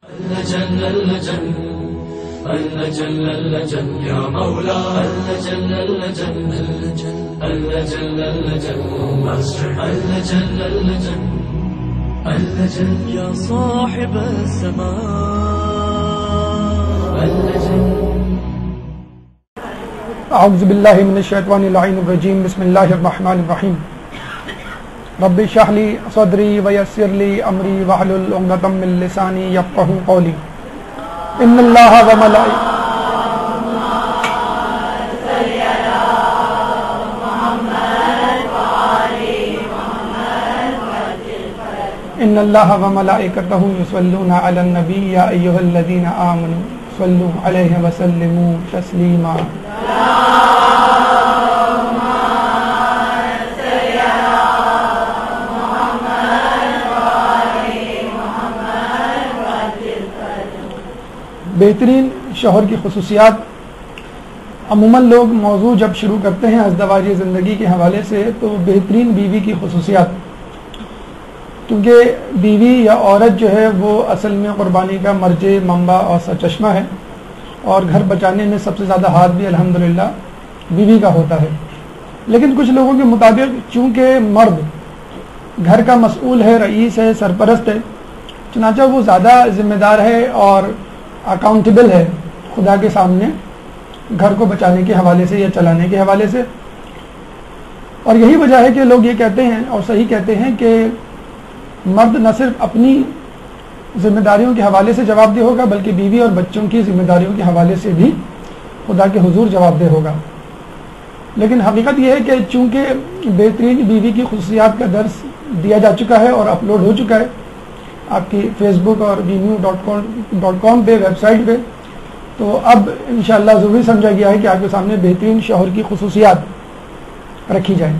اللجن اللجن اللجن اللجن يا مولا اللجن اللجن اللجن اللجن اللجن اللجن اللجن يا صاحب السماء اللجن. اعوذ باللہ من الشیطان اللعین الرجیم. بسم اللہ الرحمن الرحیم. رب اشرح لی صدری ویسر لی امری واحلل عقدۃ من لسانی یفقہوا قولی. ان اللہ وملائکتہ یصلون علی النبی یا ایھا الذین آمنوا صلوا علیہ وسلموا تسلیما. بہترین شوہر کی خصوصیات. عموماً لوگ موضوع جب شروع کرتے ہیں ازدواج زندگی کے حوالے سے تو بہترین بیوی کی خصوصیات، کیونکہ بیوی یا عورت جو ہے وہ اصل میں قربانی کا مرجع، منبع اور سرچشمہ ہے، اور گھر بچانے میں سب سے زیادہ ہاتھ بھی الحمدللہ بیوی کا ہوتا ہے. لیکن کچھ لوگوں کے مطابق چونکہ مرد گھر کا مسئول ہے، رئیس ہے، سرپرست ہے، چنانچہ وہ زیادہ ذمہ دار ہے اور اکاؤنٹیبل ہے خدا کے سامنے گھر کو بچانے کے حوالے سے یا چلانے کے حوالے سے. اور یہی وجہ ہے کہ لوگ یہ کہتے ہیں اور صحیح کہتے ہیں کہ مرد نہ صرف اپنی ذمہ داریوں کے حوالے سے جواب دہ ہوگا بلکہ بیوی اور بچوں کی ذمہ داریوں کے حوالے سے بھی خدا کے حضور جواب دہ ہوگا. لیکن حقیقت یہ ہے کہ چونکہ بہترین بیوی کی خصوصیات کا درس دیا جا چکا ہے اور اپلوڈ ہو چکا ہے آپ کی فیس بک اور vnew.com پہ، ویب سائٹ پہ، تو اب انشاءاللہ ضروری سمجھا گیا ہے کہ آپ کے سامنے بہترین شوہر کی خصوصیات رکھی جائیں.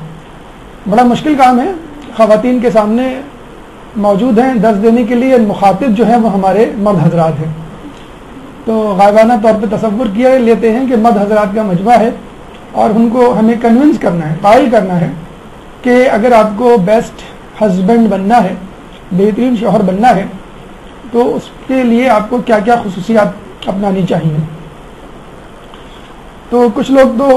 بڑا مشکل کام ہے، خواتین کے سامنے موجود ہیں درس دینے کے لیے، مخاطب جو ہیں وہ ہمارے مرد حضرات ہیں. تو غائبانہ طور پہ تصور کیا لیتے ہیں کہ مرد حضرات کا مجمع ہے اور ان کو ہمیں کنونس کرنا ہے، قائل کرنا ہے کہ اگر آپ کو بیسٹ ہسبینڈ بننا ہے، بہترین شوہر بننا ہے، تو اس کے لیے آپ کو کیا کیا خصوصیات اپنانی چاہیے. تو کچھ لوگ تو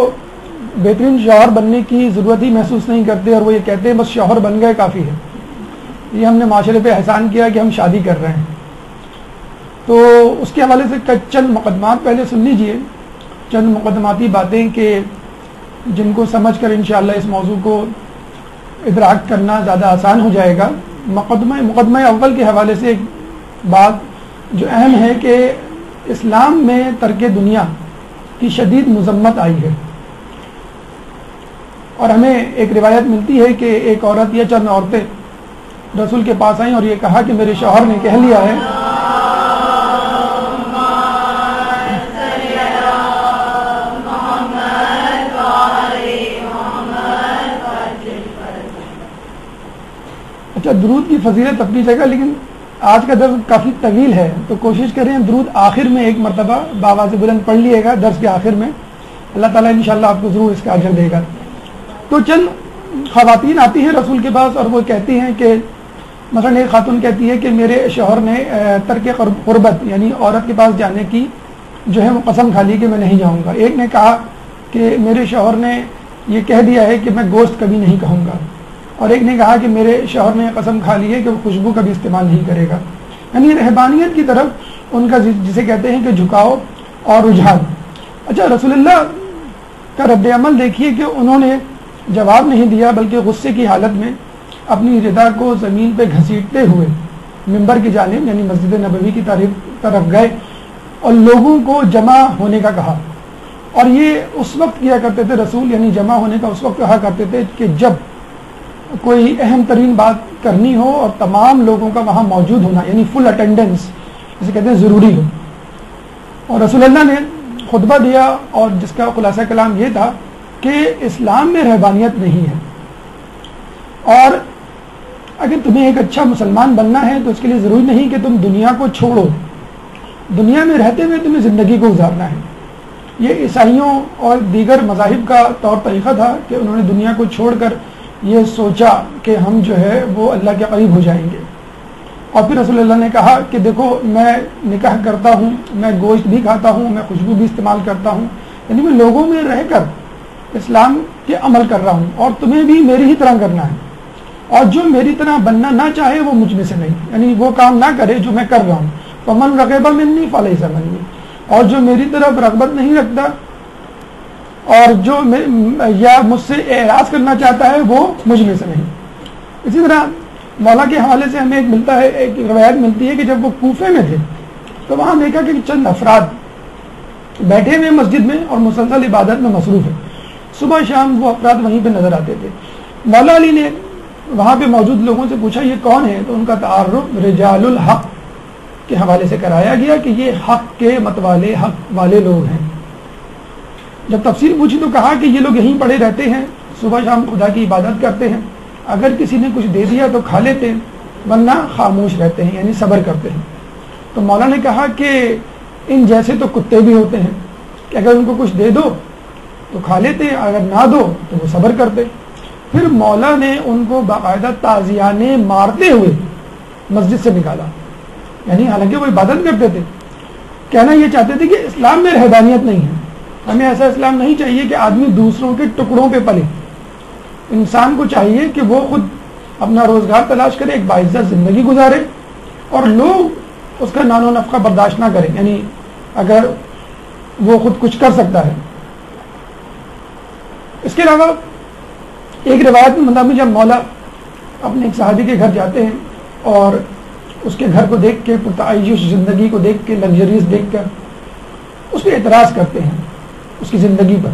بہترین شوہر بننے کی ضرورت ہی محسوس نہیں کرتے اور وہ یہ کہتے ہیں بس شوہر بن گئے کافی ہے. یہ ہم نے معاشرے پہ احسان کیا کہ ہم شادی کر رہے ہیں. تو اس کے حوالے سے چند مقدمات پہلے سن لیجئے، چند مقدماتی باتیں کہ جن کو سمجھ کر انشاءاللہ اس موضوع کو ادراک کرنا زیادہ آسان ہو جائے گا. مقدمہ اول کے حوالے سے ایک بات جو اہم ہے کہ اسلام میں ترک دنیا کی شدید مذمت آئی ہے، اور ہمیں ایک روایت ملتی ہے کہ ایک عورت یا چند عورتیں رسول کے پاس آئیں اور یہ کہا کہ میرے شوہر نے کہہ لیا ہے اچھا درود کی فضیلت اپنی جگہ، لیکن آج کا درس کافی طویل ہے تو کوشش کریں درود آخر میں ایک مرتبہ بآواز بلند پڑھ لیے گا درس کے آخر میں. اللہ تعالیٰ انشاءاللہ آپ کو ضرور اس کا اجر دے گا. تو چند خواتین آتی ہیں رسول کے پاس اور وہ کہتی ہیں کہ مثلا ایک خاتون کہتی ہے کہ میرے شوہر نے ترک قربت یعنی عورت کے پاس جانے کی جو ہے وہ قسم کھا لی کہ میں نہیں جاؤں گا. ایک نے کہا کہ میرے شوہر نے یہ کہہ دیا ہے کہ میں گوشت کبھی نہیں کھاؤں گا، اور ایک نے کہا کہ میرے شوہر نے قسم کھا لی ہے کہ وہ خوشبو کا بھی استعمال نہیں کرے گا. یعنی رہبانیت کی طرف ان کا جسے کہتے ہیں کہ جھکاؤ اور رجحان. اچھا رسول اللہ کا رد عمل دیکھیے کہ انہوں نے جواب نہیں دیا بلکہ غصے کی حالت میں اپنی ردا کو زمین پہ گھسیٹتے ہوئے منبر کی جانب یعنی مسجد نبوی کی طرف گئے اور لوگوں کو جمع ہونے کا کہا. اور یہ اس وقت کیا کرتے تھے رسول، یعنی جمع ہونے کا اس وقت کہا کرتے تھے کہ جب کوئی اہم ترین بات کرنی ہو اور تمام لوگوں کا وہاں موجود ہونا یعنی فل اٹینڈنس جسے کہتے ہیں ضروری ہو. اور رسول اللہ نے خطبہ دیا اور جس کا خلاصہ کلام یہ تھا کہ اسلام میں رہبانیت نہیں ہے، اور اگر تمہیں ایک اچھا مسلمان بننا ہے تو اس کے لیے ضروری نہیں کہ تم دنیا کو چھوڑو، دنیا میں رہتے ہوئے تمہیں زندگی کو گزارنا ہے. یہ عیسائیوں اور دیگر مذاہب کا طور طریقہ تھا کہ انہوں نے دنیا کو چھوڑ کر یہ سوچا کہ ہم جو ہے وہ اللہ کے قریب ہو جائیں گے. اور پھر رسول اللہ نے کہا کہ دیکھو میں نکاح کرتا ہوں، میں گوشت بھی کھاتا ہوں، میں خوشبو بھی استعمال کرتا ہوں، یعنی میں لوگوں میں رہ کر اسلام کے عمل کر رہا ہوں، اور تمہیں بھی میری ہی طرح کرنا ہے، اور جو میری طرح بننا نہ چاہے وہ مجھ میں سے نہیں، یعنی وہ کام نہ کرے جو میں کر رہا ہوں، فمن رغب منی فلیس منی، اور جو میری طرف رغبت نہیں رکھتا اور جو یا مجھ سے اعراض کرنا چاہتا ہے وہ مجھ میں سے نہیں۔ اسی طرح مولا کے حوالے سے ہمیں ایک روایت ملتی ہے کہ جب وہ کوفے میں تھے تو وہاں دیکھا کہ چند افراد بیٹھے ہوئے مسجد میں اور مسلسل عبادت میں مصروف ہے، صبح شام وہ افراد وہیں پہ نظر آتے تھے۔ مولا علی نے وہاں پہ موجود لوگوں سے پوچھا یہ کون ہے، تو ان کا تعارف رجال الحق کے حوالے سے کرایا گیا کہ یہ حق کے متوالے، حق والے لوگ ہیں۔ جب تفصیل پوچھی تو کہا کہ یہ لوگ یہیں پڑے رہتے ہیں، صبح شام خدا کی عبادت کرتے ہیں، اگر کسی نے کچھ دے دیا تو کھا لیتے ہیں، ورنہ خاموش رہتے ہیں، یعنی صبر کرتے ہیں۔ تو مولا نے کہا کہ ان جیسے تو کتے بھی ہوتے ہیں کہ اگر ان کو کچھ دے دو تو کھا لیتے، اگر نہ دو تو وہ صبر کرتے۔ پھر مولا نے ان کو باقاعدہ تازیانے مارتے ہوئے مسجد سے نکالا، یعنی حالانکہ وہ عبادت کرتے تھے، کہنا یہ چاہتے تھے کہ اسلام میں رہبانیت نہیں ہے، ہمیں ایسا اسلام نہیں چاہیے کہ آدمی دوسروں کے ٹکڑوں پہ پلے، انسان کو چاہیے کہ وہ خود اپنا روزگار تلاش کرے، ایک باعزت زندگی گزارے، اور لوگ اس کا نان و نفقہ برداشت نہ کریں، یعنی اگر وہ خود کچھ کر سکتا ہے۔ اس کے علاوہ ایک روایت میں مطابق جب مولا اپنے ایک صحابی کے گھر جاتے ہیں اور اس کے گھر کو دیکھ کے، پرتعیش زندگی کو دیکھ کے، لگژریز دیکھ کر اس پہ اعتراض کرتے ہیں اس کی زندگی پر،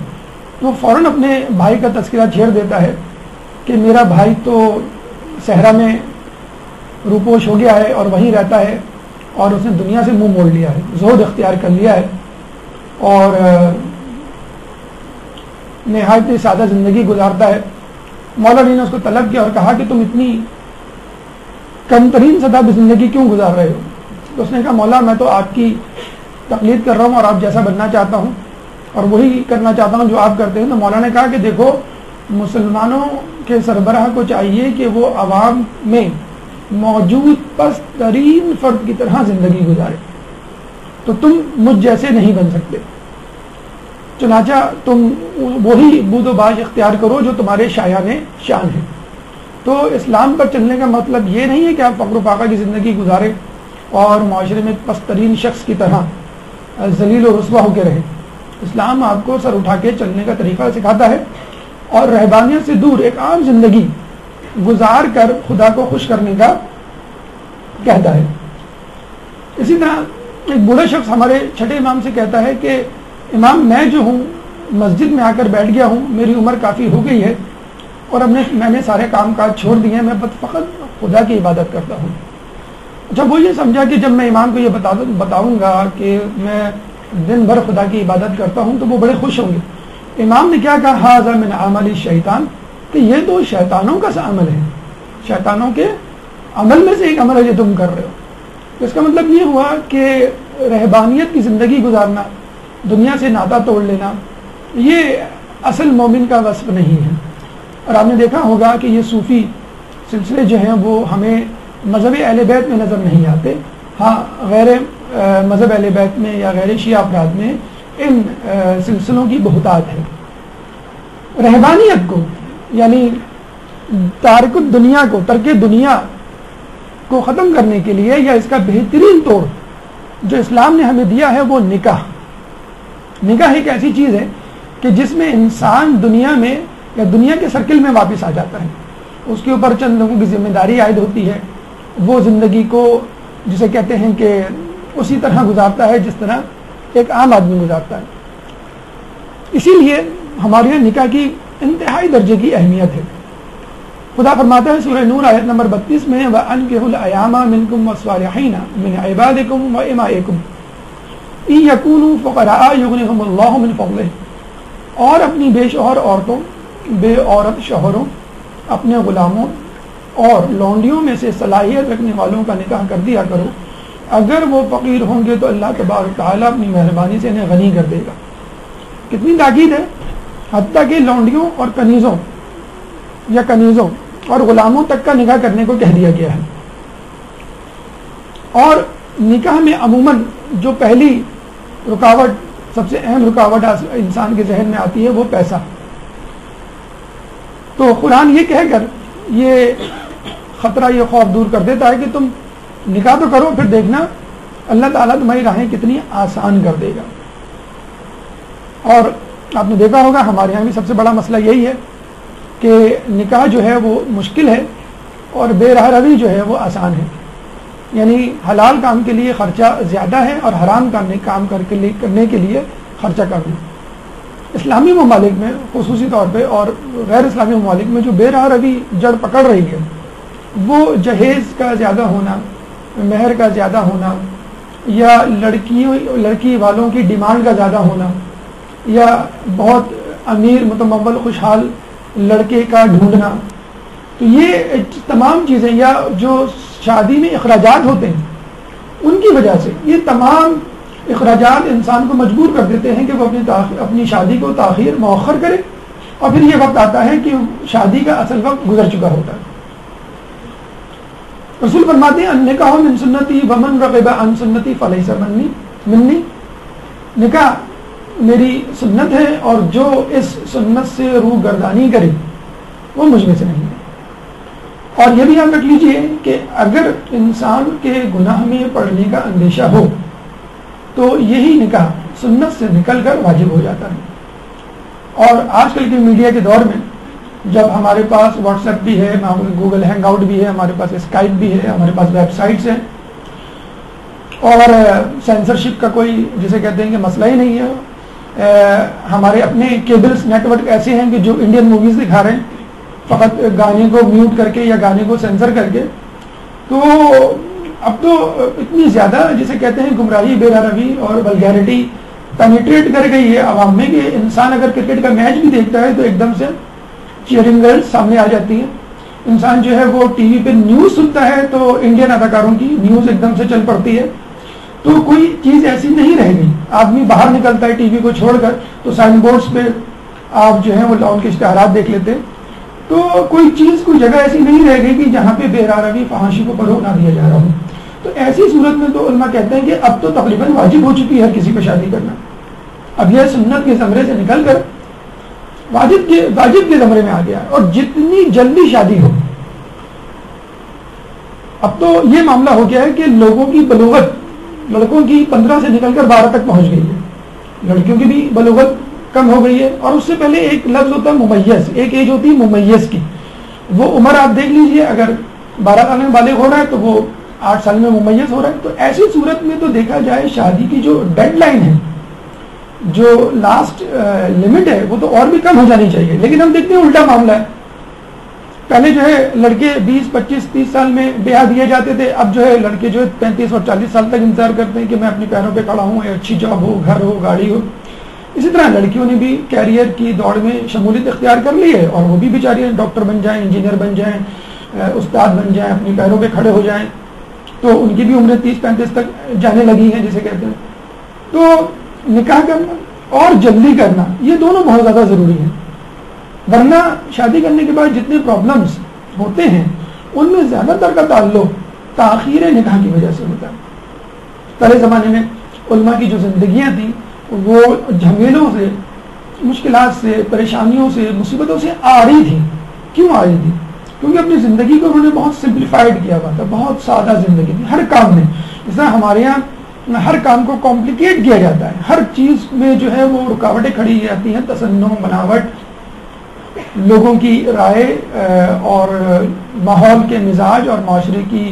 تو وہ فوراً اپنے بھائی کا تذکرہ چھیڑ دیتا ہے کہ میرا بھائی تو صحرا میں روپوش ہو گیا ہے اور وہیں رہتا ہے، اور اس نے دنیا سے منہ موڑ لیا ہے، زہد اختیار کر لیا ہے، اور نہایت ہی سادہ زندگی گزارتا ہے۔ مولا علی نے اس کو طلب کیا اور کہا کہ تم اتنی کم ترین سطح پہ زندگی کیوں گزار رہے ہو؟ تو اس نے کہا مولا میں تو آپ کی تقلید کر رہا ہوں اور آپ جیسا بننا چاہتا ہوں اور وہی کرنا چاہتا ہوں جو آپ کرتے ہیں۔ تو مولا نے کہا کہ دیکھو مسلمانوں کے سربراہ کو چاہیے کہ وہ عوام میں موجود پست ترین فرد کی طرح زندگی گزارے، تو تم مجھ جیسے نہیں بن سکتے، چنانچہ تم وہی بود و باش اختیار کرو جو تمہارے شایان شان ہے۔ تو اسلام پر چلنے کا مطلب یہ نہیں ہے کہ آپ فقر و فاقہ کی زندگی گزارے اور معاشرے میں پست ترین شخص کی طرح ذلیل و رسوا ہو کے رہے۔ اسلام آپ کو سر اٹھا کے چلنے کا طریقہ سکھاتا ہے اور رہبانیت سے دور ایک عام زندگی گزار کر خدا کو خوش کرنے کا کہتا ہے۔ اسی طرح ایک بوڑھا شخص ہمارے چھٹے امام سے کہتا ہے کہ امام میں جو ہوں مسجد میں آ کر بیٹھ گیا ہوں، میری عمر کافی ہو گئی ہے اور اب میں نے سارے کام کاج چھوڑ دیے ہیں، میں فقط خدا کی عبادت کرتا ہوں۔ جب وہ یہ سمجھا کہ جب میں امام کو یہ بتاؤں گا کہ میں دن بھر خدا کی عبادت کرتا ہوں تو وہ بڑے خوش ہوں گے۔ امام نے کیا کہا، ھذا من عمل الشیطان، کہ یہ تو شیطانوں کا سا عمل ہے، شیطانوں کے عمل میں سے ایک عمل ہے جو تم کر رہے ہو۔ اس کا مطلب یہ ہوا کہ رہبانیت کی زندگی گزارنا، دنیا سے ناطہ توڑ لینا، یہ اصل مومن کا وصف نہیں ہے۔ اور آپ نے دیکھا ہوگا کہ یہ صوفی سلسلے جو ہیں وہ ہمیں مذہب اہل بیت میں نظر نہیں آتے، ہاں غیر مذہب اہل بیت میں یا غیر شیعہ افراد میں ان سلسلوں کی بہتات ہے۔ رہبانیت کو یعنی تارک الدنیا کو، ترک دنیا کو ختم کرنے کے لیے یا اس کا بہترین طور جو اسلام نے ہمیں دیا ہے وہ نکاح۔ نکاح ایک ایسی چیز ہے کہ جس میں انسان دنیا میں یا دنیا کے سرکل میں واپس آ جاتا ہے، اس کے اوپر چند لوگوں کی ذمہ داری عائد ہوتی ہے، وہ زندگی کو جسے کہتے ہیں کہ اسی طرح گزارتا ہے جس طرح ایک عام آدمی گزارتا ہے۔ اسی لیے ہمارے یہاں نکاح کی انتہائی درجے کی اہمیت ہے۔ خدا فرماتا ہے سورہ نور آیت نمبر 32 میں وَأَنكِحُوا الْأَيَامَ مِنكُمْ وَالصَّالِحِينَ مِنْ عِبَادِكُمْ وَإِمَائِكُمْ إِن يَكُونُوا فُقَرَاءَ يُغْنِهُمُ اللَّهُ مِنْ فَضْلِهِ، اور اپنی بے شوہر عورتوں، بے عورت شوہروں، اپنے غلاموں اور لونڈیوں میں سے صلاحیت رکھنے والوں کا نکاح کر دیا کرو، اگر وہ فقیر ہوں گے تو اللہ تبارک تعالیٰ اپنی مہربانی سے انہیں غنی کر دے گا۔ کتنی تاکید ہے، حتیٰ کہ لونڈیوں اور کنیزوں یا کنیزوں اور غلاموں تک کا نکاح کرنے کو کہہ دیا گیا ہے۔ اور نکاح میں عموماً جو پہلی رکاوٹ، سب سے اہم رکاوٹ انسان کے ذہن میں آتی ہے وہ پیسہ. تو قرآن یہ کہہ کر یہ خطرہ، یہ خوف دور کر دیتا ہے کہ تم نکاح تو کرو، پھر دیکھنا اللہ تعالیٰ تمہاری راہیں کتنی آسان کر دے گا. اور آپ نے دیکھا ہوگا ہمارے یہاں بھی سب سے بڑا مسئلہ یہی ہے کہ نکاح جو ہے وہ مشکل ہے اور بے راہ روی جو ہے وہ آسان ہے. یعنی حلال کام کے لیے خرچہ زیادہ ہے اور حرام کام کرنے کے لیے خرچہ کم ہے. اسلامی ممالک میں خصوصی طور پہ اور غیر اسلامی ممالک میں جو بے راہ روی جڑ پکڑ رہی ہے وہ جہیز کا زیادہ ہونا، مہر کا زیادہ ہونا، یا لڑکی والوں کی ڈیمانڈ کا زیادہ ہونا، یا بہت امیر متمول خوشحال لڑکے کا ڈھونڈنا. تو یہ تمام چیزیں، یا جو شادی میں اخراجات ہوتے ہیں ان کی وجہ سے یہ تمام اخراجات انسان کو مجبور کر دیتے ہیں کہ وہ اپنی شادی کو تاخیر مؤخر کرے، اور پھر یہ وقت آتا ہے کہ شادی کا اصل وقت گزر چکا ہوتا ہے. رسول فرماتے ہیں النکاح من سنتی ومن رغب عن سنتی فلیس منی. نکاح میری سنت ہے اور جو اس سنت سے روح گردانی کرے وہ مجھ میں سے نہیں ہے. اور یہ بھی یاد رکھ لیجئے کہ اگر انسان کے گناہ میں پڑنے کا اندیشہ ہو تو یہی نکاح سنت سے نکل کر واجب ہو جاتا ہے. اور آج کل کے میڈیا کے دور میں جب ہمارے پاس واٹس ایپ بھی ہے، گوگل ہینگ آؤٹ بھی ہے، ہمارے پاس اسکائپ بھی ہے، ہمارے پاس ویب سائٹس ہیں، اور سینسرشپ کا کوئی جسے کہتے ہیں کہ مسئلہ ہی نہیں ہے. ہمارے اپنے کیبلز نیٹ ورک ایسے ہیں کہ جو انڈین موویز دکھا رہے ہیں فقط گانے کو میوٹ کر کے یا گانے کو سینسر کر کے. تو اب تو اتنی زیادہ جسے کہتے ہیں گمراہی، بے راہ روی اور ولگیرٹی پینیٹریٹ کر گئی ہے عوام میں کہ انسان اگر کرکٹ کا میچ بھی دیکھتا ہے تو ایک دم سے چیئرنگ گرلز سامنے آ جاتی ہے. انسان جو ہے وہ ٹی وی پہ نیوز سنتا ہے تو انڈین اداکاروں کی نیوز ایک دم سے چل پڑتی ہے. تو کوئی چیز ایسی نہیں رہ گئی. آدمی باہر نکلتا ہے ٹی وی کو چھوڑ کر تو سائن بورڈز پہ آپ جو ہیں وہ لون کے اشتہارات دیکھ لیتے ہیں. تو کوئی چیز، کوئی جگہ ایسی نہیں رہ گئی کہ جہاں پہ بے راہ روی، فحاشی کو فروغ نہ دیا جا رہا ہو. تو ایسی صورت میں تو علماء کہتے ہیں کہ اب تو تقریباً واجب ہو چکی ہے ہر کسی پہ شادی کرنا. اب یہ سنت کے زمرے سے نکل کر واجب کے زمرے میں آ گیا. اور جتنی جلدی شادی ہو، اب تو یہ معاملہ ہو گیا ہے کہ لوگوں کی بلوغت لڑکوں کی 15 سے نکل کر 12 تک پہنچ گئی ہے، لڑکیوں کی بھی بلوغت کم ہو گئی ہے. اور اس سے پہلے ایک لفظ ہوتا ہے ممیز، ایک ایج ہوتی ہے ممیز کی. وہ عمر آپ دیکھ لیجئے، اگر 12 سال میں بالغ ہو رہا ہے تو وہ 8 سال میں ممیز ہو رہا ہے. تو ایسی صورت میں تو دیکھا جائے شادی کی جو ڈیڈ لائن ہے، جو لاسٹ لمٹ ہے، وہ تو اور بھی کم ہو جانی چاہیے. لیکن ہم دیکھتے ہیں الٹا معاملہ ہے. پہلے جو ہے لڑکے 20، 25، 30 سال میں بیاہ دیے جاتے تھے. اب جو ہے لڑکے جو ہے 35 اور 40 سال تک انتظار کرتے ہیں کہ میں اپنے پیروں پہ کھڑا ہوں، اچھی جاب ہو، گھر ہو، گاڑی ہو. اسی طرح لڑکیوں نے بھی کیریئر کی دوڑ میں شمولیت اختیار کر لی ہے، اور وہ بھی بیچاری ڈاکٹر بن جائیں، انجینئر بن جائیں، استاد بن جائیں، اپنے پیروں پہ کھڑے ہو جائیں. تو ان کی بھی عمریں 30-35 تک جانے لگی ہیں جسے کہتے ہیں. تو نکاح کرنا اور جلدی کرنا یہ دونوں بہت زیادہ ضروری ہیں. ورنہ شادی کرنے کے بعد جتنے پرابلمز ہوتے ہیں ان میں زیادہ تر کا تعلق تاخیر نکاح کی وجہ سے ہوتا ہے. پہلے زمانے میں علماء کی جو زندگیاں تھیں وہ جھمیلوں سے، مشکلات سے، پریشانیوں سے، مصیبتوں سے آ رہی تھی. کیوں آ رہی تھی؟ کیونکہ اپنی زندگی کو انہوں نے بہت سمپلیفائڈ کیا ہوا تھا، بہت سادہ زندگی تھی ہر کام میں. جس طرح ہمارے یہاں ہر کام کو کمپلیکیٹ کیا جاتا ہے، ہر چیز میں جو ہے وہ رکاوٹیں کھڑی جاتی ہیں، تصنع، بناوٹ، لوگوں کی رائے اور ماحول کے مزاج اور معاشرے کی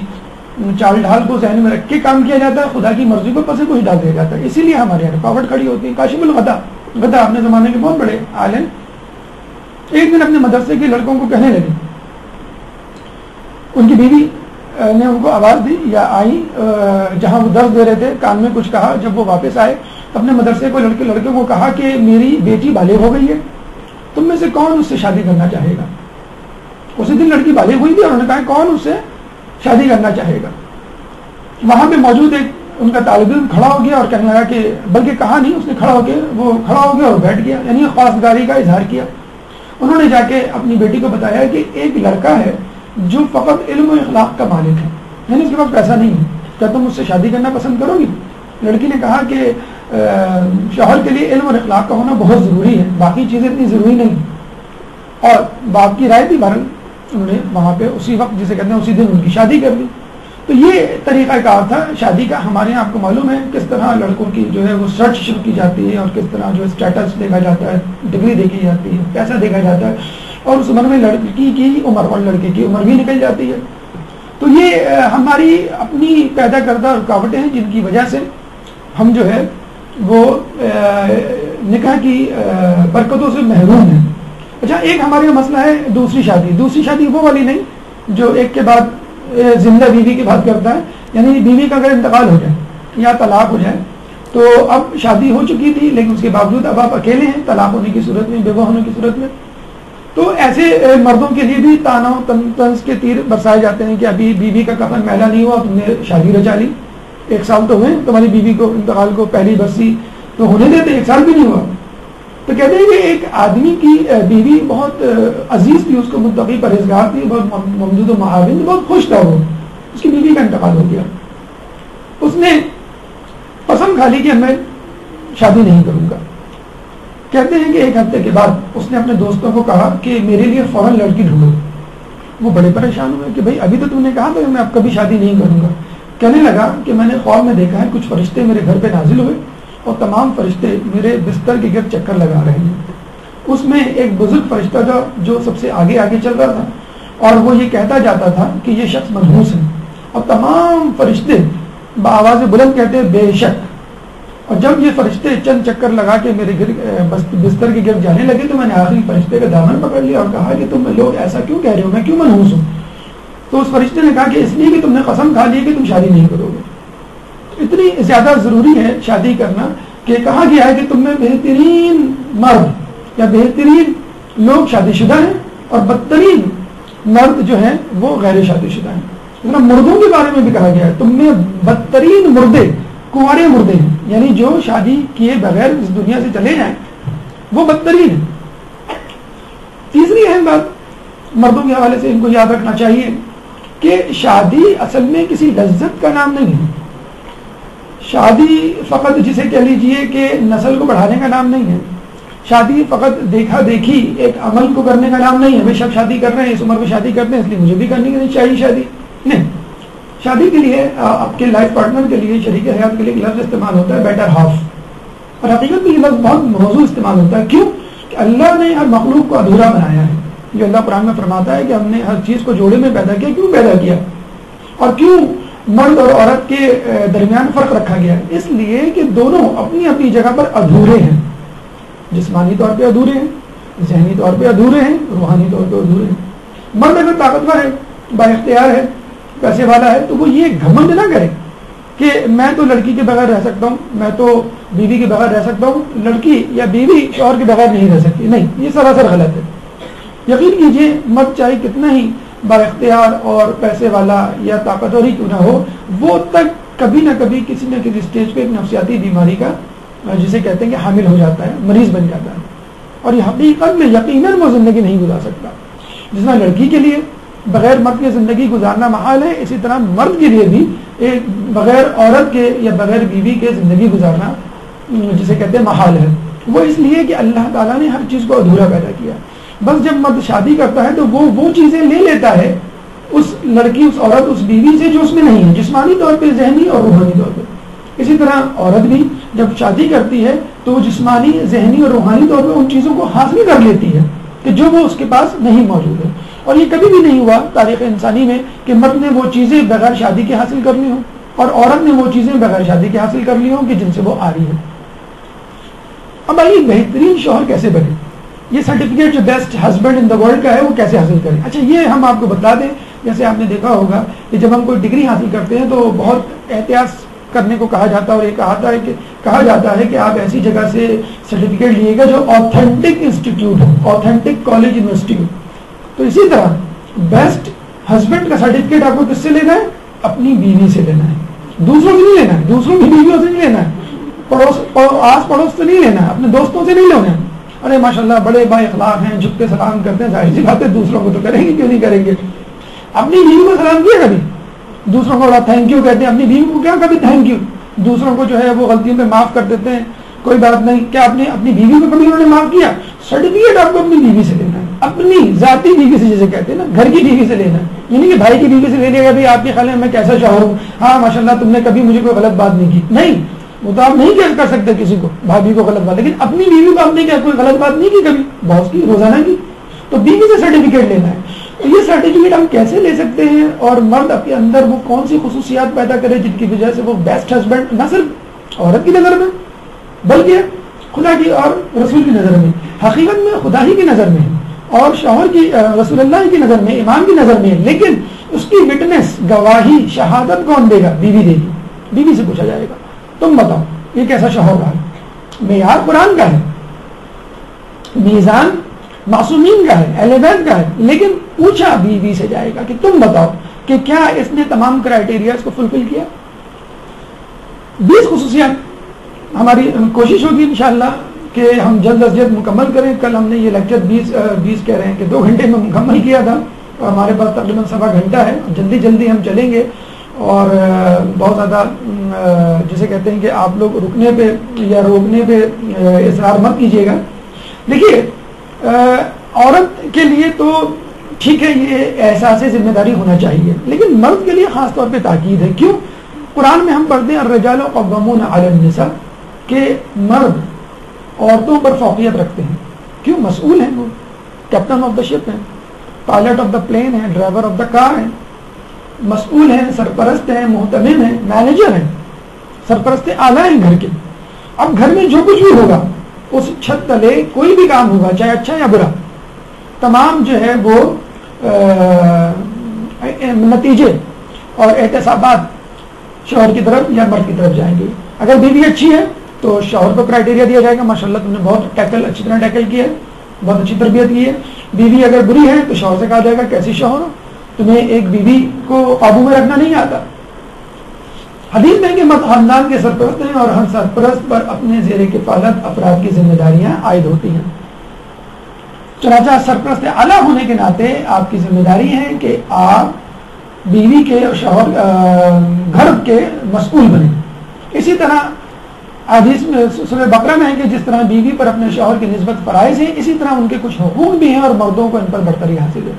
چال ڈھال کو ذہن میں رکھ کے کام کیا جاتا ہے، خدا کی مرضی کو پسے کچھ ڈال دیا جاتا ہے. اسی لیے ہمارے یہاں رکاوٹ کھڑی ہوتی ہے. کاشف الغدا اپنے زمانے کے بہت بڑے عالم ایک دن اپنے مدرسے کے لڑکوں کو کہنے لگے، ان کی بیوی نے ان کو آواز دی یا آئی جہاں وہ درس دے رہے تھے، کان میں کچھ کہا. جب وہ واپس آئے اپنے مدرسے کو لڑکوں کو کہا کہ میری بیٹی بالغ ہو گئی ہے، تم میں سے کون اس سے شادی کرنا چاہے گا؟ اسی دن لڑکی بالغ ہوئی تھی اور انہوں نے کہا کون اس سے شادی کرنا چاہے گا. وہاں پہ موجود ایک ان کا طالب علم کھڑا ہو گیا اور کہنے لگا کہ، بلکہ کہا نہیں، اس نے کھڑا ہو گیا اور بیٹھ گیا، یعنی خواستگاری کا اظہار کیا. انہوں نے جا کے اپنی بیٹی کو بتایا کہ ایک لڑکا ہے جو فقط علم و اخلاق کا مالک ہے، یعنی اس کے پاس پیسہ نہیں ہے، کیا تم مجھ سے شادی کرنا پسند کرو گی؟ لڑکی نے کہا کہ شوہر کے لیے علم اور اخلاق کا ہونا بہت ضروری ہے، باقی چیزیں اتنی ضروری نہیں. اور باپ کی رائے تھی، بہرحال انہوں نے وہاں پہ اسی وقت جسے کہتے ہیں اسی دن ان کی شادی کر دی. تو یہ طریقہ کار تھا شادی کا. ہمارے یہاں آپ کو معلوم ہے کس طرح لڑکوں کی جو ہے وہ سرچ شروع کی جاتی ہے، اور کس طرح جو اسٹیٹس دیکھا جاتا ہے، ڈگری دیکھی جاتی ہے، پیسہ دیکھا جاتا ہے، اور اس عمر میں لڑکی کی عمر اور لڑکے کی عمر بھی نکل جاتی ہے. تو یہ ہماری اپنی پیدا کردہ رکاوٹیں ہیں جن کی وجہ سے ہم جو ہے وہ نکاح کی برکتوں سے محروم ہیں. اچھا، ایک ہمارے یہاں مسئلہ ہے دوسری شادی. دوسری شادی وہ والی نہیں جو ایک کے بعد زندہ بیوی کی بات کرتا ہے، یعنی بیوی کا اگر انتقال ہو جائے یا طلاق ہو جائے تو اب شادی ہو چکی تھی لیکن اس کے باوجود اب آپ اکیلے ہیں طلاق ہونے کی صورت میں، بیوہ ہونے کی صورت میں. تو ایسے مردوں کے لیے بھی تانا و طنز کے تیر برسائے جاتے ہیں کہ ابھی بیوی کا کفن میلا نہیں ہوا، تم نے شادی رچا لی، 1 سال تو ہوئے تمہاری بیوی کو انتقال کو، پہلی برسی تو ہونے دیتے، 1 سال بھی نہیں ہوا. تو کہتے ہیں کہ ایک آدمی کی بیوی بہت عزیز تھی، اس کو متقی پرہیزگار تھی، بہت ممدود و معاون، بہت خوش تھا وہ. اس کی بیوی کا انتقال ہو گیا، اس نے قسم کھا لی کہ میں شادی نہیں کروں گا. کہتے ہیں کہ 1 ہفتے کے بعد اس نے اپنے دوستوں کو کہا کہ میرے لیے فوراً لڑکی ڈھونڈو. وہ بڑے پریشان ہوئے کہ بھائی ابھی تو تم نے کہا تھا کہ میں اب کبھی شادی نہیں کروں گا. کہنے لگا کہ میں نے خواب میں دیکھا ہے کچھ فرشتے میرے گھر پہ نازل ہوئے اور تمام فرشتے میرے بستر کے گرد چکر لگا رہے ہیں. اس میں ایک بزرگ فرشتہ تھا جو سب سے آگے آگے چل رہا تھا، اور وہ یہ کہتا جاتا تھا کہ یہ شخص منحوس ہے. اور تمام فرشتے بآواز بلند کہتے ہیں بے شک. اور جب یہ فرشتے چند چکر لگا کے میرے بستر کے گرد جانے لگے تو میں نے آخری فرشتے کا دامن پکڑ لیا اور کہا کہ تم لوگ ایسا کیوں کہہ رہے ہو، میں کیوں منحوس ہوں؟ تو اس فرشتے نے کہا کہ اس لیے کہ تم نے قسم کھا لی کہ تم شادی نہیں کرو گے. اتنی زیادہ ضروری ہے شادی کرنا کہ کہا گیا ہے کہ تم میں بہترین مرد یا بہترین لوگ شادی شدہ ہیں اور بدترین مرد جو ہیں وہ غیر شادی شدہ ہیں. مردوں کے بارے میں بھی کہا گیا ہے تم میں بدترین مردے کنوارے مردے ہیں، یعنی جو شادی کیے بغیر اس دنیا سے چلے جائیں وہ بدترین ہیں. تیسری اہم بات مردوں کے حوالے سے ان کو یاد رکھنا چاہیے کہ شادی اصل میں کسی لذت کا نام نہیں ہے. شادی فقط جسے کہہ لیجئے کہ نسل کو بڑھانے کا نام نہیں ہے. شادی فقط دیکھا دیکھی ایک عمل کو کرنے کا نام نہیں ہے. بے شک شادی کر رہے ہیں، اس عمر میں شادی کرتے ہیں اس لیے مجھے بھی کرنی چاہیے شادی. نہیں، شادی کے لیے آپ کے لائف پارٹنر کے لیے، شریک حیات کے لیے لفظ استعمال ہوتا ہے بیٹر ہاف. اور حقیقت میں یہ لفظ بہت موضوع استعمال ہوتا ہے. کیوں؟ کہ اللہ نے ہر مخلوق کو ادھورا بنایا ہے. جو اللہ قرآن میں فرماتا ہے کہ ہم نے ہر چیز کو جوڑے میں پیدا کیا. کیوں پیدا کیا اور کیوں مرد اور عورت کے درمیان فرق رکھا گیا؟ اس لیے کہ دونوں اپنی اپنی جگہ پر ادھورے ہیں. جسمانی طور پہ ادھورے ہیں، ذہنی طور پہ ادھورے ہیں، روحانی طور پہ ادھورے ہیں. مرد اگر طاقتور ہے، با اختیار ہے، پیسے والا ہے تو وہ یہ گھمنڈ نہ کرے کہ میں تو لڑکی کے بغیر رہ سکتا ہوں، میں تو بیوی کے بغیر رہ سکتا ہوں، لڑکی یا بیوی شوہر کے بغیر نہیں رہ سکتی. نہیں، یہ سراسر غلط ہے. یقین کیجئے مرد چاہے کتنا ہی با اختیار اور پیسے والا یا طاقتور ہی کیوں نہ ہو، وہ تک کبھی نہ کبھی کسی نہ کسی اسٹیج پہ ایک نفسیاتی بیماری کا جسے کہتے ہیں کہ حامل ہو جاتا ہے، مریض بن جاتا ہے. اور یہ حقیقت میں یقیناً وہ زندگی نہیں گزار سکتا. جس طرح لڑکی کے لیے بغیر مرد کے زندگی گزارنا محال ہے، اسی طرح مرد کے لیے بھی ایک بغیر عورت کے یا بغیر بیوی کے زندگی گزارنا جسے کہتے ہیں محال ہے. وہ اس لیے کہ اللہ تعالیٰ نے ہر چیز کو ادھورا پیدا کیا. بس جب مرد شادی کرتا ہے تو وہ چیزیں لے لیتا ہے اس لڑکی، اس عورت، اس بیوی سے جو اس میں نہیں ہے، جسمانی طور پہ، ذہنی اور روحانی طور پہ. اسی طرح عورت بھی جب شادی کرتی ہے تو وہ جسمانی، ذہنی اور روحانی طور پہ ان چیزوں کو حاصل کر لیتی ہے کہ جو وہ اس کے پاس نہیں موجود ہے. اور یہ کبھی بھی نہیں ہوا تاریخ انسانی میں کہ مرد نے وہ چیزیں بغیر شادی کے حاصل کر لی ہوں اور عورت نے وہ چیزیں بغیر شادی کے حاصل کر لی ہوں کہ جن سے وہ آ رہی ہے. اب آئیے بہترین شوہر کیسے بنے، یہ سرٹیفکیٹ جو best husband in the world کا ہے وہ کیسے حاصل کریں. اچھا، یہ ہم آپ کو بتا دیں. جیسے آپ نے دیکھا ہوگا کہ جب ہم کوئی ڈگری حاصل کرتے ہیں تو بہت احتیاط کرنے کو کہا جاتا ہے، اور یہ کہا جاتا ہے کہ آپ ایسی جگہ سے سرٹیفکیٹ لیے گا جو آتھینٹک انسٹیٹیوٹ ہو، آتھینٹک کالج یونیورسٹی ہو. تو اسی طرح بیسٹ ہسبینڈ کا سرٹیفکیٹ آپ کو کس سے لینا ہے؟ اپنی بیوی سے لینا ہے. دوسروں سے نہیں لینا ہے، دوسروں کی بیویوں سے نہیں لینا ہے، آس پڑوس سے نہیں لینا ہے، اپنے دوستوں سے نہیں لینا ہے. ارے ماشاءاللہ بڑے با اخلاق ہیں، جھک کے سلام کرتے ہیں، ظاہر سی بات ہے دوسروں کو تو کریں گے، کیوں نہیں کریں گے. اپنی بیوی کو سلام کیا کبھی؟ دوسروں کو بڑا تھینک یو کہتے ہیں، اپنی بیوی کو کیا کبھی تھینک یو، دوسروں کو جو ہے وہ غلطیوں پہ معاف کر دیتے ہیں، کوئی بات نہیں. کیا آپ نے اپنی بیوی کو کبھی انہوں نے معاف کیا؟ سرٹیفکیٹ آپ کو اپنی بیوی سے لینا ہے، اپنی ذاتی بیوی سے، جسے کہتے ہیں نا گھر کی بیوی سے لینا ہے. یعنی کہ بھائی کی بیوی سے لے لیا بھائی آپ کے خیال میں کیسا شوہر ہوں، ہاں ماشاءاللہ تم نے کبھی مجھے کوئی غلط بات نہیں کی. نہیں، وہ تو آپ نہیں کر سکتے کسی کو، بھابھی کو غلط بات، لیکن اپنی بیوی کو آپ نے کیا کوئی غلط بات نہیں کی کبھی، باس کی، روزانہ کی. تو بیوی سے سرٹیفکیٹ لینا ہے. تو یہ سرٹیفکیٹ ہم کیسے لے سکتے ہیں؟ اور مرد اپنے اندر وہ کون سی خصوصیات پیدا کرے جن کی وجہ سے وہ بیسٹ ہسبینڈ نہ صرف عورت کی نظر میں بلکہ خدا کی اور رسول کی نظر میں، حقیقت میں خدا ہی کی نظر میں اور شوہر کی، رسول اللہ کی نظر میں، امام کی نظر میں. لیکن اس کی وٹنس، گواہی، شہادت کون دے گا؟ بیوی دے گی. بیوی سے پوچھا جائے گا تم بتاؤ یہ کیسا شوہر رہا. معیار قرآن کا ہے، میزان معصومین کا ہے، اہل بیت کا ہے، لیکن پوچھا بیوی سے جائے گا کہ تم بتاؤ کہ کیا اس نے تمام کرائٹیریاز کو فلفل کیا. 20 خصوصیات ہماری کوشش ہوگی انشاءاللہ کہ ہم جلد از جلد مکمل کریں. کل ہم نے یہ لیکچر 20 کہہ رہے ہیں کہ 2 گھنٹے میں مکمل کیا تھا اور ہمارے پاس تقریباً 1.25 گھنٹہ ہے. جلدی ہم چلیں گے اور بہت زیادہ جسے کہتے ہیں کہ آپ لوگ رکنے پہ یا روکنے پہ اصرار مت کیجیے گا. دیکھیے عورت کے لیے تو ٹھیک ہے یہ احساس ذمہ داری ہونا چاہیے، لیکن مرد کے لیے خاص طور پہ تاکید ہے. کیوں؟ قرآن میں ہم پڑھتے ہیں الرجال قوامون علی النساء کہ مرد عورتوں پر فوقیت رکھتے ہیں. کیوں؟ مسئول ہیں، وہ کیپٹن آف دا شپ ہیں، پائلٹ آف دا پلین ہیں، ڈرائیور آف دا کار ہیں، مسئول ہیں، سرپرست ہیں، محتمم ہیں، مینیجر ہیں، سرپرست اعلیٰ ہیں گھر کے. اب گھر میں جو کچھ بھی ہوگا اس چھت تلے کوئی بھی کام ہوگا چاہے اچھا یا برا، تمام جو ہے وہ نتیجے اور احتسابات شوہر کی طرف یا مرد کی طرف جائیں گے. اگر بیوی اچھی ہے تو شوہر کو کرائٹیریا دیا جائے گا ماشاءاللہ تم نے بہت اچھی طرح ٹیکل کیا ہے، بہت اچھی تربیت کی ہے. بیوی اگر بری ہے تو شوہر سے کہا جائے گا کیسی شوہر ہو، تمہیں ایک بیوی کو قابو میں رکھنا نہیں آتا. حدیث میں کہ مرد خاندان کے سرپرست ہیں اور ہر سرپرست پر اپنے زیر کفالت افراد کی ذمہ داریاں عائد ہوتی ہیں. چنانچہ سرپرست اعلیٰ ہونے کے ناطے آپ کی ذمہ داری ہے کہ آپ بیوی کے شوہر گھر کے مسئول بنے. اسی طرح حدیث میں سورہ بقرہ میں ہے کہ جس طرح بیوی پر اپنے شوہر کی نسبت فرائض ہے اسی طرح ان کے کچھ حقوق بھی ہیں اور مردوں کو ان پر برتری حاصل ہے.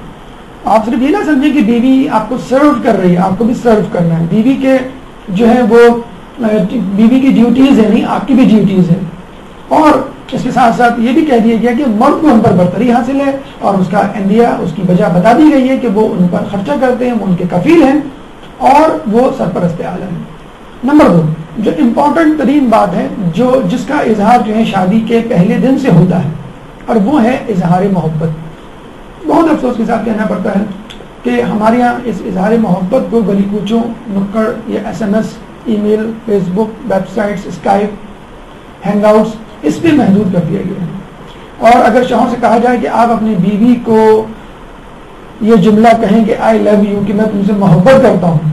آپ صرف یہ نہ سمجھیں کہ بیوی آپ کو سرو کر رہی ہے، آپ کو بھی سرو کرنا ہے. بیوی کے جو ہے وہ بیوی کی ڈیوٹیز ہیں، نہیں آپ کی بھی ڈیوٹیز ہیں. اور اس کے ساتھ ساتھ یہ بھی کہہ دیا گیا کہ مرد کو ان پر برتری حاصل ہے اور اس کا اندیا، اس کی وجہ بتا دی گئی ہے کہ وہ ان پر خرچہ کرتے ہیں، وہ ان کے کفیل ہیں اور وہ سرپرست اعلیٰ ہیں. نمبر 2 جو امپورٹنٹ ترین بات ہے جس کا اظہار جو ہے شادی کے پہلے دن سے ہوتا ہے اور وہ ہے اظہار محبت. بہت افسوس کے ساتھ کہنا پڑتا ہے کہ ہمارے یہاں اس اظہار محبت کو گلی کوچوں، نکڑ یا SMS، email, Facebook, websites, Skype, Hangouts اس پہ محدود کر دیا گیا ہے. اور اگر شوہر سے کہا جائے کہ آپ اپنی بیوی کو یہ جملہ کہیں کہ آئی لو یو، کہ میں تم سے محبت کرتا ہوں،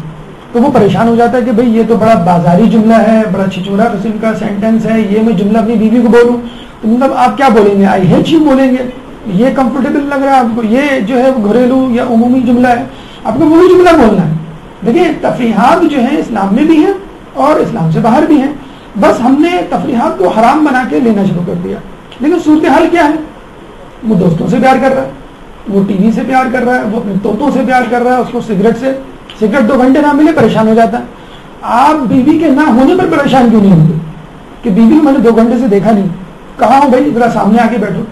تو وہ پریشان ہو جاتا ہے کہ بھئی یہ تو بڑا بازاری جملہ ہے، بڑا چھچورا قسم کا سینٹینس ہے، یہ میں جملہ اپنی بیوی کو بولوں تو مطلب آپ کیا بولیں گے؟ آئی ہیٹ یو بولیں گے؟ یہ کمفرٹیبل لگ رہا ہے آپ کو؟ یہ جو ہے گھریلو یا عمومی جملہ ہے، آپ کو وہی جملہ بولنا ہے. دیکھیں تفریحات جو ہیں اسلام میں بھی ہیں اور اسلام سے باہر بھی ہیں، بس ہم نے تفریحات کو حرام بنا کے لینا شروع کر دیا. لیکن صورتحال کیا ہے؟ وہ دوستوں سے پیار کر رہا ہے، وہ ٹی وی سے پیار کر رہا ہے، وہ اپنے طوطوں سے پیار کر رہا ہے، اس کو سگریٹ 2 گھنٹے نہ ملے پریشان ہو جاتا ہے. آپ بیوی کے نہ ہونے پر پریشان کیوں نہیں ہوتے کہ بیوی کو میں نے 2 گھنٹے سے دیکھا نہیں، کہاں ہو بھائی، ذرا سامنے آ کے بیٹھو.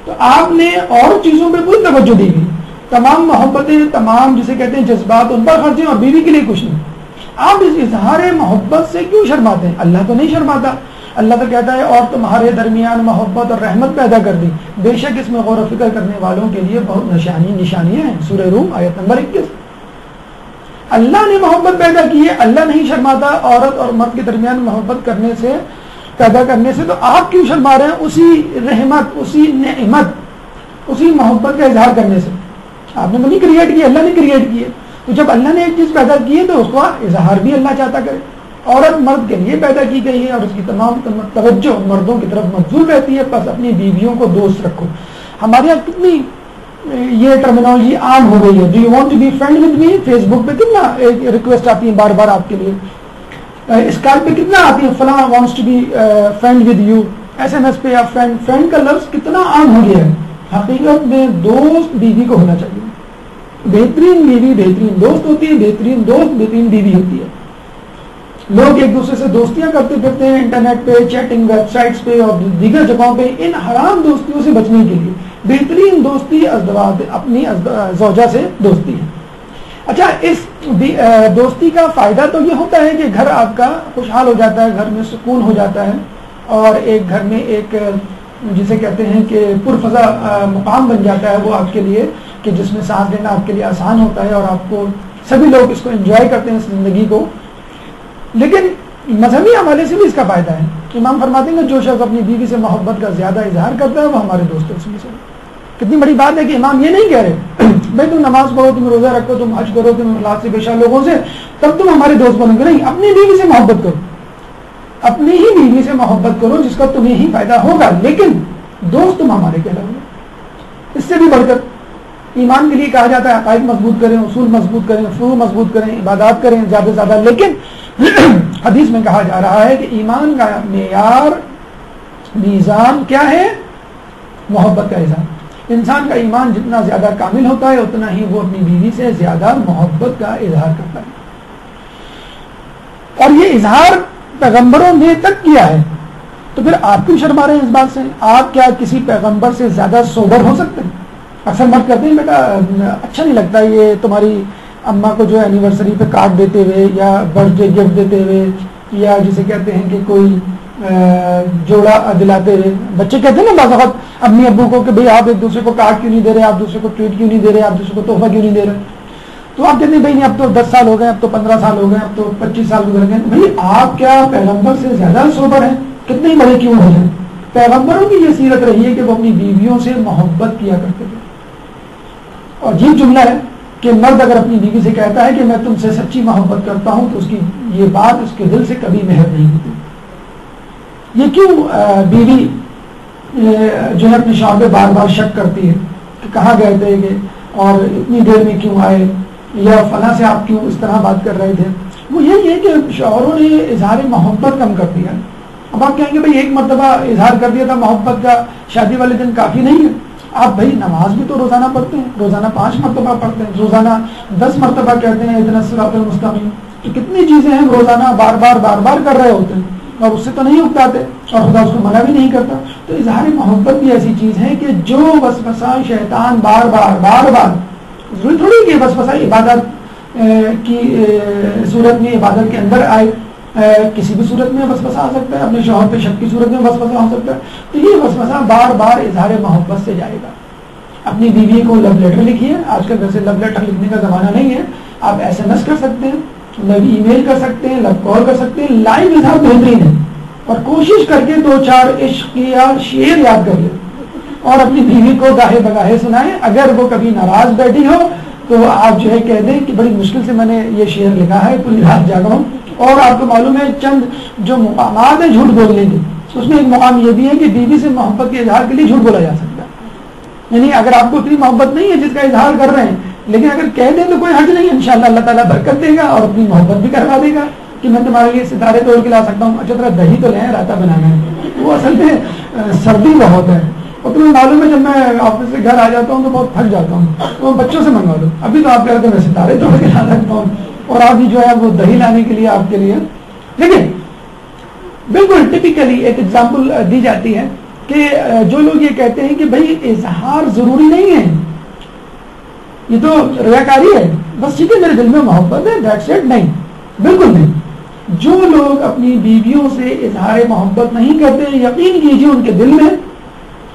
تو آپ نے اور چیزوں پہ کوئی توجہ دی گئی، تمام محبتیں، تمام جسے کہتے ہیں جذبات ان پر خرچ ہیں اور بیوی کے لیے کچھ نہیں. آپ اس اظہار محبت سے کیوں شرماتے ہیں؟ اللہ تو نہیں شرماتا. اللہ تو کہتا ہے اور تمہارے درمیان محبت اور رحمت پیدا کر دی، بے شک اس میں غور و فکر کرنے والوں کے لیے بہت نشانیاں ہیں. سورہ روم آیت نمبر 21. اللہ نے محبت پیدا کی ہے، اللہ نہیں شرماتا عورت اور مرد کے درمیان محبت کرنے سے، پیدا کرنے سے. تو آپ کیوں شرما رہے ہیں اسی رحمت، اسی نعمت، اسی محبت کا اظہار کرنے سے؟ آپ نے تو نہیں کریٹ کی، اللہ نے کریٹ کی ہے. تو جب اللہ نے ایک چیز پیدا کی ہے تو اس کا اظہار بھی اللہ چاہتا کرے. عورت مرد کے لیے پیدا کی گئی ہے اور اس کی تمام توجہ مردوں کی طرف مبذول رہتی ہے. بس اپنی بیویوں کو دوست رکھو. ہمارے یہاں کتنی یہ ٹرمینالوجی عام ہو گئی ہے. Do you want to be friend with me? Facebook پہ کتنا ریکویسٹ آتی ہیں بار بار آپ کے لیے, اسکائپ پہ کتنا آتی ہے فلاں wants to be friend with you, S M S پہ یا فرینڈ کا لفظ کتنا عام ہو گیا ہے. حقیقت میں دوست بیوی کو ہونا چاہیے. بہترین بیوی بہترین دوست ہوتی ہے, بہترین دوست بہترین بیوی ہوتی ہے. لوگ ایک دوسرے سے دوستیاں کرتے پھرتے ہیں انٹرنیٹ پہ, چیٹنگ ویب سائٹس پہ اور دیگر جگہوں پہ. ان حرام دوستیوں سے بچنے کے لیے بہترین دوستی اپنی زوجہ سے دوستی ہے. اچھا, اس دوستی کا فائدہ تو یہ ہوتا ہے کہ گھر آپ کا خوشحال ہو جاتا ہے, گھر میں سکون ہو جاتا ہے, اور ایک گھر میں ایک جسے کہتے ہیں کہ پرفضا مقام بن جاتا ہے وہ آپ کے لیے, کہ جس میں سانس لینا آپ کے لیے آسان ہوتا ہے, اور آپ کو سبھی لوگ اس کو انجوائے کرتے ہیں اس زندگی کو. لیکن مذہبی حوالے سے بھی اس کا فائدہ ہے. امام فرماتے ہیں کہ جو شخص اپنی بیوی سے محبت کا زیادہ اظہار کرتا ہے وہ ہمارے دوستوں میں سے. کتنی بڑی بات ہے کہ امام یہ نہیں کہہ رہے بھائی تم نماز پڑھو, تم روزہ رکھو, تم حج کرو, تم اخلاص سے پیش آ لوگوں سے, تب تم ہمارے دوست بنو گے. نہیں, اپنی بیوی سے محبت کرو, اپنی ہی بیوی سے محبت کرو جس کا تمہیں ہی فائدہ ہوگا, لیکن دوست تم ہمارے کہلاؤ گے. اس سے بھی بڑھ کر ایمان کے لیے کہا جاتا ہے عقائد مضبوط کریں, اصول مضبوط کریں, فروع مضبوط کریں, عبادات کریں زیادہ سے زیادہ. لیکن حدیث میں کہا جا رہا ہے کہ ایمان کا معیار میزان کیا ہے؟ محبت کا اظہار. انسان کا ایمان جتنا زیادہ کامل ہوتا ہے اتنا ہی وہ اپنی بیوی سے زیادہ محبت کا اظہار کرتا ہے. اور یہ اظہار پیغمبروں نے تک کیا ہے, تو پھر آپ کیوں شرما رہے ہیں اس بات سے؟ آپ کیا کسی پیغمبر سے زیادہ سوبر ہو سکتے ہیں؟ اکثر مرد کہتے ہیں بیٹا اچھا نہیں لگتا یہ تمہاری اماں کو جو ہے اینیورسری پہ کارڈ دیتے ہوئے یا برتھ ڈے گفٹ دیتے ہوئے, یا جسے کہتے ہیں کہ کوئی جوڑا دلاتے ہوئے. بچے کہتے ہیں نا بعض وقت امی ابو کو کہ بھئی آپ ایک دوسرے کو کارڈ کیوں نہیں دے رہے, آپ دوسرے کو ٹویٹ کیوں نہیں دے رہے, آپ دوسرے کو تحفہ کیوں نہیں دے رہے. تو آپ کہتے ہیں بھائی نہیں اب تو 10 سال ہو گئے, اب تو 15 سال ہو گئے, اب تو 25 سال گزر گئے. بھائی آپ کیا پیغمبر سے زیادہ سوبر ہیں؟ کتنے ہی بڑے کیوں ہو جائیں. پیغمبروں کی یہ سیرت رہی ہے کہ وہ اپنی بیویوں سے محبت کیا کرتے تھے. اور یہ جملہ ہے کہ مرد اگر اپنی بیوی سے کہتا ہے کہ میں تم سے سچی محبت کرتا ہوں تو اس کی یہ بات اس کے دل سے کبھی مہر نہیں ہوتی. یہ کیوں بیوی جو ہے اپنے شوہر پہ بار بار شک کرتی ہے کہ کہاں گئے تھے کہ اور اتنی دیر میں کیوں آئے, یا فلاں سے آپ کیوں اس طرح بات کر رہے تھے. وہ یہی ہے کہ شوہروں نے اظہار محبت کم کر دیا. اب آپ کہیں گے بھائی ایک مرتبہ اظہار کر دیا تھا محبت کا, شادی والے دن کافی نہیں ہے. آپ بھائی نماز بھی تو روزانہ پڑھتے ہیں, روزانہ 5 مرتبہ پڑھتے ہیں, روزانہ 10 مرتبہ کہتے ہیں اہدنا الصراط المستقیم. تو کتنی چیزیں ہیں روزانہ بار بار کر رہے ہوتے ہیں اور اس سے تو نہیں اکتاتے, اور خدا اس کو منع بھی نہیں کرتا. تو اظہار محبت بھی ایسی چیز ہے کہ جو وسوسہ شیطان بار بار ضروری تھوڑی کہ وسوسہ عبادت کی صورت میں عبادت کے اندر آئے, کسی بھی صورت میں وسوسہ آ سکتا ہے, اپنے شوہر پہ شک کی صورت میں وسوسہ ہو سکتا ہے. تو یہ وسوسہ بار اظہار محبت سے جائے گا. اپنی بیوی کو لو لیٹر لکھیے. آج کل ویسے لو لیٹر لکھنے کا زمانہ نہیں ہے, آپ SMS کر سکتے ہیں, لو ای میل کر سکتے ہیں, لو کال کر سکتے ہیں. لائیو اظہار بہترین ہے, اور کوشش کر کے 2-4 عشق یا شعر یاد کر لیں اور اپنی بیوی کو گاہے بگاہے سنائیں. اگر وہ کبھی ناراض بیٹھی ہو تو آپ جو ہے کہہ دیں کہ بڑی مشکل سے میں نے یہ شعر لکھا ہے, پوری رات جاگا ہوں. اور آپ کو معلوم ہے چند جو مقامات ہیں جھوٹ بولنے کے, اس میں ایک مقام یہ بھی ہے کہ بیوی سے محبت کے اظہار کے لیے جھوٹ بولا جا سکتا ہے. یعنی اگر آپ کو اتنی محبت نہیں ہے جس کا اظہار کر رہے ہیں, لیکن اگر کہہ دیں تو کوئی حرج نہیں, انشاءاللہ اللہ تعالیٰ برکت دے گا اور اپنی محبت بھی کروا دے گا کہ میں تمہارے لیے ستارے توڑ کے لا سکتا ہوں. اچھا طرح دہی تو لیں, راتا بنانا ہے. وہ اصل میں سردی بہت ہے, اور تمہیں معلوم ہے جب میں آفس سے گھر آ جاتا ہوں تو بہت تھک جاتا ہوں, تو بچوں سے منگوا لو. ابھی تو آپ کہتے ہیں میں ستارے توڑ کے لا سکتا ہوں, اور ابھی جو ہے وہ دہی لانے کے لیے آپ کے لیے. لیکن بالکل ٹپیکلی ایک ایگزامپل دی جاتی ہے کہ جو لوگ یہ کہتے ہیں کہ بھائی اظہار ضروری نہیں ہے, یہ تو ریاکاری ہے, بس ٹھیک ہے میرے دل میں محبت ہے, دیٹس اٹ. نہیں, بالکل نہیں. جو لوگ اپنی بیویوں سے اظہار محبت نہیں کرتے, یقین کیجیے ان کے دل میں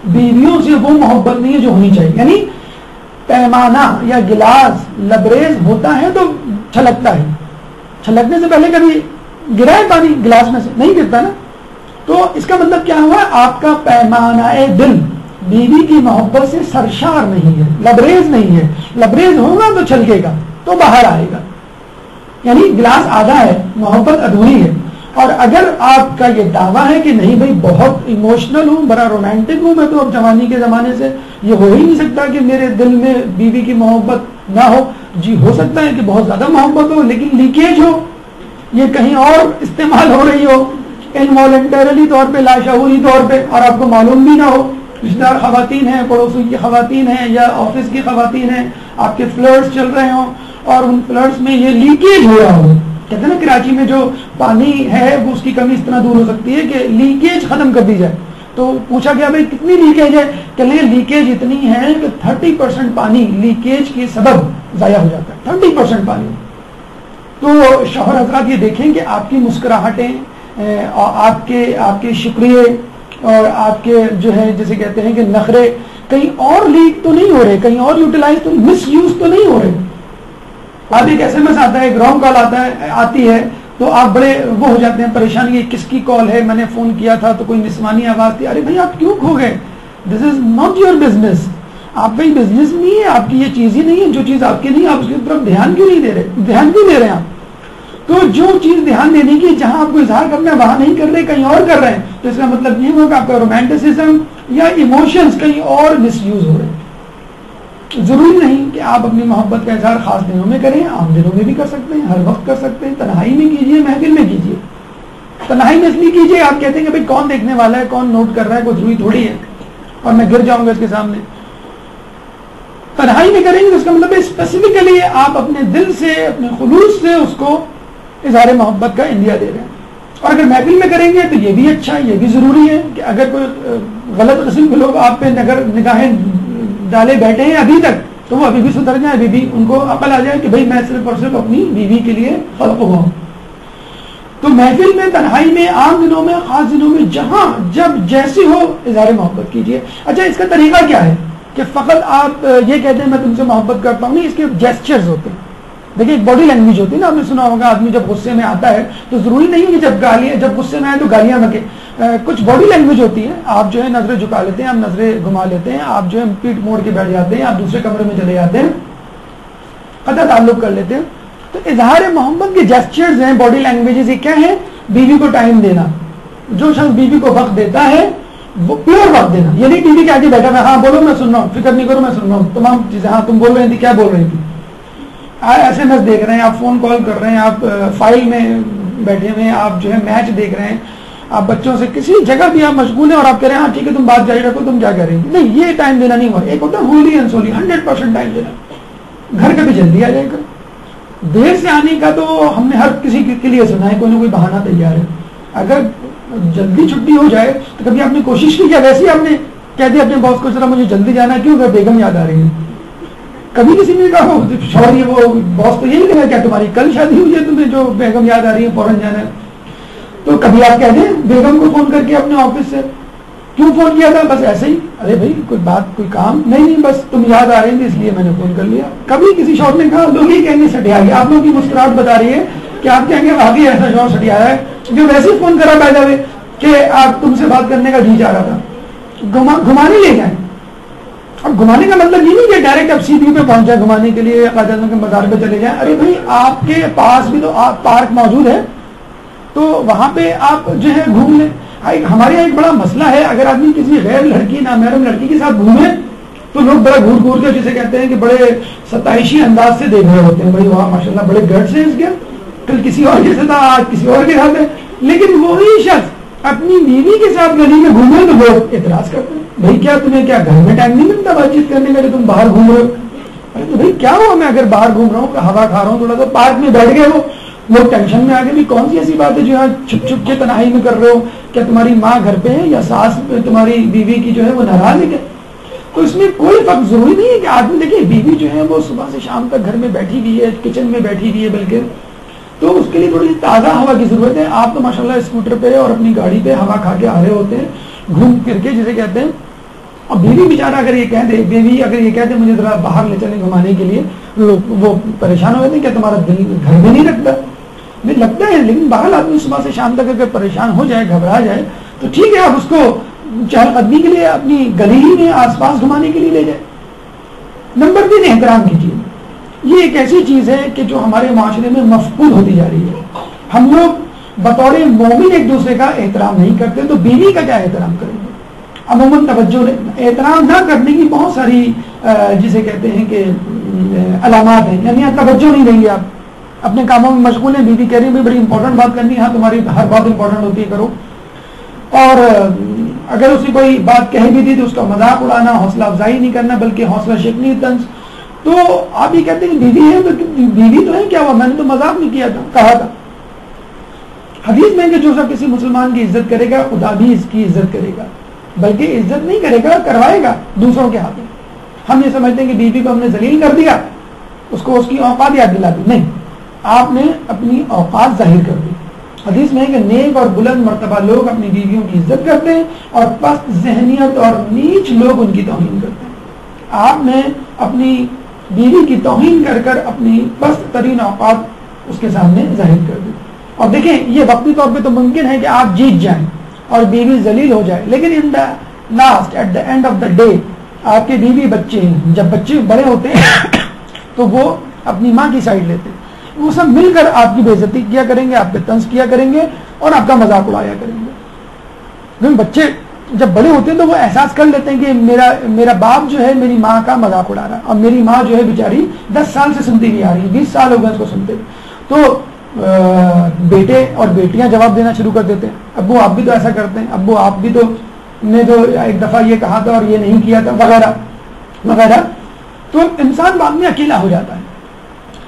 بیویوں سے وہ محبت نہیں ہے جو ہونی چاہیے. یعنی پیمانہ یا گلاس لبریز ہوتا ہے تو چھلکتا ہے, چھلکنے سے پہلے کبھی گرا ہے پانی گلاس میں سے؟ نہیں گرتا نا. تو اس کا مطلب کیا ہوا, آپ کا پیمانہ دل بیوی کی محبت سے سرشار نہیں ہے, لبریز نہیں ہے. لبریز ہوگا تو چھلکے گا, تو باہر آئے گا. یعنی گلاس آدھا ہے, محبت ادھوری ہے. اور اگر آپ کا یہ دعویٰ ہے کہ نہیں بھائی بہت ایموشنل ہوں، بڑا رومانٹک ہوں میں تو اب جوانی کے زمانے سے، یہ ہو ہی نہیں سکتا کہ میرے دل میں بیوی کی محبت نہ ہو، جی ہو سکتا ہے کہ بہت زیادہ محبت ہو لیکن لیکیج ہو، یہ کہیں اور استعمال ہو رہی ہو انوالنٹرلی طور پہ، لاشعوری طور پہ، اور آپ کو معلوم بھی نہ ہو. رشتہ دار خواتین ہیں، پڑوسی کی خواتین ہیں یا آفس کی خواتین ہیں، آپ کے فلرٹس چل رہے ہوں اور ان فلرٹس میں یہ لیکیج ہو رہا ہو. کہتے ہیں نا کراچی میں جو پانی ہے وہ اس کی کمی اس طرح دور ہو سکتی ہے کہ لیکیج ختم کر دی جائے. تو پوچھا گیا بھائی کتنی لیکیج ہے، کہ لیکیج اتنی ہے کہ 30% پانی لیکیج کے سبب ضائع ہو جاتا ہے، 30% پانی. تو شوہر حضرات یہ دیکھیں کہ آپ کی مسکراہٹیں اور آپ کے شکریہ اور آپ کے جو ہے جسے کہتے ہیں کہ نخرے کہیں اور لیک تو نہیں ہو رہے، کہیں اور یوٹیلائز تو مس یوز تو نہیں ہو رہے. آپ ایک ایس ایم ایس آتا ہے، ایک رانگ کال آتی ہے تو آپ بڑے وہ ہو جاتے ہیں پریشان، یہ کس کی کال ہے، میں نے فون کیا تھا تو کوئی نسوانی آواز تھی. ارے بھائی آپ کیوں کھو گئے؟ دس از ناٹ یور بزنس. آپ کا یہ بزنس نہیں ہے، آپ کی یہ چیز ہی نہیں ہے. جو چیز آپ کی نہیں آپ اس کی طرف دھیان کیوں نہیں دے رہے؟ دھیان کیوں دے رہے ہیں آپ؟ تو جو چیز دھیان دینے کی جہاں آپ کو اظہار کرنا ہے وہاں نہیں کر رہے، کہیں اور کر رہے ہیں، تو اس کا مطلب یہ ہوگا کہ آپ کا رومانٹسزم یا ایموشنز کہیں اور مس یوز ہو رہے ہیں. ضروری نہیں کہ آپ اپنی محبت کا اظہار خاص دنوں میں کریں، عام دنوں میں بھی کر سکتے ہیں، ہر وقت کر سکتے ہیں. تنہائی میں کیجیے، محفل میں کیجیے. تنہائی میں اس لیے کیجیے آپ کہتے ہیں کہ بھائی کون دیکھنے والا ہے، کون نوٹ کر رہا ہے، کوئی ضروری تھوڑی ہے اور میں گر جاؤں گا اس کے سامنے. تنہائی میں کریں گے تو اس کا مطلب اسپیسیفکلی آپ اپنے دل سے، اپنے خلوص سے اس کو اظہار محبت کا اندیا دے رہے ہیں. اور اگر محفل میں کریں گے تو یہ بھی اچھا ہے، یہ بھی ضروری ہے کہ اگر کوئی غلط قسم کے لوگ آپ پہ نگاہیں ڈالے بیٹھے ہیں ابھی تک تو وہ ابھی بھی سدھر جائیں، ابھی بھی ان کو عقل آ جائے کہ بھائی میں صرف اور صرف اپنی بیوی کے لیے خلق ہوا ہوں. تو محفل میں، تنہائی میں، عام دنوں میں، خاص دنوں میں، جہاں جب جیسی ہو اظہار محبت کیجیے. اچھا اس کا طریقہ کیا ہے کہ فقط آپ یہ کہتے ہیں میں تم سے محبت کرتا ہوں؟ نہیں، اس کے جیسچرز ہوتے ہیں. دیکھیے ایک باڈی لینگویج ہوتی ہے نا، آپ نے سنا ہوگا آدمی جب غصے میں آتا ہے تو ضروری نہیں ہے کہ جب غصے میں آئے تو گالیاں بکے. کچھ باڈی لینگویج ہوتی ہے، آپ جو ہے نظریں جھکا لیتے ہیں، آپ نظریں گھما لیتے ہیں، آپ جو ہے پیٹ موڑ کے بیٹھ جاتے ہیں، آپ دوسرے کمرے میں چلے جاتے ہیں، قطع تعلق کر لیتے ہیں. تو اظہار محبت کے جیسچرز ہیں، باڈی لینگویجز. یہ کیا ہے؟ بیوی کو ٹائم دینا. جو شخص بیوی کو وقت دیتا ہے وہ پیور وقت دینا، یہ نہیں ٹی وی کے آگے بیٹھا میں ہاں بولو میں سن رہا ہوں، فکر نہیں کرو میں سن رہا ہوں تمام چیزیں، ہاں تم بول رہی تھی، کیا بول رہی تھی، ایس ایم ایس دیکھ رہے ہیں، آپ فون کال کر رہے ہیں، آپ فائل میں بیٹھے ہوئے ہیں، آپ جو ہے میچ دیکھ رہے ہیں، آپ بچوں سے کسی جگہ بھی آپ مشغول ہیں اور آپ کہہ رہے ہیں ہاں ٹھیک ہے تم بات جاری رکھو، تم کیا کہہ رہی ہیں. نہیں، یہ ٹائم دینا نہیں ہوا. ایک ہوتا ہے ہولی اینڈ سولی، 100% ٹائم دینا. گھر کبھی جلدی آ جائے گا، دیر سے آنے کا تو ہم نے ہر کسی کے لیے سنا ہے، کوئی نہ کوئی بہانہ تیار ہے. اگر جلدی چھٹی ہو جائے تو کبھی آپ نے کوشش کی کیا؟ ویسے ہی آپ نے کہہ دیا اپنے باس کو ذرا مجھے جلدی جانا ہے، کیوں کہ بیگم یاد آ رہی ہے. کبھی کسی نے کہا شوہر یہ وہ باس تو یہی کہا کیا تمہاری کل شادی ہوئی ہے، تمہیں جو بیگم یاد آ رہی ہے فوراً جانا ہے. تو کبھی آپ کہہ دیں بیگم کو فون کر کے اپنے آفس سے کیوں فون کیا تھا؟ بس ایسے ہی، ارے بھائی کوئی بات کوئی کام نہیں، بس تم یاد آ رہی تھی اس لیے میں نے فون کر لیا. کبھی کسی شوہر نے کہا لوگ یہ کہیں گے سٹیا گیا. آپ لوگوں کی مسکراہٹ بتا رہی ہے کہ آپ کہیں گے واقعی ایسا شوہر سٹیا ہے جو ویسے ہی فون کرا پیدا ہوئے کہ آپ تم سے بات کرنے کا جی چاہ رہا تھا. گھمانے لے جائیں. اب گھمانے کا مطلب یہ نہیں کہ ڈائریکٹ آپ سی پی پہ پہنچ جائیں گھمانے کے لیے، خواجہ کے مزار پہ چلے جائیں. ارے بھائی آپ کے پاس بھی تو پارک موجود ہے تو وہاں پہ آپ جو ہے گھوم لیں. ہمارے یہاں ایک بڑا مسئلہ ہے، اگر آدمی کسی غیر لڑکی نامحرم لڑکی کے ساتھ گھومے تو لوگ بڑا گھور گھور کے جسے کہتے ہیں کہ بڑے ستائشی انداز سے دیکھ رہے ہوتے ہیں، بھائی وہاں ماشاءاللہ بڑے گٹس ہیں اس کے، کل کسی اور کے ساتھ آج کسی اور کے ساتھ ہے. لیکن وہی شخص اپنی بیوی کے ساتھ گلی میں گھومے تو لوگ اعتراض کرتے ہیں، بھائی کیا تمہیں کیا گھر میں ٹائم نہیں ملتا بات چیت کرنے کا جو تم باہر گھوم رہے ہو؟ ارے تو بھائی کیا ہوا، میں اگر باہر گھوم رہا ہوں ہوا کھا رہا ہوں تھوڑا سا پارک میں بیٹھ گئے ہو، لوگ ٹینشن میں آ گئے بھی کون سی ایسی بات ہے جو چھپ چھپ کے تنہائی میں کر رہے ہو؟ کیا تمہاری ماں گھر پہ ہے یا ساس تمہاری بیوی کی جو ہے وہ ناراض ہے کیا؟ تو اس میں کوئی فرق ضروری نہیں ہے کہ آدمی دیکھیے بیوی جو ہے وہ صبح سے شام تک گھر میں بیٹھی ہوئی ہے، کچن میں بیٹھی ہوئی ہے، بلکہ تو اس کے لیے تھوڑی تازہ ہوا کی ضرورت ہے. آپ تو ماشاءاللہ اسکوٹر پہ اور اپنی گاڑی پہ ہوا کھا کے آ رہے ہوتے ہیں گھوم پھر کے جسے کہتے ہیں. اور بیوی بیچارہ اگر یہ کہہ دے، بیوی اگر یہ کہہ دے مجھے ذرا باہر لے چلیں گھمانے کے لیے، وہ پریشان ہو جاتے ہیں. کیا تمہارا دل گھر میں نہیں رکھتا؟ نہیں لگتا ہے، لیکن باہر آدمی صبح سے شام تک اگر پریشان ہو جائے، گھبرا جائے تو ٹھیک ہے آپ اس کو چہل قدمی کے لیے اپنی گلی ہی میں آس پاس گھمانے کے لیے لے جائے. نمبر 3 احترام کیجیے. یہ ایک ایسی چیز ہے کہ جو ہمارے معاشرے میں مفقود ہوتی جا رہی ہے. ہم لوگ بطور مومن ایک دوسرے کا احترام نہیں کرتے تو بیوی کا کیا احترام کریں گے؟ عموماً توجہ احترام نہ کرنے کی بہت ساری جسے کہتے ہیں کہ علامات ہیں، یعنی توجہ نہیں دیں گے، آپ اپنے کاموں میں مشغول ہیں، بیوی کہہ رہی ہے بڑی امپورٹنٹ بات کرنی ہے، ہاں تمہاری ہر بات امپورٹنٹ ہوتی ہے کرو، اور اگر اسے کوئی بات کہہ بھی دی تو اس کا مذاق اڑانا، حوصلہ افزائی نہیں کرنا بلکہ حوصلہ شکنی طنز. تو آپ یہ کہتے ہیں بیوی ہے تو بیوی تو ہے، کیا ہوا، میں نے تو مذاق نہیں کیا تھا، کہا تھا. حدیث میں کہ جو سب کسی مسلمان کی عزت کرے گا خدا بھی اس کی عزت کرے گا، بلکہ عزت نہیں کرے گا، کروائے گا دوسروں کے ہاتھوں. ہم یہ سمجھتے ہیں کہ بیوی کو ہم نے ذلیل کر دیا، اس کو اس کی اوقات یاد دلا دی، نہیں، آپ نے اپنی اوقات ظاہر کر دی. حدیث میں ہے کہ نیک اور بلند مرتبہ لوگ اپنی بیویوں کی عزت کرتے ہیں اور پست ذہنیت اور نیچ لوگ ان کی توہین کرتے ہیں. آپ نے اپنی بیوی کی توہین کر کر اپنی پست ترین اوقات اس کے سامنے ظاہر کر دی. اور دیکھیں یہ وقتی طور پہ تو ممکن ہے کہ آپ جیت جائیں اور بیوی ذلیل ہو جائے، لیکن in the last at the end of the day آپ کے بیوی بچے ہیں، جب بچے بڑے ہوتے ہیں تو وہ اپنی ماں کی سائڈ لیتے ہیں، وہ سب مل کر آپ کی بے عزتی کیا کریں گے، آپ پہ طنز کیا کریں گے اور آپ کا مذاق اڑایا کریں گے. لیکن بچے جب بڑے ہوتے ہیں تو وہ احساس کر لیتے ہیں کہ میرا باپ جو ہے میری ماں کا مذاق اڑا رہا ہے، اور میری ماں جو ہے بیچاری 10 سال سے سنتی نہیں آ رہی ہے، 20 سال ہو گئے اس کو سنتے. تو بیٹے اور بیٹیاں جواب دینا شروع کر دیتے ہیں، ابو آپ بھی تو ایسا کرتے ہیں، ابو آپ بھی تو نے تو ایک دفعہ یہ کہا تھا اور یہ نہیں کیا تھا، وغیرہ وغیرہ. تو انسان بعد میں اکیلا ہو جاتا ہے.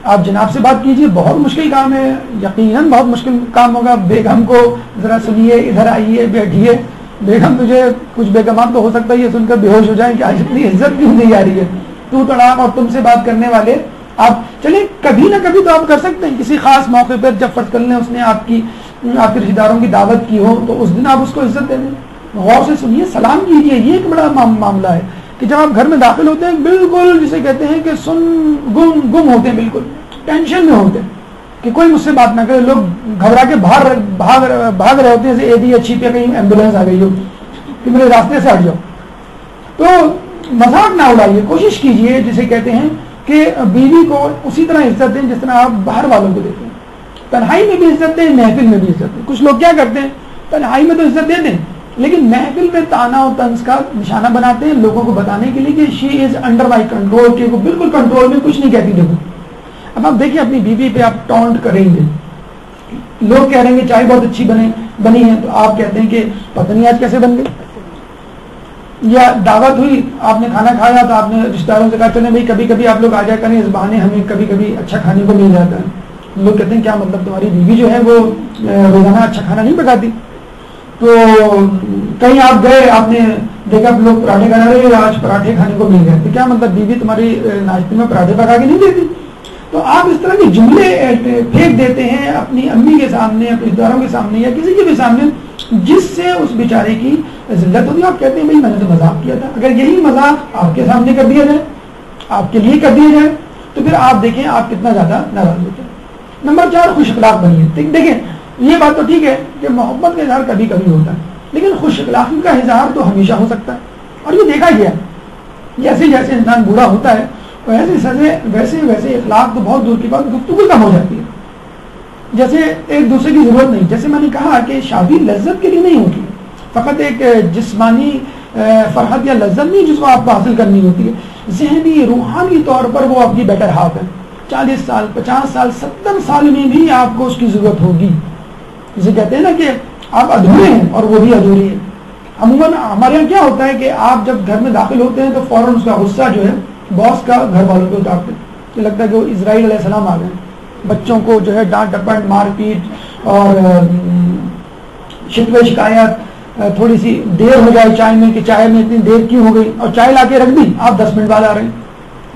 آپ جناب سے بات کیجئے، بہت مشکل کام ہے، یقیناً بہت مشکل کام ہوگا. بیگم کو ذرا سنیے، ادھر آئیے، بیٹھیے. بیگم تجھے کچھ بیگمات تو ہو سکتا ہے یہ سن کر بے ہوش ہو جائیں کہ آج اتنی عزت کیوں نہیں آ رہی ہے، تو تڑاک اور تم سے بات کرنے والے. آپ چلیں کبھی نہ کبھی تو آپ کر سکتے ہیں، کسی خاص موقع پر جب فرض کر لیں اس نے آپ کے رشتہ داروں کی دعوت کی ہو تو اس دن آپ اس کو عزت دے دیں. غور سے سنیے، سلام کیجیے. یہ ایک بڑا معاملہ ہے کہ جب آپ گھر میں داخل ہوتے ہیں بالکل جسے کہتے ہیں کہ گم ہوتے ہیں، بالکل ٹینشن میں ہوتے ہیں کہ کوئی مجھ سے بات نہ کرے. لوگ گھبرا کے بھاگ رہے ہوتے ہیں، اے بی اچھی پہ کہیں ایمبولینس آ گئی ہو کہ میرے راستے سے ہٹ جاؤ. تو مذاق نہ اڑائیے، کوشش کیجیے جسے کہتے ہیں کہ بیوی کو اسی طرح عزت دیں جس طرح آپ باہر والوں کو دیتے ہیں. تنہائی میں بھی عزت دیں، محفل میں بھی عزت دیں. کچھ لوگ کیا کرتے ہیں، تنہائی میں تو عزت دے دیں لیکن محفل میں طعنہ و طنز کا نشانہ بناتے ہیں لوگوں کو بتانے کے لیے کہ شی از انڈر مائی کنٹرول، کہ وہ بالکل کنٹرول میں، کچھ نہیں کہتی. دیکھو اب آپ دیکھیں اپنی بیوی پہ آپ ٹونٹ کریں گے، لوگ کہہ رہے ہیں چائے بہت اچھی بنی ہے تو آپ کہتے ہیں کہ پتہ نہیں آج کیسے بن گئی. یا دعوت ہوئی، آپ نے کھانا کھایا تو آپ نے رشتہ داروں سے کہا چلیں بھائی کبھی کبھی آپ لوگ آ جایا کریں، اس بہانے ہمیں کبھی کبھی اچھا کھانے کو مل جاتا ہے. لوگ کہتے ہیں کیا مطلب تمہاری بیوی جو ہے وہ روزانہ اچھا کھانا نہیں پکاتی. تو کہیں آپ گئے، آپ نے دیکھا لوگ پراٹھے کھا رہے ہیں، آج پراٹھے کھانے کو مل گئے، تو کیا مطلب بیوی تمہاری ناشتے میں پراٹھے پکا کے نہیں دیتی. تو آپ اس طرح کے جملے پھینک دیتے ہیں اپنی امی کے سامنے، اپنے رشتہ داروں کے سامنے یا کسی کے بھی سامنے، جس سے اس بیچارے کی ذلت ہوتی ہے. آپ کہتے ہیں بھائی میں نے تو مذاق کیا تھا. اگر یہی مذاق آپ کے سامنے کر دیا جائے، آپ کے لیے کر دیا جائے، تو پھر آپ دیکھیں آپ کتنا زیادہ ناراض ہوتے ہیں. نمبر 4، خوش اخلاق بنیے. دیکھیں یہ بات تو ٹھیک ہے کہ محبت کا اظہار کبھی کبھی ہوتا ہے، لیکن خوش اخلاقی کا اظہار تو ہمیشہ ہو سکتا ہے. اور یہ دیکھا گیا جیسے جیسے انسان بوڑھا ہوتا ہے ویسے اخلاق تو بہت دور کی بات، گفتگو کم ہو جاتی ہے. جیسے ایک دوسرے کی ضرورت نہیں. جیسے میں نے کہا کہ شادی لذت کے لیے نہیں ہوتی، فقط ایک جسمانی فرحت یا لذت نہیں جس کو آپ کو حاصل کرنی ہوتی ہے، ذہنی روحانی طور پر وہ آپ کی بیٹر ہاف ہے. 40 سال 50 سال 70 سال میں بھی آپ کو اس کی ضرورت ہوگی. جسے کہتے ہیں نا کہ آپ ادھورے ہیں اور وہ بھی ادھوری ہے. عموماً ہمارے یہاں کیا ہوتا ہے کہ آپ جب گھر میں داخل ہوتے ہیں تو فوراً اس کا غصہ جو ہے باس کا گھر والوں پہ اتارتے ہیں. تو لگتا ہے کہ وہ اسرائیل علیہ السلام آ گئے. بچوں کو جو ہے ڈانٹ ڈپٹ، مار پیٹ اور شکوے شکایت، تھوڑی سی دیر ہو جائے چائے میں کہ چائے میں اتنی دیر کیوں ہو گئی، اور چائے لا کے رکھ دی، آپ 10 منٹ بعد آ رہے ہیں.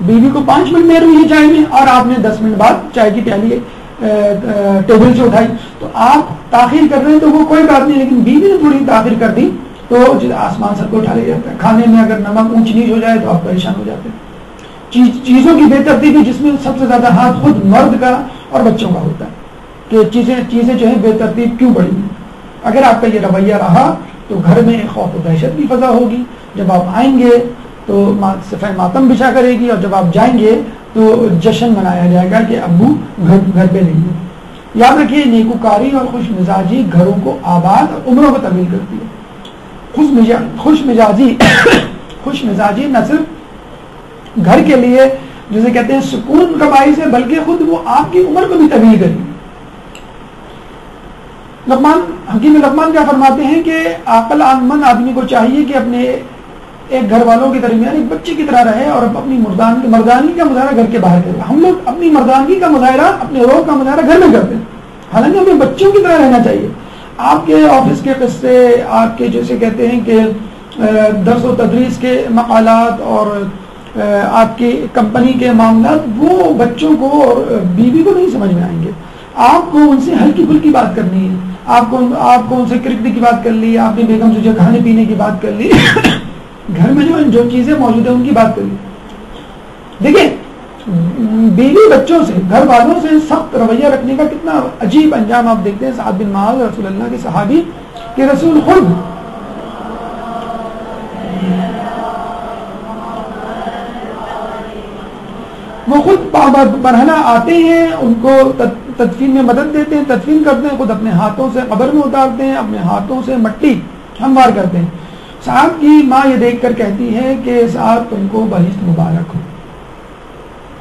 بیوی کو 5 منٹ دیر ہوئی ہے چائے میں اور آپ نے 10 منٹ بعد چائے کی پیالی ٹیبل سے اٹھائی. تو آپ تاخیر کر رہے ہیں تو وہ کوئی بات نہیں، لیکن بیوی نے تھوڑی تاخیر کر دی تو آسمان سر کو اٹھا لے جاتا ہے. کھانے میں اگر نمک اونچ نیچ ہو جائے تو آپ پریشان ہو جاتے ہیں. چیزوں کی بے ترتیبی جس میں سب سے زیادہ ہاتھ خود مرد کا اور بچوں کا ہوتا ہے کہ چیزیں جو ہیں بے ترتیب کیوں پڑی ہیں. اگر آپ کا یہ رویہ رہا تو گھر میں خوف و دہشت کی فضا ہوگی. جب آپ آئیں گے تو صفائی ماتم بچھا کرے گی، اور جب آپ جائیں گے تو جشن منایا جائے گا کہ ابو گھر پہ نہیں ہے. یاد رکھیے نیکوکاری اور خوش مزاجی گھروں کو آباد اور عمروں کو طویل کرتی ہے. خوش مزاجی نہ صرف گھر کے لیے جسے کہتے ہیں سکون کا باعث ہے بلکہ خود وہ آپ کی عمر کو بھی طویل کرتی ہے. حکیم لقمان کیا فرماتے ہیں کہ عاقل عقلمند آدمی کو چاہیے کہ اپنے ایک گھر والوں کے درمیان ایک بچے کی طرح رہے اور اپنی مردانگی کا مظاہرہ گھر کے باہر کرے. ہم لوگ اپنی مردانگی کا مظاہرہ اپنے روح کا مظاہرہ گھر میں کرتے ہیں، حالانکہ ہمیں بچوں کی طرح رہنا چاہیے. آپ کے آفس کے قصے، آپ کے جیسے کہتے ہیں کہ درس و تدریس کے مقالات اور آپ کی کمپنی کے معاملات وہ بچوں کو اور بیوی کو نہیں سمجھ میں آئیں گے. آپ کو ان سے ہلکی پھلکی بات کرنی ہے، آپ کو ان سے کرکٹ کی بات کر لی، آپ نے بیگم سے جو کھانے پینے کی بات کر لی، گھر میں جو چیزیں موجود ہیں ان کی بات کر لی. دیکھیں بیوی بچوں سے، گھر والوں سے سخت رویہ رکھنے کا کتنا عجیب انجام آپ دیکھتے ہیں. سعد بن معاذ رسول اللہ کے صحابی کہ رسول خود وہ خود برہنہ آتے ہیں، ان کو تدفین میں مدد دیتے ہیں، تدفین کرتے ہیں، خود اپنے ہاتھوں سے قبر میں اتارتے ہیں، اپنے ہاتھوں سے مٹی ہموار کرتے ہیں. سعد کی ماں یہ دیکھ کر کہتی ہے کہ سعد تم کو بہشت مبارک ہو.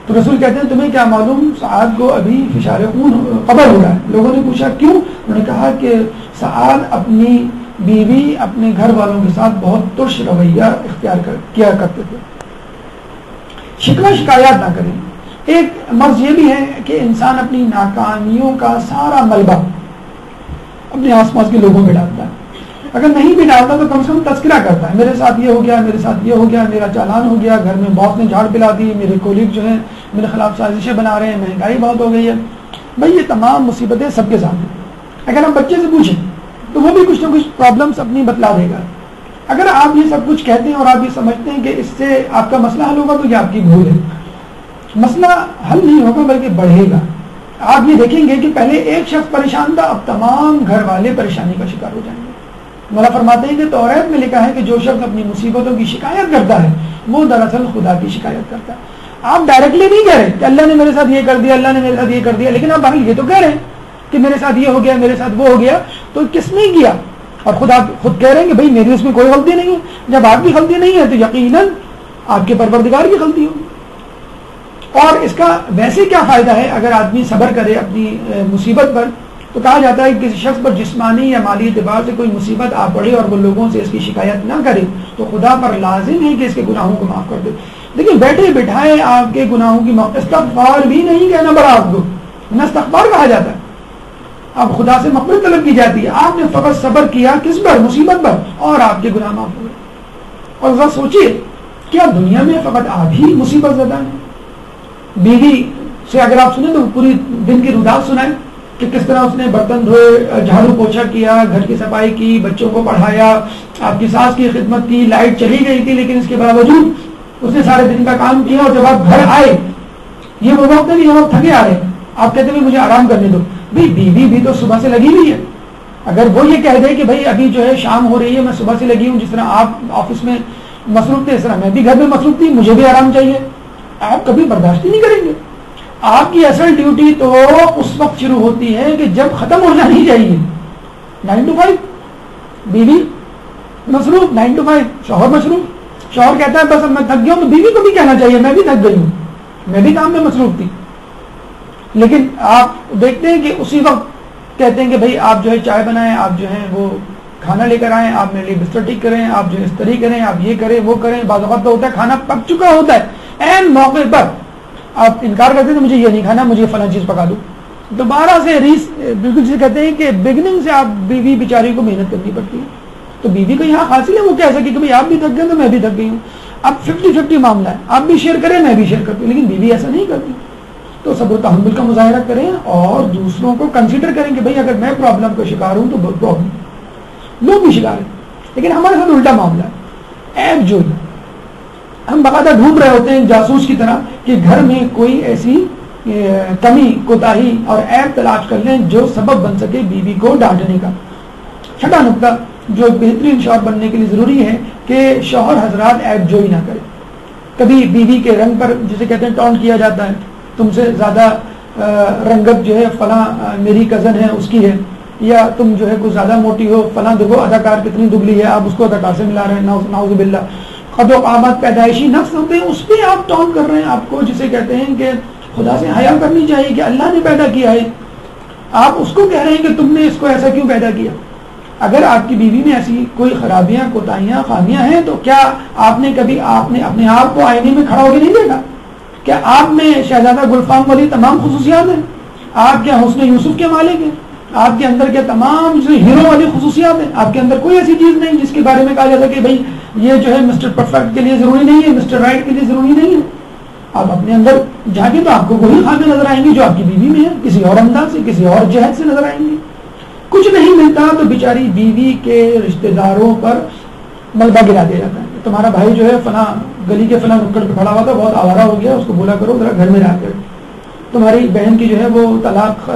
تو رسول کہتے ہیں تمہیں کیا معلوم سعد کو ابھی فشار خون قبر ہو رہا ہے. لوگوں نے پوچھا کیوں؟ انہوں نے کہا کہ سعد اپنی بیوی اپنے گھر والوں کے ساتھ بہت ترش رویہ اختیار کیا کرتے تھے. شکوہ شکایات نہ کریں. ایک مرض یہ بھی ہے کہ انسان اپنی ناکامیوں کا سارا ملبہ اپنے آس پاس کے لوگوں میں ڈالتا ہے. اگر نہیں بھی ڈالتا تو کم سے کم تذکرہ کرتا ہے، میرے ساتھ یہ ہو گیا، میرے ساتھ یہ ہو گیا، میرا چالان ہو گیا، گھر میں باس نے جھاڑ پلا دی، میرے کولیگ جو ہیں میرے خلاف سازشیں بنا رہے ہیں، مہنگائی بہت ہو گئی ہے. بھائی یہ تمام مصیبتیں سب کے سامنے. اگر ہم بچے سے پوچھیں تو وہ بھی کچھ نہ کچھ پرابلمس اپنی بتلا دے گا. اگر آپ یہ سب کچھ کہتے ہیں اور آپ یہ سمجھتے ہیں کہ اس سے آپ کا مسئلہ حل ہوگا تو یہ آپ کی بھول ہے. مسئلہ حل نہیں ہوگا بلکہ بڑھے گا. آپ یہ دیکھیں گے کہ پہلے ایک شخص پریشان تھا، اب تمام گھر والے پریشانی کا شکار ہو جائیں گے. مولا فرماتے ہیں کہ توریت میں لکھا ہے کہ جو شخص اپنی مصیبتوں کی شکایت کرتا ہے وہ دراصل خدا کی شکایت کرتا ہے. آپ ڈائریکٹلی نہیں کہہ رہے کہ اللہ نے میرے ساتھ یہ کر دیا، اللہ نے میرے ساتھ یہ کر دیا، لیکن آپ بہرحال یہ تو کہہ رہے ہیں کہ میرے ساتھ یہ ہو گیا، میرے ساتھ وہ ہو گیا. تو کس نے کیا؟ اور خود کہہ رہے ہیں کہ بھائی میری اس میں کوئی غلطی نہیں ہے. جب آپ کی غلطی نہیں ہے تو یقیناً آپ کے پروردگار کی غلطی ہوگی. اور اس کا ویسے کیا فائدہ ہے اگر آدمی صبر کرے اپنی مصیبت پر؟ تو کہا جاتا ہے کہ کسی شخص پر جسمانی یا مالی اعتبار سے کوئی مصیبت آ پڑے اور وہ لوگوں سے اس کی شکایت نہ کرے تو خدا پر لازم ہے کہ اس کے گناہوں کو معاف کر دے. لیکن بیٹھے بٹھائے آپ کے گناہوں کی استغفار بھی نہیں کہنا پڑا آپ کو، نہ استغفار کہا جاتا ہے. اب خدا سے مغفرت طلب کی جاتی ہے. آپ نے فقط صبر کیا کس پر؟ مصیبت پر، اور آپ کے گناہ معاف ہوئے. اور ذرا سوچئے کیا دنیا میں فقط آپ ہی مصیبت زدہ ہیں؟ بیوی سے اگر آپ سنیں تو پوری دن کی رودات سنائیں کہ کس طرح اس نے برتن دھوئے، جھاڑو پوچھا کیا، گھر کی صفائی کی، بچوں کو پڑھایا، آپ کی ساس کی خدمت کی، لائٹ چلی گئی تھی لیکن اس کے باوجود اس نے سارے دن کا کام کیا. اور جب آپ گھر آئے یہ وہ وقت ہے کہ ہم تھکے آ رہے ہیں، آپ کہتے ہیں مجھے آرام کرنے دو. بھائی بیوی بھی تو صبح سے لگی ہوئی ہے. اگر وہ یہ کہہ دے کہ بھائی ابھی جو ہے شام ہو رہی ہے، میں صبح سے لگی ہوں، جس طرح آپ آفس میں مصروف تھے اس طرح میں بھی گھر میں مصروف تھی، مجھے بھی آرام چاہیے، آپ کبھی برداشت ہی نہیں کریں گے. آپ کی اصل ڈیوٹی تو اس وقت شروع ہوتی ہے کہ جب ختم ہو جانی چاہیے. 9 to 5 بیوی مصروف، 9 to 5 شوہر مصروف. شوہر کہتا ہے بس اب میں تھک گیا ہوں، تو بیوی کو بھی کہنا چاہیے میں بھی تھک گئی ہوں، میں بھی کام میں مصروف تھی. لیکن آپ دیکھتے ہیں کہ اسی وقت کہتے ہیں کہ بھائی آپ جو ہے چائے بنائیں، آپ جو ہے وہ کھانا لے کر آئیں، آپ میرے لیے بستر ٹھیک کریں، آپ جو استری کریں، آپ یہ کریں وہ کریں. بعض اوقات تو ہوتا ہے کھانا پک چکا ہوتا ہے، عین موقع پر آپ انکار کرتے ہیں مجھے یہ نہیں کھانا، مجھے فلاں چیز پکا دو. دوبارہ سے بالکل جسے کہتے ہیں کہ بگننگ سے آپ بیوی بیچاری کو محنت کرنی پڑتی ہے. تو بیوی کو یہاں حاصل ہے وہ کہہ سکے کہ بھائی آپ بھی تھک گئے تو میں بھی تھک گئی ہوں. اب 50-50 معاملہ ہے، آپ بھی شیئر کریں میں بھی شیئر کرتی ہوں. لیکن بیوی ایسا نہیں کرتی. تو صبر و تحمل کا مظاہرہ کریں اور دوسروں کو کنسیڈر کریں کہ بھائی اگر میں پرابلم کا شکار ہوں تو پرابلم لوگ بھی شکار ہیں. لیکن ہمارے ساتھ الٹا معاملہ ہے، عیب جو ہے ہم باقاعدہ ڈھونڈ رہے ہوتے ہیں جاسوس کی طرح کہ گھر میں کوئی ایسی کمی کوتاہی اور عیب تلاش کر لیں جو سبب بن سکے بیوی کو ڈانٹنے کا. چھٹا نقطہ جو بہترین شوہر بننے کے لیے ضروری ہے کہ شوہر حضرات عیب جوئی نہ کرے. کبھی بیوی کے رنگ پر جسے کہتے ہیں ٹونٹ کیا جاتا ہے، تم سے زیادہ رنگت جو ہے فلاں میری کزن ہے اس کی ہے، یا تم جو ہے کچھ زیادہ موٹی ہو، فلاں دیکھو اداکار کتنی دبلی ہے، آپ اس کو اداکار سے ملا رہے ہیں، نعوذ باللہ۔ قد و قامت پیدائشی نفس ہوتے ہیں، اس پہ آپ ٹون کر رہے ہیں آپ کو، جسے کہتے ہیں کہ خدا سے حیا کرنی چاہیے کہ اللہ نے پیدا کیا ہے، آپ اس کو کہہ رہے ہیں کہ تم نے اس کو ایسا کیوں پیدا کیا۔ اگر آپ کی بیوی میں ایسی کوئی خرابیاں، کوتاہیاں، خامیاں ہیں تو کیا آپ نے کبھی اپنے آپ کو آئینے میں کھڑا ہو کے نہیں دیکھا؟ کیا آپ میں شہزادہ گلفام والی تمام خصوصیات ہیں؟ آپ کیا حسن یوسف کے مالک ہیں؟ آپ کے اندر کیا تمام ہیرو والی خصوصیات ہیں؟ آپ کے اندر کوئی ایسی چیز نہیں جس کے بارے میں کہا جاتا کہ بھائی یہ جو ہے مسٹر پرفیکٹ کے لیے ضروری نہیں ہے، مسٹر رائٹ کے لیے ضروری نہیں ہے۔ آپ اپنے اندر جھانکیں تو آپ کو وہی خامیاں نظر آئیں گی جو آپ کی بیوی میں ہے، کسی اور انداز سے، کسی اور جہت سے نظر آئیں گی۔ کچھ نہیں ملتا تو بیچاری بیوی کے رشتہ داروں پر ملبہ گرا دیا جاتا ہے۔ تمہارا بھائی جو ہے فلاں گلی کے فلاں نکڑ پہ کھڑا ہوا تھا، بہت آوارہ ہو گیا، اس کو بولا کرو ذرا گھر میں رہ کر۔ تمہاری بہن کی جو ہے وہ طلاق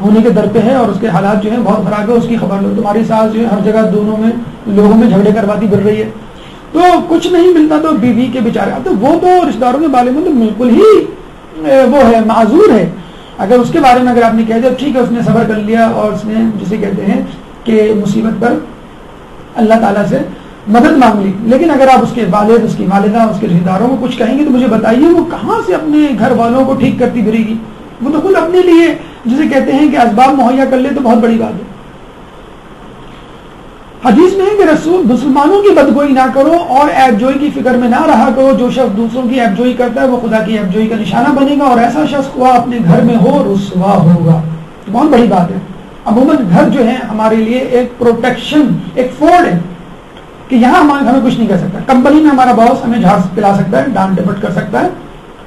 ہونے کے در پہ ہے اور اس کے حالات جو ہیں بہت خراب ہے، اس کی خبر لو۔ تمہاری ساس جو ہے ہر جگہ دونوں میں لوگوں میں جھگڑے کرواتی پھر رہی ہے۔ تو کچھ نہیں ملتا تو بیوی کے بیچارے، تو وہ تو رشتہ داروں کے بارے میں تو بالکل ہی وہ ہے، معذور ہے۔ اگر اس کے بارے میں اگر آپ نے کہہ دیا ٹھیک ہے، اس نے صبر کر لیا اور اس نے جسے کہتے ہیں کہ مصیبت پر اللہ تعالیٰ سے مدد مانگ لی، لیکن اگر آپ اس کے والد، اس کی والدہ، اس کے رشتہ داروں کو کچھ کہیں گے تو مجھے بتائیے وہ کہاں سے اپنے گھر والوں کو ٹھیک کرتی پھرے گی؟ وہ تو خود اپنے لیے جسے کہتے ہیں کہ اسباب مہیا کر لے تو بہت بڑی بات ہے۔ حدیث میں ہے کہ رسول مسلمانوں کی بدگوئی نہ کرو اور عیب جوئی کی فکر میں نہ رہا کرو، جو شخص دوسروں کی عیب جوئی کرتا ہے وہ خدا کی عیب جوئی کا نشانہ بنے گا، اور ایسا شخص خواہ اپنے گھر میں ہو رسوا ہوگا۔ بہت بڑی بات ہے۔ عموماً گھر جو ہے ہمارے لیے ایک پروٹیکشن، ایک فورڈ ہے کہ یہاں ہمارے گھر میں کچھ نہیں کر سکتا۔ کمپنی میں ہمارا باس ہمیں جھاڑ پلا سکتا ہے، ڈانٹ ڈپٹ کر سکتا ہے،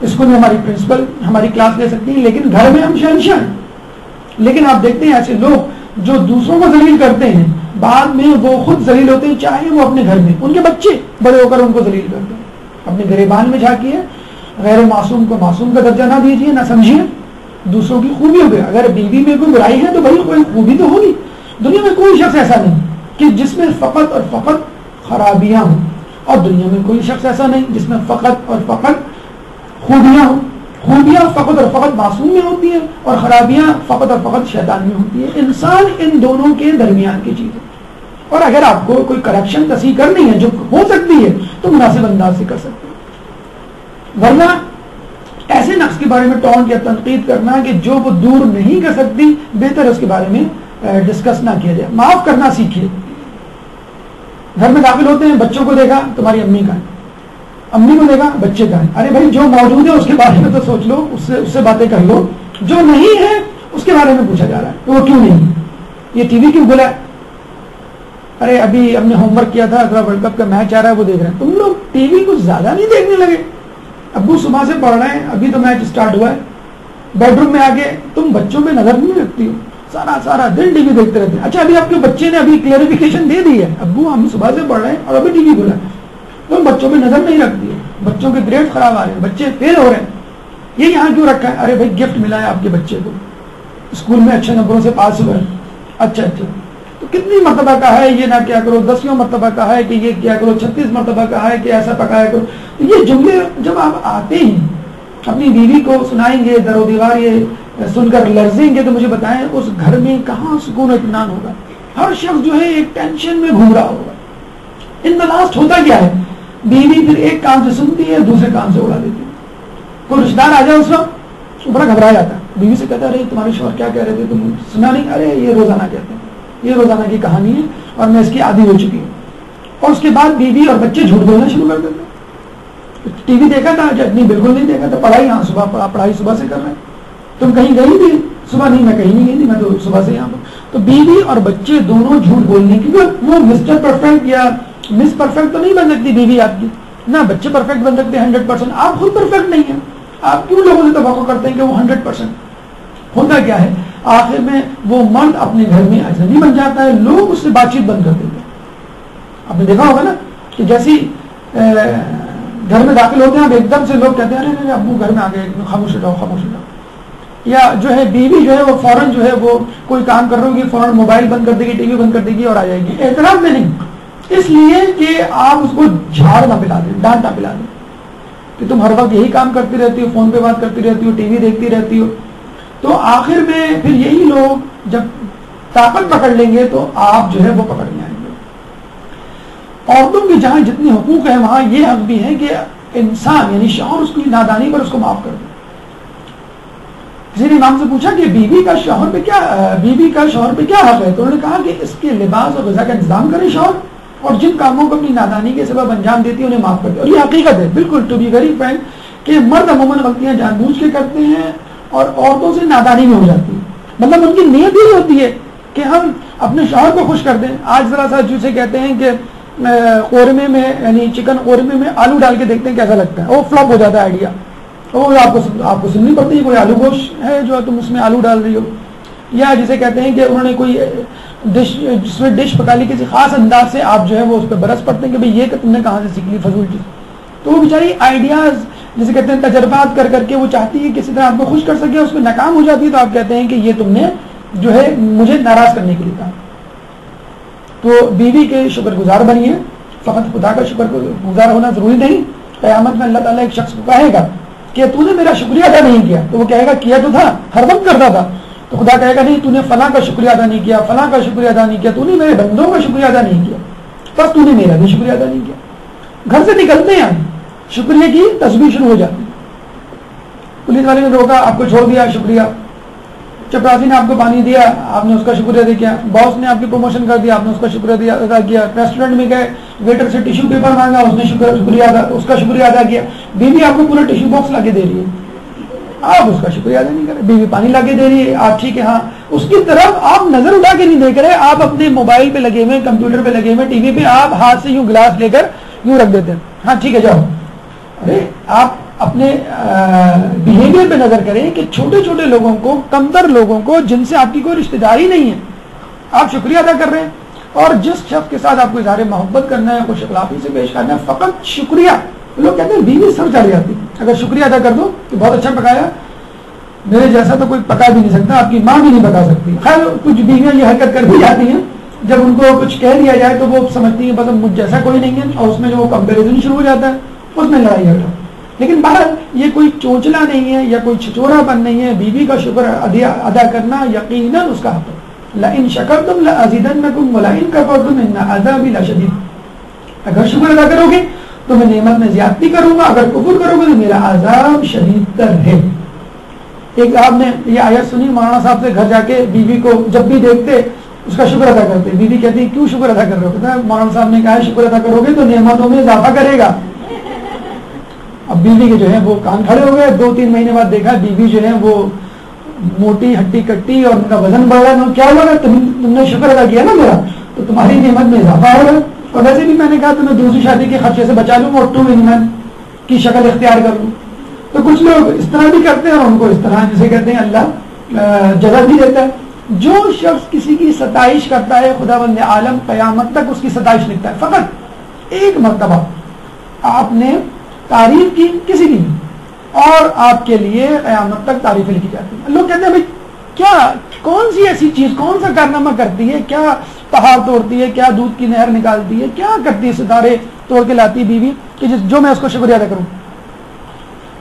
اسکول میں ہماری پرنسپل ہماری کلاس لے سکتی ہے، لیکن گھر میں ہم شہنشاہ ہیں۔ لیکن آپ دیکھتے ہیں ایسے لوگ جو دوسروں کو ذلیل کرتے ہیں بعد میں وہ خود ذلیل ہوتے ہیں، چاہے وہ اپنے گھر میں، ان کے بچے بڑے ہو کر ان کو ذلیل کرتے ہیں۔ اپنے گریبان میں جھانکیے، غیر معصوم کو معصوم کا درجہ نہ دیجیے، نہ سمجھیے، دوسروں کی خوبی ہو گئی۔ اگر بیوی میں کوئی برائی ہے تو بھائی کوئی خوبی تو ہوگی۔ دنیا میں کوئی شخص ایسا نہیں کہ جس میں فقط اور فقط خرابیاں ہوں، اور دنیا میں کوئی شخص ایسا نہیں جس میں فقط اور فقط خوبیاں ہوں۔ خوبیاں فقط اور فقط معصوم میں ہوتی ہیں اور خرابیاں فقط اور فقط شیطان میں ہوتی ہیں۔ انسان ان دونوں کے درمیان کی چیز ہے، اور اگر آپ کو کوئی کریکشن تصحیح کرنی ہے جو ہو سکتی ہے تو مناسب انداز سے کر سکتے ہیں، ورنہ ایسے نقص کے بارے میں ٹونٹ یا تنقید کرنا کہ جو وہ دور نہیں کر سکتی، بہتر اس کے بارے میں ڈسکس نہ کیا جائے۔ معاف کرنا سیکھیے۔ گھر میں داخل ہوتے ہیں، بچوں کو دیکھا تمہاری امی کا ہے، امی کو دیکھا بچے کا ہے، ارے بھائی جو موجود ہے اس کے بارے میں تو سوچ لو، اس سے باتیں کر لو، جو نہیں ہے اس کے بارے میں پوچھا جا رہا ہے کہ وہ کیوں نہیں ہے، یہ ٹی وی کیوں کھلا ہے، ارے ابھی ہم نے ہوم ورک کیا تھا، اگلا ورلڈ کپ کا میچ آ رہا ہے وہ دیکھ رہے ہیں۔ تم لوگ ٹی وی کچھ زیادہ نہیں دیکھنے لگے؟ ابو صبح سے پڑھ رہے ہیں، ابھی تو میچ اسٹارٹ ہوا ہے، بیڈ روم میں آ کے تم بچوں پہ نظر نہیں رکھتی ہو، سارا دن ٹی وی دیکھتے رہتے ہیں۔ اچھا ابھی آپ کے بچے نے ابھی کلیئرفیکیشن دے دی ہے، ابو ہم صبح سے پڑھ رہے ہیں اور ابھی ٹی وی کھلا ہے، تم بچوں پہ نظر نہیں رکھتی ہے، بچوں کے گریڈ خراب آ رہے ہیں، بچے فیل ہو رہے ہیں، یہ یہاں کیوں رکھا ہے؟ ارے بھائی گفٹ ملا ہے آپ کے بچے کو، اسکول میں اچھے نمبروں سے پاس ہوئے، اچھا تو کتنی مرتبہ کہا ہے یہ نہ کیا کرو، 10 مرتبہ کہا ہے کہ یہ کیا کرو، 36 مرتبہ کہا ہے کہ ایسا پکایا کرو۔ تو یہ جملے جب آپ آتے ہی اپنی بیوی کو سنائیں گے، در و دیوار یہ سن کر لرزیں گے، تو مجھے بتائیں اس گھر میں کہاں سکون و اطمینان ہوگا؟ ہر شخص جو ہے ایک ٹینشن میں گھوم رہا ہوگا۔ ان میں لاسٹ ہوتا کیا ہے؟ بیوی پھر ایک کان سے سنتی ہے، دوسرے کان سے اڑا دیتی ہے۔ کوئی رشتہ دار آ جائے اس وقت بڑا گھبرا جاتا ہے، بیوی سے کہتا ہے ارے تمہارے شوہر کیا کہہ رہے تھے، تم سنا نہیں؟ ارے یہ روزانہ کہتے ہیں، یہ روزانہ کی کہانی ہے اور میں اس کی عادی ہو چکی ہوں۔ اور اس کے بعد بیوی اور بچے جھوٹ بولنا شروع کر دیتے ہیں۔ ٹی وی دیکھا تھا؟ نہیں بالکل نہیں دیکھا تھا۔ پڑھائی؟ ہاں صبح پڑھائی صبح سے کر رہے ہیں۔ تم کہیں گئی تھی صبح؟ نہیں میں کہیں نہیں گئی تھی، میں تو صبح سے یہاں پر۔ تو بیوی اور بچے دونوں جھوٹ بولنے کی، وہ مسٹر پرفیکٹ یا مس پرفیکٹ تو نہیں بن سکتی بیوی آپ کی، نہ بچے پرفیکٹ بن سکتے 100%، آپ خود پرفیکٹ نہیں ہیں۔ آپ کیوں لوگوں سے توقع کرتے ہیں کہ وہ 100%؟ ہوتا کیا ہے آخر میں وہ مرد اپنے گھر میں اجنبی بن جاتا ہے، لوگ اس سے بات چیت بند کر دیتے ہیں۔ آپ نے دیکھا ہوگا نا کہ جیسی گھر میں داخل ہوتے ہیں اب ایک دم سے لوگ کہتے ہیں ارے ابو گھر میں آ گئے، خاموش رہو خاموش رہو، یا جو ہے بیوی جو ہے وہ فوراً جو ہے وہ کوئی کام کر رہی ہوگی، فوراً موبائل بند کر دے گی، ٹی وی بند کر دے گی اور آ جائے گی، احترام میں نہیں، اس لیے کہ آپ اس کو جھاڑ نہ پلا دیں، ڈانٹ نہ پلا دیں۔ کہ تم ہر وقت یہی کام کرتی رہتی ہو، فون پہ بات کرتی رہتی ہو، ٹی وی دیکھتی رہتی ہو. تو آخر میں پھر یہی لوگ جب طاقت پکڑ لیں گے تو آپ جو ہے وہ پکڑ لیں گے. عورتوں کے جہاں جتنے حقوق ہیں وہاں یہ حق بھی ہے کہ انسان یعنی شوہر اس کی نادانی پر اس کو معاف کر دے. کسی نے امام سے پوچھا کہ بیوی کا شوہر پہ کیا حق ہے، تو انہوں نے کہا کہ اس کے لباس اور غذا کا انتظام کرے شوہر، اور جن کاموں کو اپنی نادانی کے سبب انجام دیتی ہے انہیں معاف کر دے. اور یہ حقیقت ہے بالکل، ٹو بی ویری فرینک، کہ مرد عموماً غلطیاں جان بوجھ کے کرتے ہیں اور عورتوں سے نادانی میں ہو جاتی ہے. مطلب ان کی نیت ہی ہوتی ہے کہ ہم اپنے شوہر کو خوش کر دیں. آج ذرا سا جسے کہتے ہیں کہ قورمے میں یعنی چکن قورمے میں آلو ڈال کے دیکھتے ہیں کیسا لگتا ہے، وہ فلاپ ہو جاتا ہے آئیڈیا. وہ آپ کو سننی پڑتی ہے کوئی آلو گوشت ہے جو تم اس میں آلو ڈال رہی ہو، یا جسے کہتے ہیں کہ انہوں نے کوئی ڈش جس میں ڈش پکا لی کسی خاص انداز سے، آپ جو ہے وہ اس پہ برس پڑتے ہیں کہ بھئی یہ تم نے کہاں سے سیکھ لی فضول چیز. تو وہ بیچاری آئیڈیاز جسے کہتے ہیں تجربات کر کر کے وہ چاہتی ہے کسی طرح آپ کو خوش کر سکے، اس میں ناکام ہو جاتی ہے تو آپ کہتے ہیں کہ یہ تم نے جو ہے مجھے ناراض کرنے کے لیے کہا. تو بیوی کے شکر گزار بنیے، فقط خدا کا شکر گزار ہونا ضروری نہیں. قیامت میں اللہ تعالیٰ ایک شخص کو کہے گا کہ تو نے میرا شکریہ ادا نہیں کیا، تو وہ کہے گا کیا تو تھا، ہر وقت کرتا تھا. تو خدا کہے گا نہیں، تو نے فلاں کا شکریہ ادا نہیں کیا، فلاں کا شکریہ ادا نہیں کیا، تو نے میرے بندوں کا شکریہ ادا نہیں کیا، بس تو نے میرا بھی شکریہ ادا نہیں کیا. گھر سے نکلتے ہیں شکریہ کی تصویر شروع ہو جاتی. پولیس والے نے روکا، آپ کو چھوڑ دیا، شکریہ. چپراسی نے آپ کو پانی دیا، آپ نے اس کا شکریہ ادا کیا. باس نے آپ کی پروموشن کر دیا، آپ نے اس کا شکریہ ادا کیا. ریسٹورینٹ میں گئے، ویٹر سے ٹیشو پیپر مانگا، اس نے اس کا شکریہ ادا کیا. بیوی آپ کو پورا ٹیشو باکس لا کے دے رہی ہے، آپ اس کا شکریہ ادا نہیں کر رہے. بیوی پانی لا کے دے رہی ہے، آپ ٹھیک ہے ہاں، اس کی طرف آپ نظر اٹھا کے نہیں دیکھ رہے، آپ اپنے موبائل پہ لگے ہوئے، کمپیوٹر پہ لگے ہوئے، ٹی وی پہ آپ ہاتھ سے یوں گلاس لے کر یوں رکھ دیتے ہیں، ہاں ٹھیک ہے جاؤ. ارے آپ اپنے بیہیویئر پہ نظر کریں کہ چھوٹے چھوٹے لوگوں کو، کمتر لوگوں کو جن سے آپ کی کوئی رشتہ داری نہیں ہے، آپ شکریہ ادا کر رہے ہیں. اور جس شخص کے ساتھ آپ کو اظہار محبت کرنا ہے، خوش اخلاقی سے پیش کرنا ہے، فقط شکریہ. لوگ کہتے ہیں بیوی سر چڑھ جاتی، اگر شکریہ ادا کر دو کہ بہت اچھا پکایا، میرے جیسا تو کوئی پکا بھی نہیں سکتا، آپ کی ماں بھی نہیں پکا سکتی. خیر کچھ بیویاں یہ حرکت کر بھی جاتی ہیں، جب ان کو کچھ کہہ دیا جائے تو وہ سمجھتی ہیں بس مجھ جیسا کوئی نہیں ہے، اور اس میں جو وہ کمپیریزن شروع ہو جاتا ہے، اس میں لڑائی جھگڑا. لیکن باہر یہ کوئی چونچلا نہیں ہے یا کوئی چھچورا پن نہیں ہے. بیوی کا شکر ادا کرنا یقیناً اس کا حق ہے. لئن شکرتم لازیدنکم ولئن کفرتم ان عذابی لشدید. اگر شکر ادا کرو گے تو میں نعمت میں زیادتی کروں گا، اگر کفر کرو گے تو میرا عذاب شدید تر ہے. ایک آپ نے یہ آیت سنی، مولانا صاحب سے گھر جا کے بیوی کو جب بھی دیکھتے اس کا شکر ادا کرتے. بیوی کہتی کیوں شکر ادا کر رہے ہو؟ کہتا ہے مولانا صاحب نے کہا شکر ادا کرو گے تو نعمتوں میں اضافہ کرے گا. اب بیوی کے جو ہے وہ کان کھڑے ہو گئے. 2-3 مہینے بعد دیکھا بیوی جو ہے وہ موٹی ہٹی کٹی اور ان کا وزن بڑھ رہا ہے. کیا ہوا؟ تم نے شکر ادا کیا نا میرا، تو تمہاری نعمت میں اضافہ ہو رہا ہے. اور ویسے بھی میں نے کہا تمہیں دوسری شادی کے خرچے سے بچا لوں اور 2-in-1 کی شکل اختیار کر لوں. تو کچھ لوگ اس طرح بھی کرتے ہیں اور ان کو اس طرح جسے کہتے ہیں اللہ جزا بھی دیتا ہے. جو شخص کسی کی ستائش کرتا ہے خداوند عالم قیامت تک اس کی ستائش لکھتا ہے. فقط ایک مرتبہ آپ نے تعریف کی کسی کی اور آپ کے لیے قیامت تک تعریفیں لکھی جاتی ہیں. لوگ کہتے ہیں بھائی کیا کون سی ایسی چیز، کون سا کارنامہ کرتی ہے، کیا پہاڑ توڑتی ہے، کیا دودھ کی نہر نکالتی ہے، کیا کرتی ہے ستارے توڑ کے لاتی ہے بیوی کہ جو میں اس کو شکریہ ادا کروں.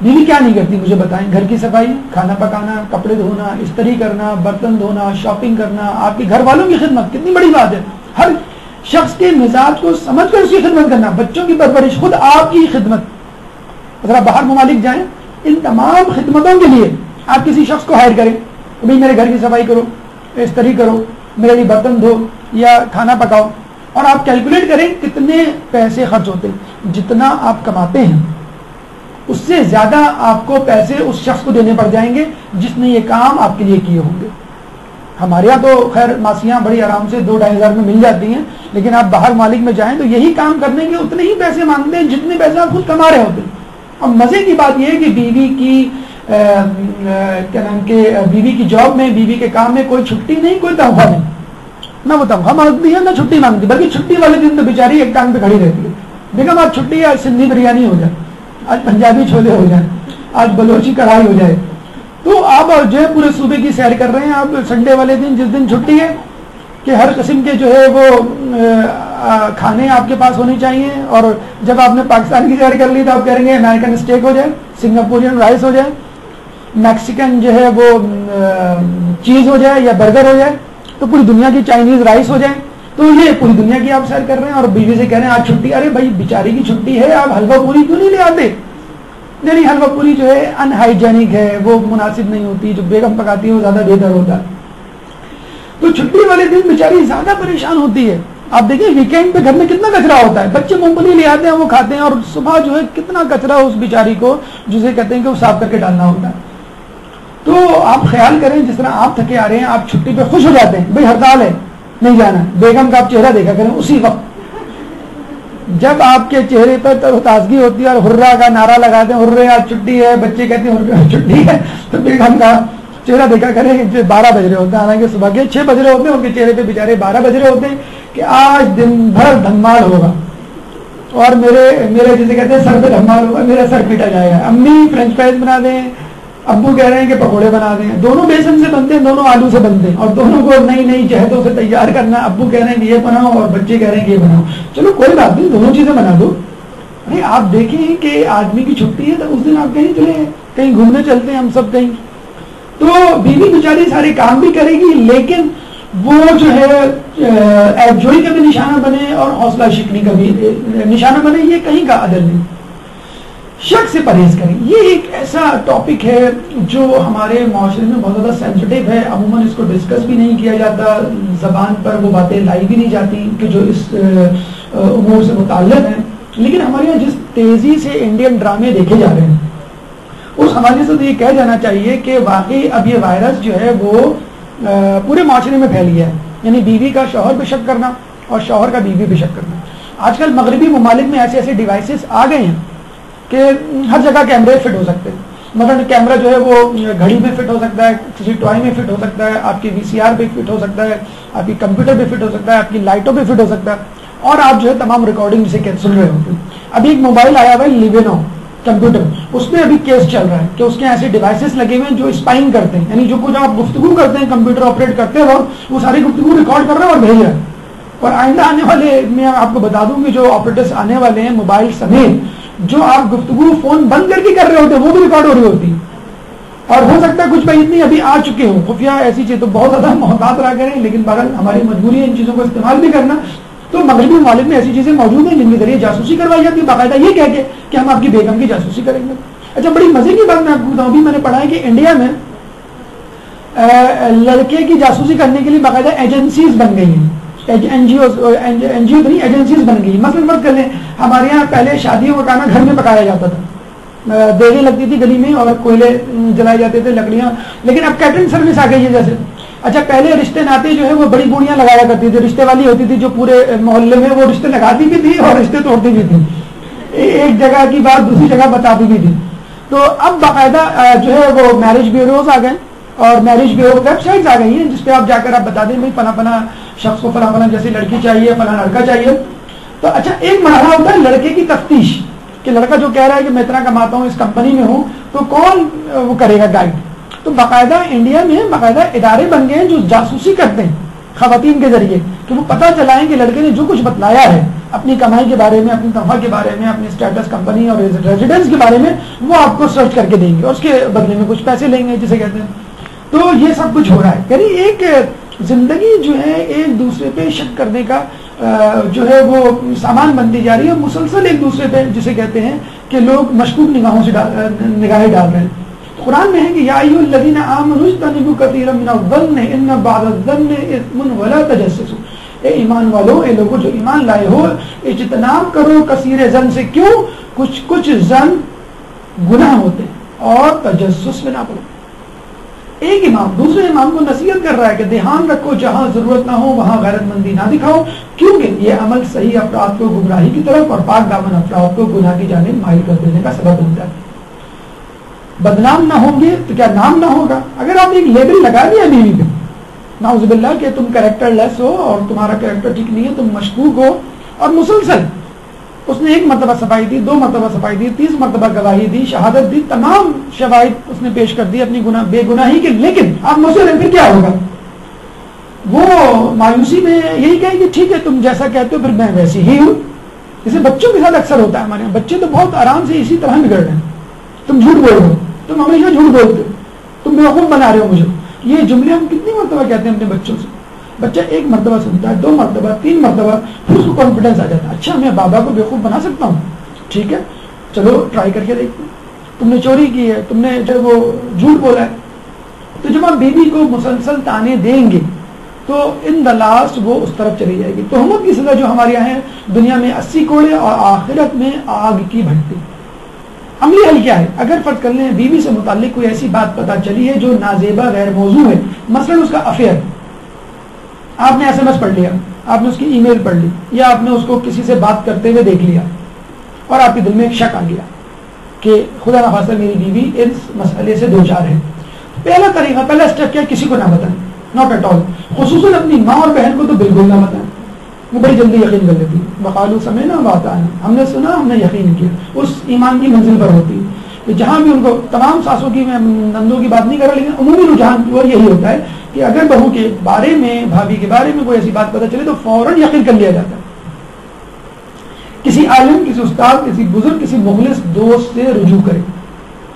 بیوی کیا نہیں کرتی مجھے بتائیں؟ گھر کی صفائی، کھانا پکانا، کپڑے دھونا، استری کرنا، برتن دھونا، شاپنگ کرنا، آپ کے گھر والوں کی خدمت کتنی بڑی بات ہے. ہر شخص کے مزاج کو سمجھ کر اس کی خدمت کرنا، بچوں کی پرورش خود آپ کی خدمت. ذرا باہر ممالک جائیں، ان تمام خدمتوں کے لیے آپ کسی شخص کو ہائر کریں، بھائی میرے گھر کی صفائی کرو، استری کرو، میرے لیے برتن دھو یا کھانا پکاؤ، اور آپ کیلکولیٹ کریں کتنے پیسے خرچ ہوتے ہیں. جتنا آپ کماتے ہیں اس سے زیادہ آپ کو پیسے اس شخص کو دینے پڑ جائیں گے جس نے یہ کام آپ کے لیے کیے ہوں گے. ہمارے یہاں تو خیر ماسیاں بڑی آرام سے 2-2.5 ہزار میں مل جاتی ہیں، لیکن آپ باہر ممالک میں جائیں تو یہی کام کرنے کے اتنے ہی پیسے مانگتے ہیں جتنے پیسے آپ خود کما رہے ہوتے ہیں. اور مزے کی بات یہ ہے کہ بیوی کی کیا نام کے بیوی کی جاب میں، بیوی کے کام میں کوئی چھٹی نہیں، کوئی تنخواہ نہیں. نہ وہ تنخواہ مانگتی ہے نہ چھٹی مانگتی، بلکہ چھٹی والے دن تو بیچاری ایک ٹانگ پہ کھڑی رہتی ہے. بیگم آج چھٹی ہے، آج سندھی بریانی ہو جائے، آج پنجابی چھولے ہو جائیں، آج بلوچی کڑھائی ہو جائے. تو آپ جو ہے پورے صوبے کی سیر کر رہے ہیں. آپ سنڈے والے دن جس دن چھٹی ہے کہ ہر قسم کے جو ہے وہ کھانے آپ کے پاس ہونے چاہیے, اور جب آپ نے پاکستان کی سیر کر لی تو آپ کہیں گے امریکن اسٹیک ہو جائے, سنگاپورین رائس ہو جائے, میکسیکن جو ہے وہ چیز ہو جائے یا برگر ہو جائے, تو پوری دنیا کی چائنیز رائس ہو جائے. تو یہ پوری دنیا کی آپ سیر کر رہے ہیں اور بیوی سے کہہ رہے ہیں آج چھٹی. ارے بھائی بیچاری کی چھٹی ہے, آپ حلوہ پوری کیوں نہیں لے آتے؟ نہیں, حلوہ پوری جو ہے ان ہائیجینک ہے, وہ مناسب نہیں ہوتی, جو بیگم پکاتی ہے وہ زیادہ بہتر ہوتا ہے. تو چھٹی والے دن بیچاری زیادہ پریشان ہوتی ہے. آپ دیکھیں ویکینڈ پہ گھر میں کتنا کچرا ہوتا ہے, بچے مونگ پھلی لے آتے ہیں وہ کھاتے ہیں, اور صبح جو ہے کتنا کچرا اس بیچاری کو جسے کہتے ہیں کہ وہ صاف کر کے ڈالنا ہوتا ہے. تو آپ خیال کریں جس طرح آپ تھکے آ رہے ہیں, آپ چھٹی پہ خوش ہو جاتے ہیں, بھائی ہڑتال ہے نہیں جانا, بیگم کا آپ چہرہ دیکھا کریں اسی وقت جب آپ کے چہرے پر تازگی ہوتی ہے اور ہررا کا نعرہ لگاتے ہیں, ہررے آج چھٹی ہے, بچے کہتے ہیں ہررے چھٹی ہے, تو بیگم کا چہرہ دیکھا کریں 12 بج رہے ہوتے ہیں, حالانکہ صبح کے 6 بج رہے ہوتے ہیں, ان کے چہرے پہ بیچارے 12 بج رہے ہوتے ہیں کہ آج دن بھر دھمال ہوگا, اور میرے جسے کہتے ہیں سر پہ دھمال ہوگا, میرا سر پیٹا جائے گا. امی فرینچ فرائز بنا دیں, ابو کہہ رہے ہیں کہ پکوڑے بنا دیں, دونوں بیسن سے بنتے ہیں, دونوں آلو سے بنتے ہیں, اور دونوں کو نئی نئی جہتوں سے تیار کرنا. ابو کہہ رہے ہیں کہ یہ بناؤ اور بچے کہہ رہے ہیں کہ یہ بناؤ. چلو کوئی بات نہیں, دونوں چیزیں بنا دو. ارے آپ دیکھیں کہ آدمی کی چھٹی ہے تو اس دن آپ کہیں چلے, کہیں گھومنے چلتے ہیں ہم سب کہیں, تو بیوی بیچاری سارے کام بھی کرے گی, لیکن وہ جو ہے ایکجوئی کا بھی نشانہ بنے اور حوصلہ شکنی کا بھی نشانہ بنے, یہ کہیں کا عدل نہیں. شک سے پرہیز کریں, یہ ایک ایسا ٹاپک ہے جو ہمارے معاشرے میں بہت زیادہ سینسٹیو ہے. عموماً اس کو ڈسکس بھی نہیں کیا جاتا, زبان پر وہ باتیں لائی بھی نہیں جاتی کہ جو اس امور سے متعلق ہیں. لیکن ہمارے یہاں جس تیزی سے انڈین ڈرامے دیکھے جا رہے ہیں, اس حوالے سے تو یہ کہہ جانا چاہیے کہ واقعی اب یہ وائرس جو ہے وہ پورے معاشرے میں پھیل گیا ہے. یعنی بیوی کا شوہر پہ شک کرنا اور شوہر کا بیوی پہ شک کرنا. آج کل مغربی ممالک میں ایسے ایسے ڈیوائسز آ گئے ہیں کہ ہر جگہ کیمرے فٹ ہو سکتے ہیں. مثلا کیمرہ جو ہے وہ گھڑی میں فٹ ہو سکتا ہے, کسی ٹوائے میں فٹ ہو سکتا ہے, آپ کی VCR پہ فٹ ہو سکتا ہے, آپ کی کمپیوٹر پہ فٹ ہو سکتا ہے, آپ کی لائٹوں پہ فٹ ہو سکتا ہے, اور آپ جو ہے تمام ریکارڈنگ سے سن رہے ہوتے ہیں. ابھی ایک موبائل آیا ہوا ہے لیونو کمپیوٹر, اس میں ابھی کیس چل رہا ہے کہ اس کے ایسے ڈیوائسز لگے ہوئے ہیں جو اسپائنگ کرتے ہیں, یعنی جو کچھ آپ گفتگو کرتے ہیں کمپیوٹر آپریٹ کرتے ہو وہ ساری گفتگو ریکارڈ کر رہا ہے اور بھیج رہا ہے. اور آئندہ آنے والے میں آپ کو بتا دوں کہ جو آپریٹرس آنے والے ہیں موبائل سمیت, جو آپ گفتگو فون بند کر کے کر رہے ہوتے ہیں وہ بھی ریکارڈ ہو رہی ہوتی ہے. اور ہو سکتا ہے کچھ پہ اتنی ابھی آ چکے ہوں خفیہ ایسی چیز, تو بہت زیادہ محتاط رہا کریں. لیکن بہرحال ہماری مجبوری ہے ان چیزوں کو استعمال بھی کرنا. تو مغربی ممالک میں ایسی چیزیں موجود ہیں جن کے ذریعے جاسوسی کروائی جاتی ہے, باقاعدہ یہ کہہ کے کہ ہم آپ کی بیگم کی جاسوسی کریں گے. اچھا, بڑی مزے کی بات میں آپ کو بتاؤں, بھی میں نے پڑھا ہے کہ انڈیا میں لڑکے کی جاسوسی کرنے کے لیے باقاعدہ ایجنسیز بن گئی ہیں. این جی او نہیں, ایجنسیز بن گئی. مثلاً فرض کر لیں, ہمارے یہاں پہلے شادیوں کا کھانا گھر میں پکایا جاتا تھا, دیگیں لگتی تھی گلی میں اور کوئلے جلائے جاتے تھے, لکڑیاں. لیکن اب کیٹرنگ سروس آ گئی ہے. جیسے اچھا پہلے رشتے ناتے جو ہے وہ بڑی بوڑیاں لگایا کرتی تھی, رشتے والی ہوتی تھی جو پورے محلے میں وہ رشتے لگاتی بھی تھی اور رشتے توڑتی بھی تھی, ایک جگہ کی بات دوسری جگہ بتاتی بھی تھی. تو اب باقاعدہ جو ہے وہ میرج بیوروز آ گئے اور میرج بیورو ویب سائٹس آ گئی ہیں جس پہ آپ جا کر آپ بتا دیں بھائی فلاں فلاں شخص کو فلاں فلاں جیسی لڑکی چاہیے, فلاں لڑکا چاہیے. تو اچھا ایک مرحلہ ہوتا ہے لڑکے کی تفتیش کہ لڑکا جو کہہ رہا ہے کہ میں اتنا کماتا ہوں, اس کمپنی میں ہوں, تو کون وہ کرے گا گائیڈ. تو باقاعدہ انڈیا میں باقاعدہ ادارے بن گئے ہیں جو جاسوسی کرتے ہیں خواتین کے ذریعے کہ وہ پتہ چلائیں کہ لڑکے نے جو کچھ بتلایا ہے اپنی کمائی کے بارے میں, اپنی تنخواہ کے بارے میں, اپنی اسٹیٹس کمپنی اور ریزیڈنس کے بارے میں, وہ آپ کو سرچ کر کے دیں گے اور اس کے بدلے میں کچھ پیسے لیں گے جسے کہتے ہیں. تو یہ سب کچھ ہو رہا ہے. یعنی ایک زندگی جو ہے ایک دوسرے پہ شک کرنے کا جو ہے وہ سامان بنتی جا رہی ہے, مسلسل ایک دوسرے پہ جسے کہتے ہیں کہ لوگ مشکوک نگاہوں سے نگاہیں ڈال رہے ہیں. قرآن میں ہے کہ یا ایھا الذین آمنوا اجتنبوا کثیرا من الظن ان بعض الظن اثم ولا تجسسوا. اے ایمان والو, اے لوگوں جو ایمان لائے ہو, اجتناب کرو کثیر ظن سے. کیوں؟ کچھ ظن گناہ ہوتے ہیں اور تجسس میں نہ پڑو. ایک امام دوسرے امام کو نصیحت کر رہا ہے کہ دھیان رکھو جہاں ضرورت نہ ہو وہاں غیرت مندی نہ دکھاؤ, کیونکہ یہ عمل صحیح افراد کو گمراہی کی طرف اور پاک دامن افراد کو گناہ کی جانب مائل کر دینے کا سبب بنتا ہے. بدنام نہ ہوں گے تو کیا نام نہ ہوگا. اگر آپ ایک لیبل لگا دیا بیوی پہ نعوذ باللہ کہ تم کریکٹر لیس ہو اور تمہارا کریکٹر ٹھیک نہیں ہے, تم مشکوک ہو, اور مسلسل اس نے 1 مرتبہ صفائی دی, 2 مرتبہ صفائی دی, 30 مرتبہ گواہی دی, شہادت دی, تمام شواہد اس نے پیش کر دی اپنی بے گناہی کے, لیکن آپ مجھ سے پھر کیا ہوگا؟ وہ مایوسی میں یہی کہیں کہ ٹھیک ہے تم جیسا کہتے ہو پھر میں ویسی ہی ہوں. جیسے بچوں کے ساتھ اکثر ہوتا ہے ہمارے یہاں, بچے تو بہت آرام سے اسی طرح بگڑ رہے ہیں, تم جھوٹ بول رہے ہو, تم ہمیشہ جھوٹ بولتے ہو, تم بیوقوف بنا رہے ہو مجھے. یہ جملے ہم کتنی مرتبہ کہتے ہیں اپنے بچوں سے. بچہ ایک مرتبہ سنتا ہے, 2 مرتبہ, 3 مرتبہ, پھر اس کو کانفیڈینس آ جاتا ہے, اچھا میں بابا کو بیوقوف بنا سکتا ہوں, ٹھیک ہے چلو ٹرائی کر کے دیکھتے ہیں. تم نے چوری کی ہے, تم نے جو وہ جھوٹ بولا ہے. تو جب آپ بیوی کو مسلسل تانے دیں گے تو ان دا لاسٹ وہ اس طرف چلی جائے گی. تہمت کی سزا جو ہمارے یہاں ہے دنیا میں 80 کوڑے اور آخرت میں آگ کی بھٹی. عملی حل کیا ہے؟ اگر فرض کر لیں بیوی سے متعلق کوئی ایسی بات پتہ چلی ہے جو نازیبا غیر موضوع ہے, مثلا اس کا افیئر, آپ نے SMS پڑھ لیا, آپ نے اس کی ای میل پڑھ لی, یا آپ نے اس کو کسی سے بات کرتے ہوئے دیکھ لیا اور آپ کے دل میں ایک شک آ گیا کہ خدا نخواستہ میری بیوی اس مسئلے سے دوچار ہے. پہلا طریقہ, پہلا اسٹیپ کیا ہے؟ کسی کو نہ بتائیں, ناٹ ایٹ آل, خصوصاً اپنی ماں اور بہن کو تو بالکل نہ بتائیں, وہ بڑی جلدی یقین کر لیتی ہے. وقالو سمعنا واطعنا, ہم نے سنا, ہم نے یقین کیا. اس ایمان کی منزل پر ہوتی ہے کہ جہاں بھی ان کو, تمام ساسوں کی, میں نندوں کی بات نہیں کر رہا, لیکن عمومی رجحان وہ یہی ہوتا ہے کہ اگر بہو کے بارے میں, بھابھی کے بارے میں کوئی ایسی بات پتہ چلے تو فوراً یقین کر لیا جاتا ہے. کسی عالم, کسی استاد, کسی بزرگ, کسی مخلص دوست سے رجوع کرے.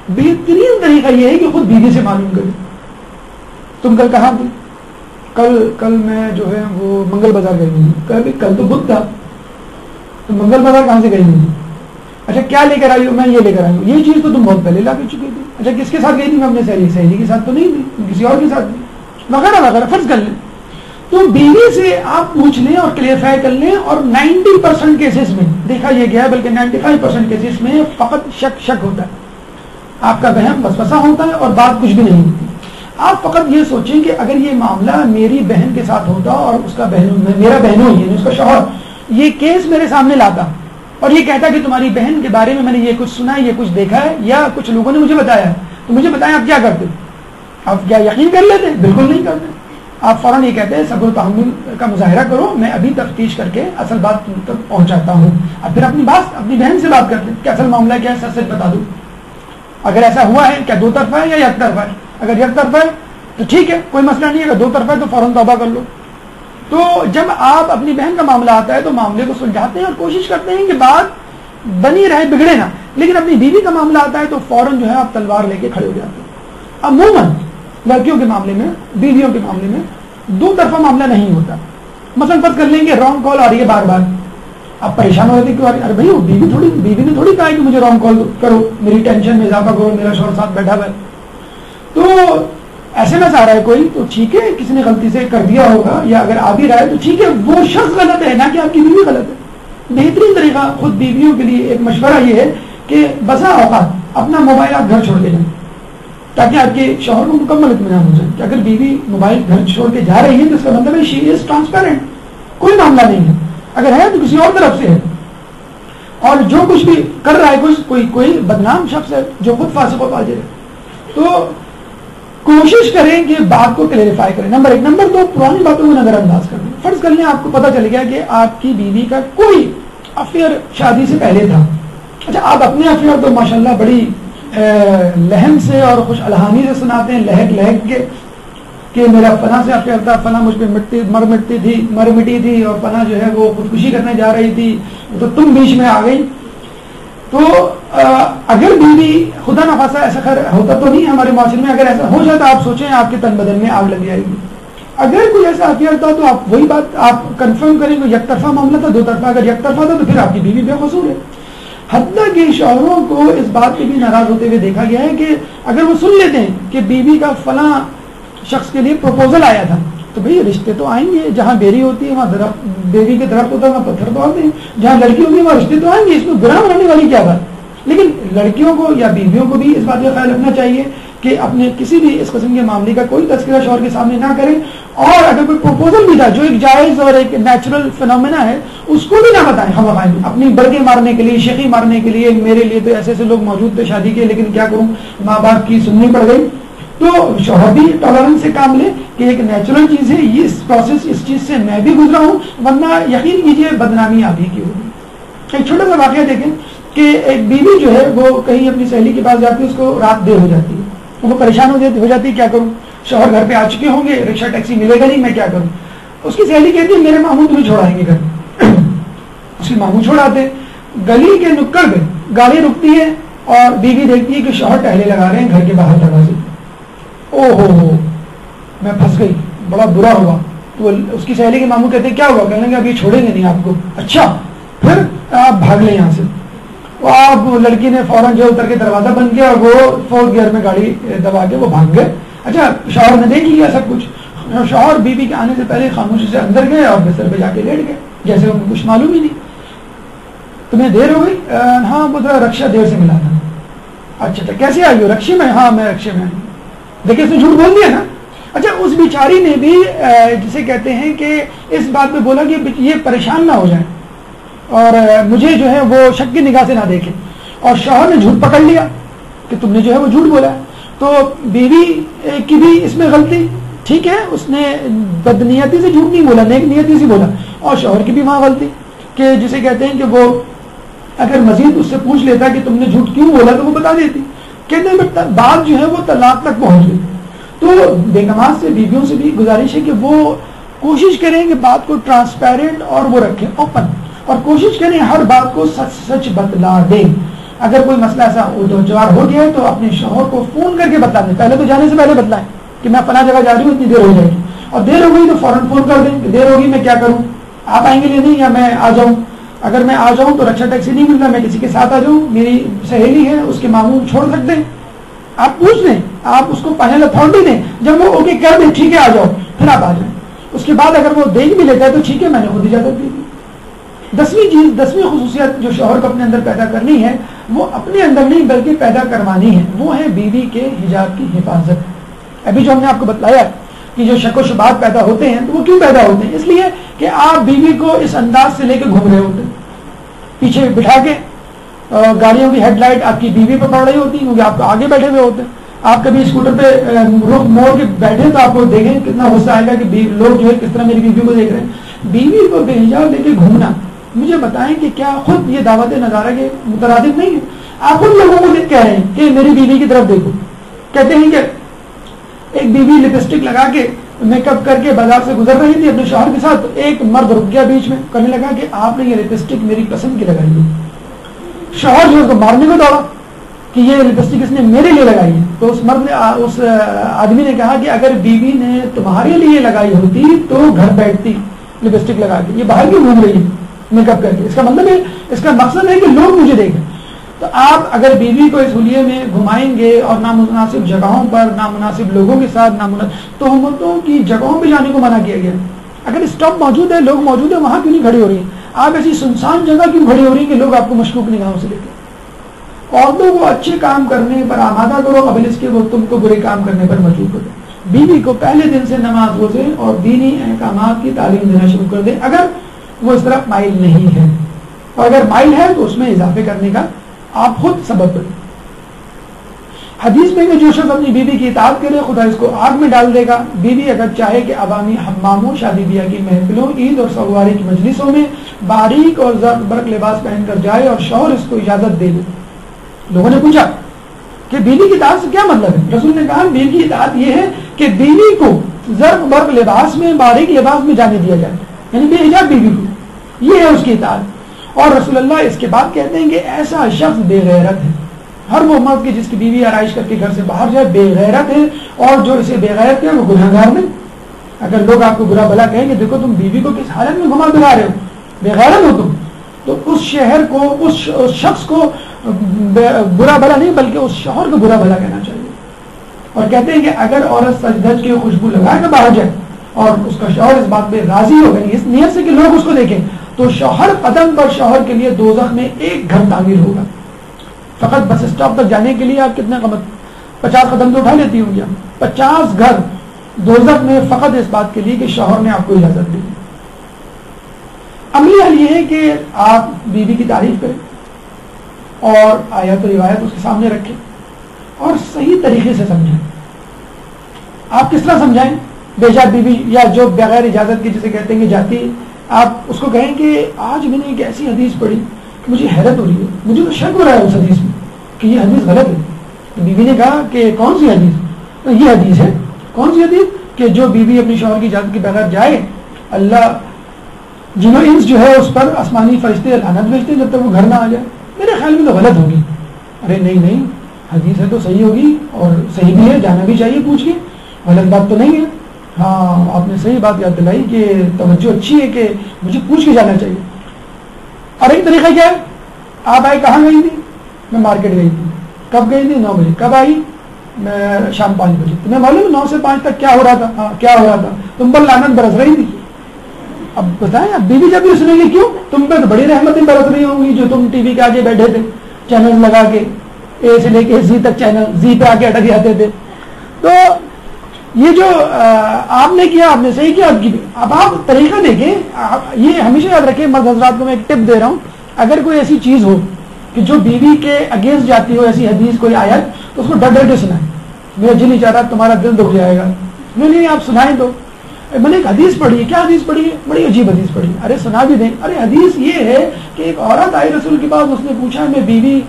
بہترین طریقہ یہ ہے کہ خود بیوی سے معلوم کرے. تم کل کہاں تھی؟ کل میں جو ہے وہ منگل بازار گئی ہوئی. کل تو بدھ تھا, تو منگل بازار کہاں سے گئی ہوئی؟ اچھا کیا لے کر آئی ہو؟ میں یہ لے کر آئی ہوں. یہ چیز تو تم بہت پہلے لا کے چکی تھی. اچھا کس کے ساتھ گئی تھی؟ میں اپنے سہیلی کے ساتھ تو نہیں تھی, کسی اور کے ساتھ تھی, وغیرہ وغیرہ. فرض کر لیں تو بیوی سے آپ پوچھ لیں اور کلیئرفائی کر لیں, اور 90% کیسز میں دیکھا یہ گیا ہے, بلکہ 95% کیسز میں فقط شک ہوتا ہے, آپ کا وہم وسوسہ ہوتا ہے اور بات کچھ بھی نہیں ہوتی. آپ فقط یہ سوچیں کہ اگر یہ معاملہ میری بہن کے ساتھ ہوتا اور اس کا میرا بہنوں یعنی اس کا شوہر یہ کیس میرے سامنے لاتا اور یہ کہتا کہ تمہاری بہن کے بارے میں میں نے یہ کچھ سنا ہے, یہ کچھ دیکھا ہے, یا کچھ لوگوں نے مجھے بتایا ہے, تو مجھے بتائیں آپ کیا کرتے؟ آپ کیا یقین کر لیتے؟ بالکل نہیں کرتے. آپ فوراً یہ کہتے ہیں صبر و تحمل کا مظاہرہ کرو, میں ابھی تفتیش کر کے اصل بات تک پہنچاتا ہوں. اب پھر اپنی بہن سے بات کرتے ہیں کہ اصل معاملہ کیا ہے, سچ سچ بتا دو. اگر ایسا ہوا ہے کیا 2 طرفہ ہے یا 1 طرفہ ہے؟ اگر 1 طرفہ ہے تو ٹھیک ہے, کوئی مسئلہ نہیں ہے. اگر 2 طرفہ ہے تو فوراً توبہ کر لو. تو جب آپ اپنی بہن کا معاملہ آتا ہے تو معاملے کو سلجھاتے ہیں اور کوشش کرتے ہیں کہ بات بنی رہے, بگڑے نہ. لیکن اپنی بیوی کا معاملہ آتا ہے تو فوراً جو ہے آپ تلوار لے کے کھڑے ہو جاتے ہیں. عموماً لڑکیوں کے معاملے میں, بیویوں کے معاملے میں 2 طرفہ معاملہ نہیں ہوتا. مثلا فرض کر لیں کہ رانگ کال آ رہی ہے بار بار, آپ پریشان ہو رہے تھے کیوں آ رہی ہے؟ ارے بھائی بیوی نے تھوڑی کہا کہ مجھے رانگ کال کرو, میری ٹینشن میں اضافہ کرو, میرا شوہر ساتھ بیٹھا ہوا ہے. تو SMS آ رہا ہے کوئی تو ٹھیک ہے, کسی نے غلطی سے کر دیا ہوگا, یا اگر آ بھی رہا ہے تو ٹھیک ہے, وہ شخص غلط ہے, نہ کہ آپ کی بیوی غلط ہے. بہترین طریقہ خود بیویوں کے لیے ایک مشورہ یہ ہے کہ بسا اوقات اپنا موبائل آپ گھر چھوڑ کے جائیں, تاکہ آپ کے شوہر کو مکمل اطمینان ہو جائے کہ اگر بیوی موبائل گھر چھوڑ کے جا رہی ہے تو اس کا مطلب ہے شی از ٹرانسپیرنٹ, کوئی معاملہ نہیں ہے. اگر ہے تو کسی اور طرف سے ہے, اور جو کچھ بھی کر رہا ہے کوئی بدنام شخص ہے جو خود فاسق و فاجر ہے. تو کوشش کریں کہ بات کو کلیریفائی کریں, نمبر 1. نمبر 2, پرانی باتوں کو نظر انداز کر دیں. فرض کر لیں آپ کو پتہ چل گیا کہ آپ کی بیوی کا کوئی افیئر شادی سے پہلے تھا. اچھا آپ اپنے افیئر تو ماشاءاللہ بڑی لہن سے اور خوش الحانی سے سناتے ہیں, لہک کے کہ میرا فلاں سے افیئر تھا, فلاں مجھ پہ مر مٹی تھی, اور فلاں جو ہے وہ خودکشی کرنے جا رہی تھی, تو تم بیچ میں آ گئی. تو اگر بیوی خدا نخواستہ ایسا ہوتا تو نہیں ہمارے معاشرے میں, اگر ایسا ہو جاتا آپ سوچیں آپ کے تن بدن میں آگ لگ جائے گی. اگر کوئی ایسا افیئر تھا تو آپ وہی بات آپ کنفرم کریں کہ 1 طرفہ معاملہ تھا, 2 طرفہ. اگر 1 طرفہ تھا تو پھر آپ کی بیوی بے قصور ہے. حتیٰ کہ شوہروں کو اس بات پہ بھی ناراض ہوتے ہوئے دیکھا گیا ہے کہ اگر وہ سن لیتے ہیں کہ بیوی کا فلاں شخص کے لیے پروپوزل آیا تھا, تو بھئی رشتے تو آئیں گے. جہاں بیری ہوتی ہے وہاں بیوی کے درخت ہوتا ہے وہاں پتھر تو آتے ہیں, جہاں لڑکی ہوتی ہے وہاں رشتے تو آئیں گے. اس میں برا بنانے والی کیا بات. لیکن لڑکیوں کو یا بیویوں کو بھی اس بات کا خیال رکھنا چاہیے کہ اپنے کسی بھی اس قسم کے معاملے کا کوئی تذکرہ شوہر کے سامنے نہ کریں, اور اگر کوئی پروپوزل بھی تھا جو ایک جائز اور ایک نیچرل فینومینا ہے اس کو بھی نہ بتائیں. ہم اپنی بڑکے مارنے کے لیے, شیخی مارنے کے لیے, میرے لیے تو ایسے ایسے لوگ موجود تھے شادی کے, لیکن کیا کروں ماں باپ کی سننی پڑ گئی. تو شوہر بھی ٹالرنس سے کام لے کہ ایک نیچرل چیز ہے, یہ پروسیس اس چیز سے میں بھی گزرا ہوں, ورنہ یقین کیجیے بدنامی آپ ہی کی ہوگی. ایک چھوٹا سا واقعہ دیکھیں کہ ایک بیوی جو ہے وہ کہیں اپنی سہیلی کے پاس جاتی ہے, اس کو رات دیر ہو جاتی ہے, وہ پریشان ہو جاتی ہے کیا کروں, شوہر گھر پہ آ چکے ہوں گے, رکشہ ٹیکسی ملے گا نہیں, میں کیا کروں. اس کی سہیلی کہتی ہے میرے ماموں تمہیں چھوڑائیں گے گھر میں. اس کے ماموں چھوڑاتے. گلی کے نکڑ پہ گاڑی رکتی ہے اور بیوی دیکھتی ہے کہ شوہر ٹہلے لگا رہے ہیں گھر کے باہر دروازے. او ہو میں پھنس گئی, بڑا برا ہوا. تو اس کی سہیلی کے ماموں کہتے ہیں کیا ہوا؟ کہنے لگے اب یہ چھوڑیں گے نہیں آپ کو. اچھا پھر آپ بھاگ لیں یہاں سے. آپ لڑکی نے فوراً جو اتر کے دروازہ بند کیا اور وہ 4th گیئر میں گاڑی دبا کے وہ بھاگ گئے. اچھا شوہر نے دیکھ لیا سب کچھ. شوہر بیوی کے آنے سے پہلے خاموشی سے اندر گئے اور بستر پہ جا کے لیٹ گئے جیسے ان کو کچھ معلوم ہی نہیں. تمہیں دیر ہو گئی؟ ہاں وہ ذرا رکشا دیر سے ملا تھا. اچھا کیسے آئی ہو؟ رکشے میں؟ ہاں میں رکشے میں آئی. دیکھیے اس نے جھوٹ بول دیا نا. اچھا اس بیچاری نے بھی جسے کہتے ہیں کہ اس بات پہ بولا کہ یہ پریشان نہ ہو جائیں اور مجھے جو ہے وہ شک کی نگاہ سے نہ دیکھیں, اور شوہر نے جھوٹ پکڑ لیا کہ تم نے جو ہے وہ جھوٹ بولا ہے. تو بیوی کی بھی اس میں غلطی. ٹھیک ہے اس نے بدنیتی سے جھوٹ نہیں بولا, نیک نیتی سے بولا. اور شوہر کی بھی وہاں غلطی کہ جسے کہتے ہیں کہ وہ اگر مزید اس سے پوچھ لیتا کہ تم نے جھوٹ کیوں بولا تو وہ بتا دیتی. کہتے ہیں بات جو ہے وہ طلاق تک پہنچ گئی. تو بے نماز سے بیویوں سے بھی گزارش ہے کہ وہ کوشش کریں کہ بات کو ٹرانسپیرنٹ اور وہ رکھیں اوپن, اور کوشش کریں ہر بات کو سچ سچ بتلا دیں. اگر کوئی مسئلہ ایسا دوچار ہو گیا ہے تو اپنے شوہر کو فون کر کے بتا دیں. پہلے تو جانے سے پہلے بتلائیں کہ میں فلاں جگہ جا رہی ہوں, اتنی دیر ہو جائے گی, اور دیر ہو گئی تو فوراً فون کر دیں کہ دیر ہوگی میں کیا کروں, آپ آئیں گے یا نہیں, یا میں آ جاؤں. اگر میں آ جاؤں تو رکشا ٹیکسی نہیں مل رہا, میں کسی کے ساتھ آ جاؤں, میری سہیلی ہے اس کے ماموں چھوڑ سکتے ہیں. آپ پوچھ لیں, آپ اس کو فائنل اتھارٹی دیں. جب وہ اوکے کر دیں ٹھیک ہے آ جاؤ, پھر آپ آ جائیں. اس کے بعد اگر وہ دیکھ بھی لیتا ہے تو ٹھیک ہے میں نے خود اجازت دی. 10ویں خصوصیت جو شوہر کو اپنے اندر پیدا کرنی ہے وہ اپنے اندر نہیں بلکہ پیدا کروانی ہے, وہ ہے بیوی کے حجاب کی حفاظت. ابھی جو ہم نے آپ کو بتلایا کہ جو شک و شبہات پیدا ہوتے ہیں تو وہ کیوں پیدا ہوتے ہیں؟ اس لیے کہ آپ بیوی کو اس انداز سے لے کے گھوم رہے ہوتے ہیں, پیچھے بٹھا کے گاڑیوں کی ہیڈ لائٹ آپ کی بیوی پہ پڑ رہی ہوتی ہے کیونکہ آپ آگے بیٹھے ہوئے ہوتے ہیں. آپ کبھی اسکوٹر پہ رخ موڑ کے بیٹھے تو آپ کو دیکھیں کتنا غصہ آئے گا کہ لوگ جو ہے کس طرح میری بیوی کو دیکھ رہے ہیں. بیوی کو بے حجاب لے کے گھومنا, مجھے بتائیں کہ کیا خود یہ دعوت نظارہ کے مترادف نہیں ہے؟ آپ خود لوگوں کو کہہ رہے ہیں کہ میری بیوی کی طرف دیکھو. کہتے ہیں کہ ایک بیوی لپسٹک لگا کے میک اپ کر کے بازار سے گزر رہی تھی اپنے شوہر کے ساتھ, تو ایک مرد رک گیا بیچ میں, کہنے لگا کہ آپ نے یہ لپسٹک میری پسند کی لگائی ہے. شوہر جو اس کو مارنے کو دوڑا کہ یہ لپسٹک اس نے میرے لیے لگائی ہے. تو اس مرد نے اس آدمی نے کہا کہ اگر بیوی نے تمہارے لیے لگائی ہوتی تو گھر بیٹھتی لپسٹک لگا کے, یہ باہر کیوں گھوم رہی ہے میک اپ کر کے؟ اس کا مطلب ہے, اس کا مقصد ہے کہ لوگ مجھے دیکھیں. تو آپ اگر بیوی کو اس حلیے میں گھمائیں گے اور نامناسب جگہوں پر, نامناسب لوگوں کے ساتھ, تہمتوں کی جگہوں پہ جانے کو منع کیا گیا. اگر اسٹاپ موجود ہے, لوگ موجود ہیں, وہاں کیوں نہیں کھڑی ہو رہی ہیں؟ آپ ایسی سنسان جگہ کیوں کھڑی ہو رہی ہیں کہ لوگ آپ کو مشکوک نگاہوں سے دیکھیں؟ عورتوں کو اچھے کام کرنے پر آمادہ کرو قبل اس کے وہ تم کو برے کام کرنے پر مجبور کر دیں. بیوی کو پہلے دن سے نماز روزے اور دینی احکامات کی تعلیم دینا شروع کر دیں اگر وہ اس طرف مائل نہیں ہے, اور اگر مائل ہے تو اس میں اضافے کرنے کا آپ خود سبب بنیں. حدیث میں کہ جو شخص اپنی بیوی کی اطاعت کرے خدا اس کو آگ میں ڈال دے گا. بیوی اگر چاہے کہ عوامی حماموں, شادی بیاہ کی محفلوں, عید اور سواری کی مجلسوں میں باریک اور زرق برق لباس پہن کر جائے اور شوہر اس کو اجازت دے دے. لوگوں نے پوچھا کہ بیوی کی اطاعت سے کیا مطلب ہے؟ رسول نے کہا بیوی کی اطاعت یہ ہے کہ بیوی کو زرق برق لباس میں, باریک لباس میں جانے دیا جائے, یعنی بے حجاب بیوی کو, یہ ہے اس کی اطاعت. اور رسول اللہ اس کے بعد کہتے ہیں کہ ایسا شخص بے غیرت ہے. ہر وہ مرد کی جس کی بیوی آرائش کر کے گھر سے باہر جائے بے غیرت ہے, اور جو اسے بے غیرت ہے وہ گنہگار نہیں. اگر لوگ آپ کو برا بھلا کہیں کہ دیکھو تم بیوی کو کس حالت میں گھما پھرا رہے ہو, بے غیرت ہو تم, تو اس شہر کو, اس شخص کو برا بھلا نہیں بلکہ اس شوہر کو برا بھلا کہنا چاہیے. اور کہتے ہیں کہ اگر عورت سج دھج کے خوشبو لگا کے باہر جائے اور اس کا شوہر اس بات پہ راضی ہو گئی, اس نیت سے کہ لوگ اس کو دیکھیں, تو شوہر قدم پر شوہر کے لیے دوزخ میں ایک گھر تعمیر ہوگا. فقط بس اسٹاپ تک جانے کے لیے آپ کتنے 50 قدم تو اٹھا لیتی ہوں گی, 50 گھر دوزخ میں فقط اس بات کے لیے کہ شوہر نے آپ کو اجازت دی. عملی حل یہ ہے کہ آپ بیوی کی تعریف کریں اور آیات و روایت اس کے سامنے رکھیں اور صحیح طریقے سے سمجھیں. آپ کس طرح سمجھائیں؟ بے حجاب بیوی یا جو بغیر اجازت کی جسے کہتے ہیں کہ جاتی, آپ اس کو کہیں کہ آج میں نے ایک ایسی حدیث پڑھی کہ مجھے حیرت ہو رہی ہے, مجھے تو شک ہو رہا ہے اس حدیث میں کہ یہ حدیث غلط ہے. تو بیوی نے کہا کہ کون سی حدیث؟ یہ حدیث ہے. کون سی حدیث؟ کہ جو بیوی اپنی شوہر کی اجازت کے بغیر جائے اللہ جن و انس جو ہے اس پر آسمانی فرشتے لعنت بھیجتے ہیں جب تک وہ گھر نہ آ جائے. میرے خیال میں تو غلط ہوگی. ارے نہیں حدیث ہے تو صحیح ہوگی اور صحیح بھی ہے, جانا بھی چاہیے پوچھ کے, غلط بات تو نہیں ہے. ہاں آپ نے صحیح بات یاد دلائی کہ توجہ اچھی ہے کہ مجھے پوچھ کے جانا چاہیے. اور ایک طریقہ کیا ہے, آپ آئے کہاں گئی تھی؟ میں مارکیٹ گئی تھی. کب گئی تھی؟ 9 بجے. کب آئی؟ میں شام 5 بجے. تمہیں معلوم 9 سے 5 تک کیا ہو رہا تھا؟ ہاں کیا ہو رہا تھا؟ تم پر لعنت برس رہی تھی. اب بتائیں, اب بیوی جب بھی سنے گی کیوں؟ تم پہ تو بڑی رحمتیں برس رہی ہوں گی جو تم ٹی وی کے آگے بیٹھے تھے, چینل لگا کے, اے سے لے کے زی تک چینل, زی پہ آ کے اٹک جاتے تھے. تو یہ جو آپ نے کیا, آپ نے صحیح کیا. اب آپ طریقہ دیکھیں, یہ ہمیشہ یاد رکھیں, مرد حضرات کو میں ایک ٹپ دے رہا ہوں, اگر کوئی ایسی چیز ہو کہ جو بیوی کے اگینسٹ جاتی ہو, ایسی حدیث کوئی آیت, تو اس کو ڈر ڈر کے سنائیں. میرا جی نہیں چاہ رہا, تمہارا دل دکھ جائے گا. نہیں آپ سنائیں. تو میں نے ایک حدیث پڑھی ہے. کیا حدیث پڑھی ہے؟ بڑی عجیب حدیث پڑھی. ارے سنا بھی دیں. ارے حدیث یہ ہے کہ ایک عورت آئی رسول کے پاس, اس نے پوچھا میں بیوی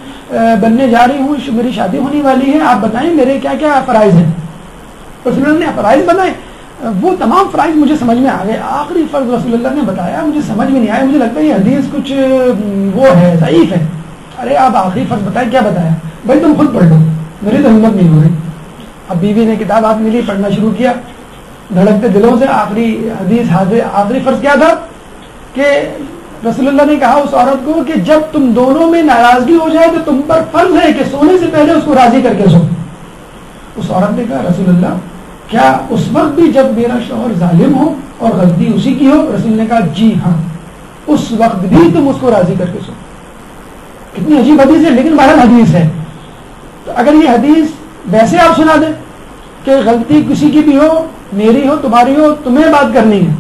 بننے جا رہی ہوں, میری شادی ہونے والی ہے, آپ بتائیں میرے کیا کیا فرائض ہیں. رسول اللہ نے فرائض بتائے. وہ تمام فرائض مجھے سمجھ میں آ گئے. آخری فرض رسول اللہ نے بتایا, مجھے سمجھ میں نہیں آیا. مجھے لگتا ہے یہ حدیث کچھ وہ ہے, ضعیف ہے. ارے آپ آخری فرض بتائیں. کیا بتایا؟ بھائی تم خود پڑھ لو, میری تو ہمت نہیں ہو رہی. اب بیوی نے کتاب ہاتھ میں لی, پڑھنا شروع کیا دھڑکتے دلوں سے. آخری حدیث, آخری فرض کیا تھا کہ رسول اللہ نے کہا اس عورت کو کہ جب تم دونوں میں ناراضگی ہو جائے تو تم پر فرض ہے کہ سونے سے پہلے اس کو راضی کر کے سو. اس عورت نے کہا رسول اللہ کیا اس وقت بھی جب میرا شوہر ظالم ہو اور غلطی اسی کی ہو؟ رسول نے کہا جی ہاں, اس وقت بھی تم اس کو راضی کر کے سو. کتنی عجیب حدیث ہے, لیکن بہرحال حدیث ہے. تو اگر یہ حدیث ویسے آپ سنا دیں کہ غلطی کسی کی بھی ہو, میری ہو, تمہاری ہو, تمہیں بات کرنی ہے,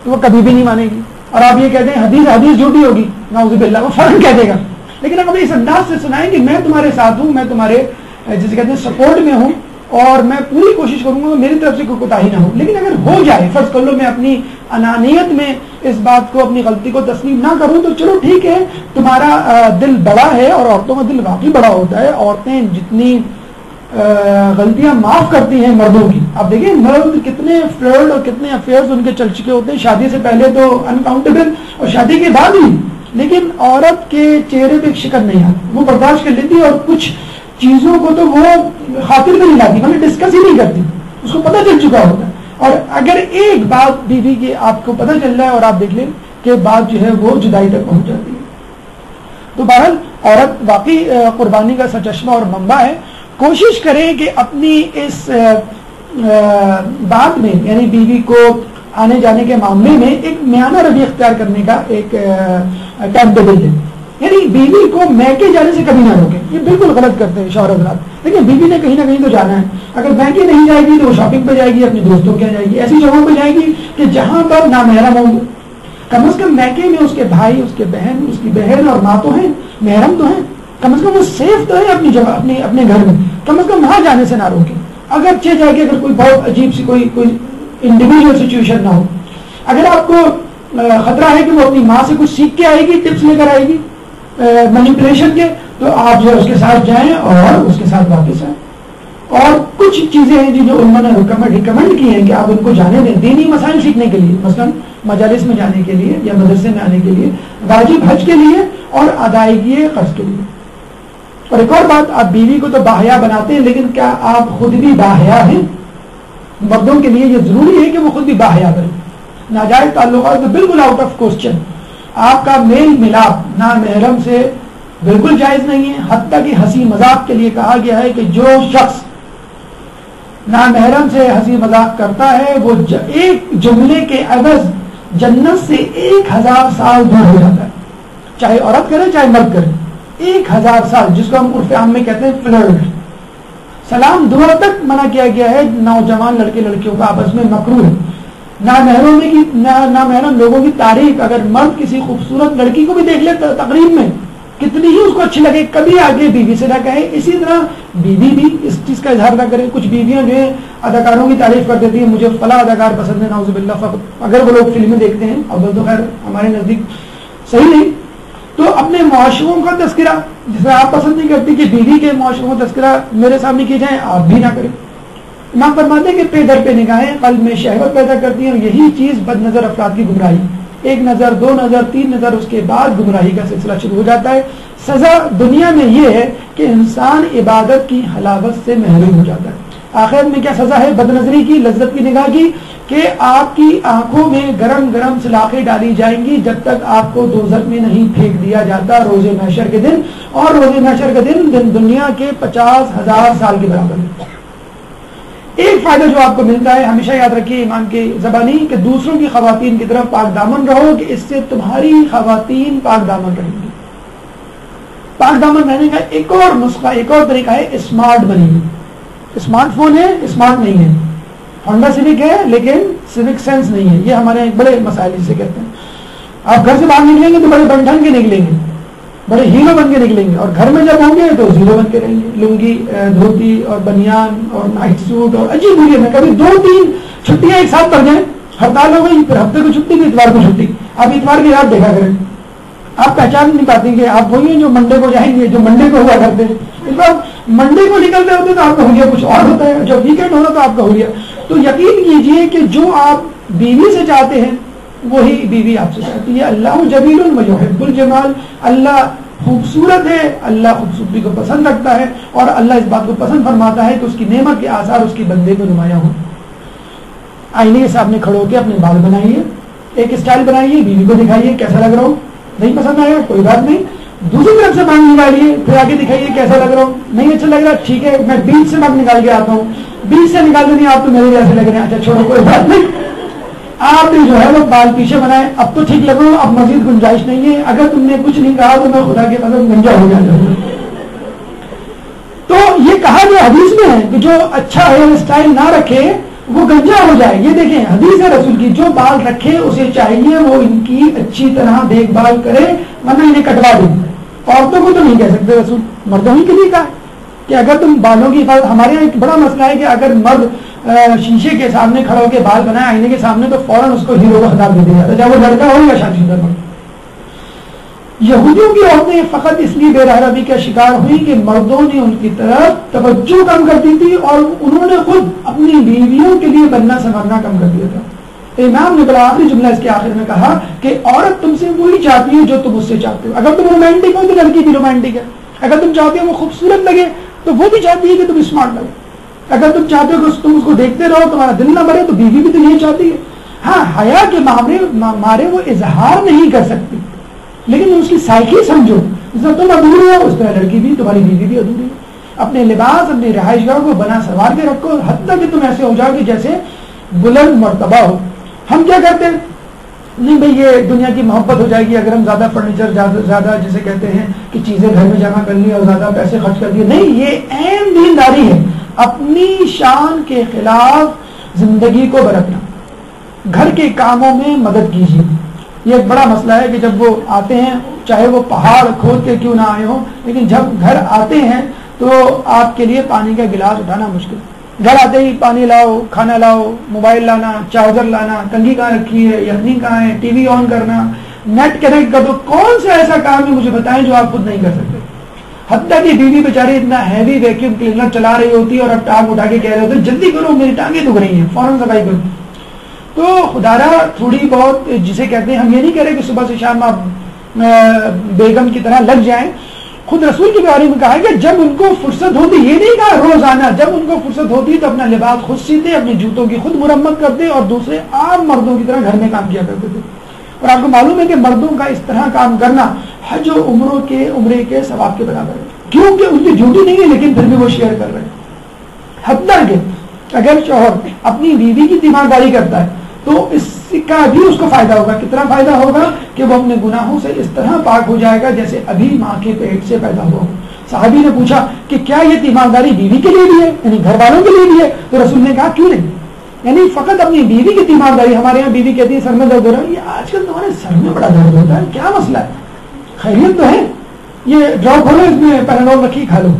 تو وہ کبھی بھی نہیں مانے گی. اور آپ یہ کہتے ہیں حدیث جھوٹی ہوگی, نعوذ باللہ, وہ فوراً کہہ دے گا. لیکن اگر اس انداز سے سنائیں کہ میں تمہارے ساتھ ہوں, میں تمہارے جسے کہتے ہیں سپورٹ میں ہوں, اور میں پوری کوشش کروں گا میری طرف سے کوئی کوتاہی نہ ہو. لیکن اگر ہو جائے, فرض کر لو میں اپنی انانیت میں اس بات کو, اپنی غلطی کو تسلیم نہ کروں, تو چلو ٹھیک ہے, تمہارا دل بڑا ہے, اور عورتوں کا دل واقعی بڑا ہوتا ہے. عورتیں جتنی غلطیاں معاف کرتی ہیں مردوں کی, آپ دیکھیں مرد کتنے فلرٹ اور کتنے افیئرز ان کے چل چکے ہوتے ہیں, شادی سے پہلے تو انکاؤنٹیبل, اور شادی کے بعد ہی. لیکن عورت کے چہرے پہ ایک شکن نہیں آتی, وہ برداشت کر لیتی, اور کچھ چیزوں کو تو وہ خاطر میں نہیں لاتی, مطلب ڈسکس ہی نہیں کرتی, اس کو پتہ چل چکا ہوتا ہے. اور اگر ایک بات بیوی کی آپ کو پتہ چل رہا ہے, اور آپ دیکھ لیں کہ بات جو ہے وہ جدائی تک پہنچ جاتی ہے. تو بہرحال عورت واقعی قربانی کا سرچشمہ اور منبع ہے. کوشش کریں کہ اپنی اس بات میں, یعنی بیوی کو آنے جانے کے معاملے میں ایک میانہ روی اختیار کرنے کا ایک ٹائم ٹیبل دیں. یعنی بیوی کو میکے جانے سے کبھی نہ روکیں. یہ بالکل غلط کرتے ہیں شوہر حضرات. لیکن بیوی نے کہیں نہ کہیں تو جانا ہے. اگر میکے نہیں جائے گی تو وہ شاپنگ پہ جائے گی, اپنے دوستوں کے جائے گی, ایسی جگہوں پہ جائے گی کہ جہاں پر نامحرم ہوں. کم از کم میکے میں اس کے بھائی, اس کے بہن, اس کی بہن اور ماں تو ہیں, محرم تو ہیں, کم از کم وہ سیف تو ہے اپنی جگہ, اپنے گھر میں. کم از کم وہاں جانے سے نہ روکیں. اگر جائے کہ اگر کوئی بہت عجیب سی کوئی انڈیویجول سچویشن نہ ہو, اگر آپ کو خطرہ ہے کہ وہ اپنی ماں سے کچھ سیکھ کے آئے گی, ٹپس لے کر آئے گی مینیپولیشن کے, تو آپ جو ہے اس کے ساتھ جائیں اور اس کے ساتھ واپس آئیں. اور کچھ چیزیں ہیں جو انہوں نے ریکمینڈ کی ہیں کہ آپ ان کو جانے دیں دینی مسائل سیکھنے کے لیے, مثلا مجالس میں جانے کے لیے یا مدرسے میں آنے کے لیے, واجب حج کے لیے اور ادائیگی قرض کے لیے. اور ایک اور بات, آپ بیوی کو تو باحیا بناتے ہیں, لیکن کیا آپ خود بھی باحیا ہیں؟ مردوں کے لیے یہ ضروری ہے کہ وہ خود بھی باحیا بنے. ناجائز تعلقات تو بالکل آؤٹ آف کوسچن. آپ کا میل ملاپ نامحرم سے بالکل جائز نہیں ہے. حتیٰ کہ ہنسی مذاق کے لیے کہا گیا ہے کہ جو شخص نامحرم سے ہنسی مذاق کرتا ہے وہ ایک جملے کے عوض جنت سے 1000 سال دور ہو جاتا ہے, چاہے عورت کرے چاہے مرد کرے. 1000 سال, جس کو ہم عرف عام میں کہتے ہیں فلرٹ. سلام دعا تک منع کیا گیا ہے. نوجوان لڑکے لڑکیوں کا آپس میں مکروہ ہے. نامحرم لوگوں کی تعریف, اگر مرد کسی خوبصورت لڑکی کو بھی دیکھ لے تقریب میں, کتنی ہی اس کو اچھی لگے, کبھی آگے بیوی سے نہ کہے. اسی طرح بیوی بھی اس چیز کا اظہار نہ کرے. کچھ بیویاں جو ہے اداکاروں کی تعریف کر دیتی ہیں, مجھے فلاں اداکار پسند ہے, نعوذ باللہ, فقط اگر وہ لوگ فلمیں دیکھتے ہیں, اول تو خیر ہمارے نزدیک صحیح نہیں. تو اپنے معاشروں کا تذکرہ, جسے آپ پسند نہیں کرتی کہ بیوی کے معاشروں کا تذکرہ میرے سامنے کیے جائیں, آپ بھی نہ کریں. امام فرماتے ہیں کہ پے در پہ نگاہیں قلب میں شہوت پیدا کرتی ہیں، اور یہی چیز بد نظر افراد کی گمراہی، ایک نظر، دو نظر، تین نظر، اس کے بعد گمراہی کا سلسلہ شروع ہو جاتا ہے۔ سزا دنیا میں یہ ہے کہ انسان عبادت کی حلاوت سے محروم ہو جاتا ہے۔ آخرت میں کیا سزا ہے؟ بد نظری کی، لذت کی نگاہ کی، کہ آپ کی آنکھوں میں گرم گرم سلاخیں ڈالی جائیں گی جب تک آپ کو دوزخ میں نہیں پھینک دیا جاتا روز محشر کے دن، اور روز محشر کا دن دنیا کے 50,000 سال کے برابر ہے۔ ایک فائدہ جو آپ کو ملتا ہے، ہمیشہ یاد رکھیے ایمان کی زبانی، کہ دوسروں کی خواتین کی طرف پاک دامن رہو، کہ اس سے تمہاری خواتین پاک دامن رہیں گی۔ پاک دامن رہنے کا ایک اور نسخہ، ایک اور طریقہ ہے اسمارٹ بنیے۔ اسمارٹ فون ہے، اسمارٹ نہیں ہے، ہونڈا سیوک ہے لیکن سیوک سینس نہیں ہے، یہ ہمارے ایک بڑے مسائل جسے کہتے ہیں۔ آپ گھر سے باہر نکلیں گے تو بڑے بنٹھن کے نکلیں گے، بڑے ہیرو بن کے نکلیں گے، اور گھر میں جب ہوں گے تو زیرو بن کے رہیں گے، لنگی، دھوتی اور بنیان اور نائٹ سوٹ اور عجیب ہوئی ہے۔ کبھی 2-3 چھٹیاں ایک ساتھ پڑ جائیں، ہڑتال ہو گئی، پھر ہفتے کو چھٹی، پھر اتوار کو چھٹی، آپ اتوار کی رات دیکھا کریں، آپ پہچان نہیں پاتے کہ آپ وہی ہیں جو منڈے کو جائیں گے، جو منڈے کو ہوا کرتے ہیں۔ اس بار منڈے کو نکلتے ہوتے تو آپ کا حلیہ کچھ اور ہوتا ہے، جب ویکینڈ ہونا تو آپ کا حلیہ۔ تو یقین کیجئے کہ جو آپ بیوی سے چاہتے ہیں وہی بیوی آپ سے چاہتی ہے۔ اللہ جمیل ویحب الجمال، اللہ خوبصورت ہے، اللہ خوبصورتی کو پسند رکھتا ہے، اور اللہ اس بات کو پسند فرماتا ہے کہ اس کی نعمت کے آثار اس کی بندے کو نمایاں ہوں۔ آئینے کے سامنے کھڑے ہو کے اپنے بال بنائیے، ایک اسٹائل بنائیے، بیوی کو دکھائیے کیسا لگ رہا ہوں، نہیں پسند آیا کوئی بات نہیں، دوسری طرف سے بال نکالیے، پھر آگے دکھائیے کیسا لگ رہا ہوں، نہیں اچھا لگ رہا ٹھیک ہے میں بیچ سے بال نکال کے آتا ہوں، بیچ سے نکالتے نہیں آپ تو میرے جیسے لگ رہے ہیں، اچھا چھوڑو کوئی بات نہیں، آپ نے جو ہے وہ بال پیچھے بنائے، اب تو ٹھیک لگ رہا ہوں، اب مزید گنجائش نہیں ہے، اگر تم نے کچھ نہیں کہا تو میں خدا کے قدم گنجا ہو جاتا ہوں۔ تو یہ کہا گیا حدیث میں ہے کہ جو اچھا ہیئر اسٹائل نہ رکھے وہ گنجا ہو جائے۔ یہ دیکھیں حدیث ہے رسول کی، جو بال رکھے اسے چاہیے وہ ان کی اچھی طرح دیکھ بھال کرے، ورنہ انہیں کٹوا دیں۔ عورتوں کو تو نہیں کہہ سکتے رسول، مردوں ہی کے لیے کہا کہ اگر تم بالوں کی حفاظت، ہمارے یہاں ایک بڑا مسئلہ ہے کہ اگر مرد شیشے کے سامنے کھڑا ہو کے بال بنائے آئینے کے سامنے تو فوراً اس کو ہیرو کا خطاب دے دیا جاتا ہے، چاہے وہ لڑکا ہو یا شادی شدہ مرد۔ یہودیوں کی عورتیں فقط اس لیے بے رحمی کا شکار ہوئی کہ مردوں نے ان کی طرف توجہ کم کر دی تھی، اور انہوں نے خود اپنی بیویوں کے لیے بننا سنورنا کم کر دیا تھا۔ امام نے بڑا آخری جملہ اس کے آخر میں کہا کہ عورت تم سے وہی چاہتی ہے جو تم اس سے چاہتے ہو۔ اگر تم رومانٹک ہو تو لڑکی بھی رومانٹک ہے، اگر تم چاہتے ہو وہ خوبصورت لگے تو وہ بھی چاہتی ہے کہ تم اسمارٹ لگے، اگر تم چاہتے ہو کہ تم اس کو دیکھتے رہو تمہارا دل نہ بھرے تو بیوی بھی تو یہی چاہتی ہے۔ ہاں حیا کے مارے وہ اظہار نہیں کر سکتی، لیکن اس کی سائیکی سمجھو، جس طرح تم ادھوری ہو اس طرح لڑکی بھی، تمہاری بیوی بھی ادھوری ہے۔ اپنے لباس، اپنی رہائش گاہ کو بنا سنوار کے رکھو، حتیٰ کہ تم ایسے ہو جاؤ کہ جیسے بلند مرتبہ ہو۔ ہم کیا کرتے ہیں؟ نہیں بھائی یہ دنیا کی محبت ہو جائے گی اگر ہم زیادہ فرنیچر زیادہ جسے کہتے ہیں کہ چیزیں گھر میں جمع کر لی اور زیادہ پیسے خرچ کر دیے، نہیں، یہ عین دینداری ہے، اپنی شان کے خلاف زندگی کو برتنا۔ گھر کے کاموں میں مدد کیجیے، یہ ایک بڑا مسئلہ ہے کہ جب وہ آتے ہیں چاہے وہ پہاڑ کھود کے کیوں نہ آئے ہوں، لیکن جب گھر آتے ہیں تو آپ کے لیے پانی کا گلاس اٹھانا مشکل۔ گھر آتے ہی پانی لاؤ، کھانا لاؤ، موبائل لانا، چارجر لانا، کنگھی کہاں رکھی ہے، یخنی کہاں ہے، ٹی وی آن کرنا، نیٹ کنیکٹ کر دو، کون سا ایسا کام ہے مجھے بتائیں جو آپ خود نہیں کر سکتے؟ حتیٰ کہ بیوی بیچاری اتنا ہیوی ویکیوم کلینر چلا رہی ہوتی ہے اور اب ٹانگ اٹھا کے کہہ رہے ہوتے جلدی کرو میری ٹانگیں دکھ رہی ہیں، فوراً صفائی کرو۔ تو خدارا تھوڑی بہت جسے کہتے ہیں، ہم یہ نہیں کہہ رہے کہ صبح سے شام آپ بیگم کی طرح لگ جائیں، خود رسول کے بارے میں کہا ہے کہ جب ان کو فرصت ہوتی، یہ نہیں کہا روزانہ، جب ان کو فرصت ہوتی تو اپنا لباس خود سیتے، اپنے جوتوں کی خود مرمت کرتے اور دوسرے عام مردوں کی طرح گھر میں کام کیا کرتے تھے۔ اور آپ کو معلوم ہے کہ مردوں کا اس طرح کام کرنا حج و عمرے کے ثواب کے برابر ہے، کیونکہ ان کی ڈیوٹی نہیں ہے لیکن پھر بھی وہ شیئر کر رہے ہیں۔ حتیٰ کہ اگر شوہر اپنی بیوی کی تیمارداری کرتا ہے تو اس کا بھی اس کو فائدہ ہوگا۔ کتنا فائدہ ہوگا کہ وہ اپنے گناہوں سے اس طرح پاک ہو جائے گا جیسے ابھی ماں کے پیٹ سے پیدا ہوا۔ صحابی نے پوچھا کہ کیا یہ تیمارداری بیوی کے لیے بھی ہے، یعنی گھر والوں کے لیے بھی ہے؟ تو رسول نے کہا کیوں نہیں، یعنی فقط اپنی بیوی کی تیمارداری۔ ہمارے یہاں بیوی کہتی ہے سر میں درد ہو رہا ہے، یہ آج کل تمہارے سر میں بڑا درد ہوتا ہے، کیا مسئلہ ہے؟ خیریت تو ہے، یہ ڈراپ کھولو، اس میں پیرانول رکھی کھا لو۔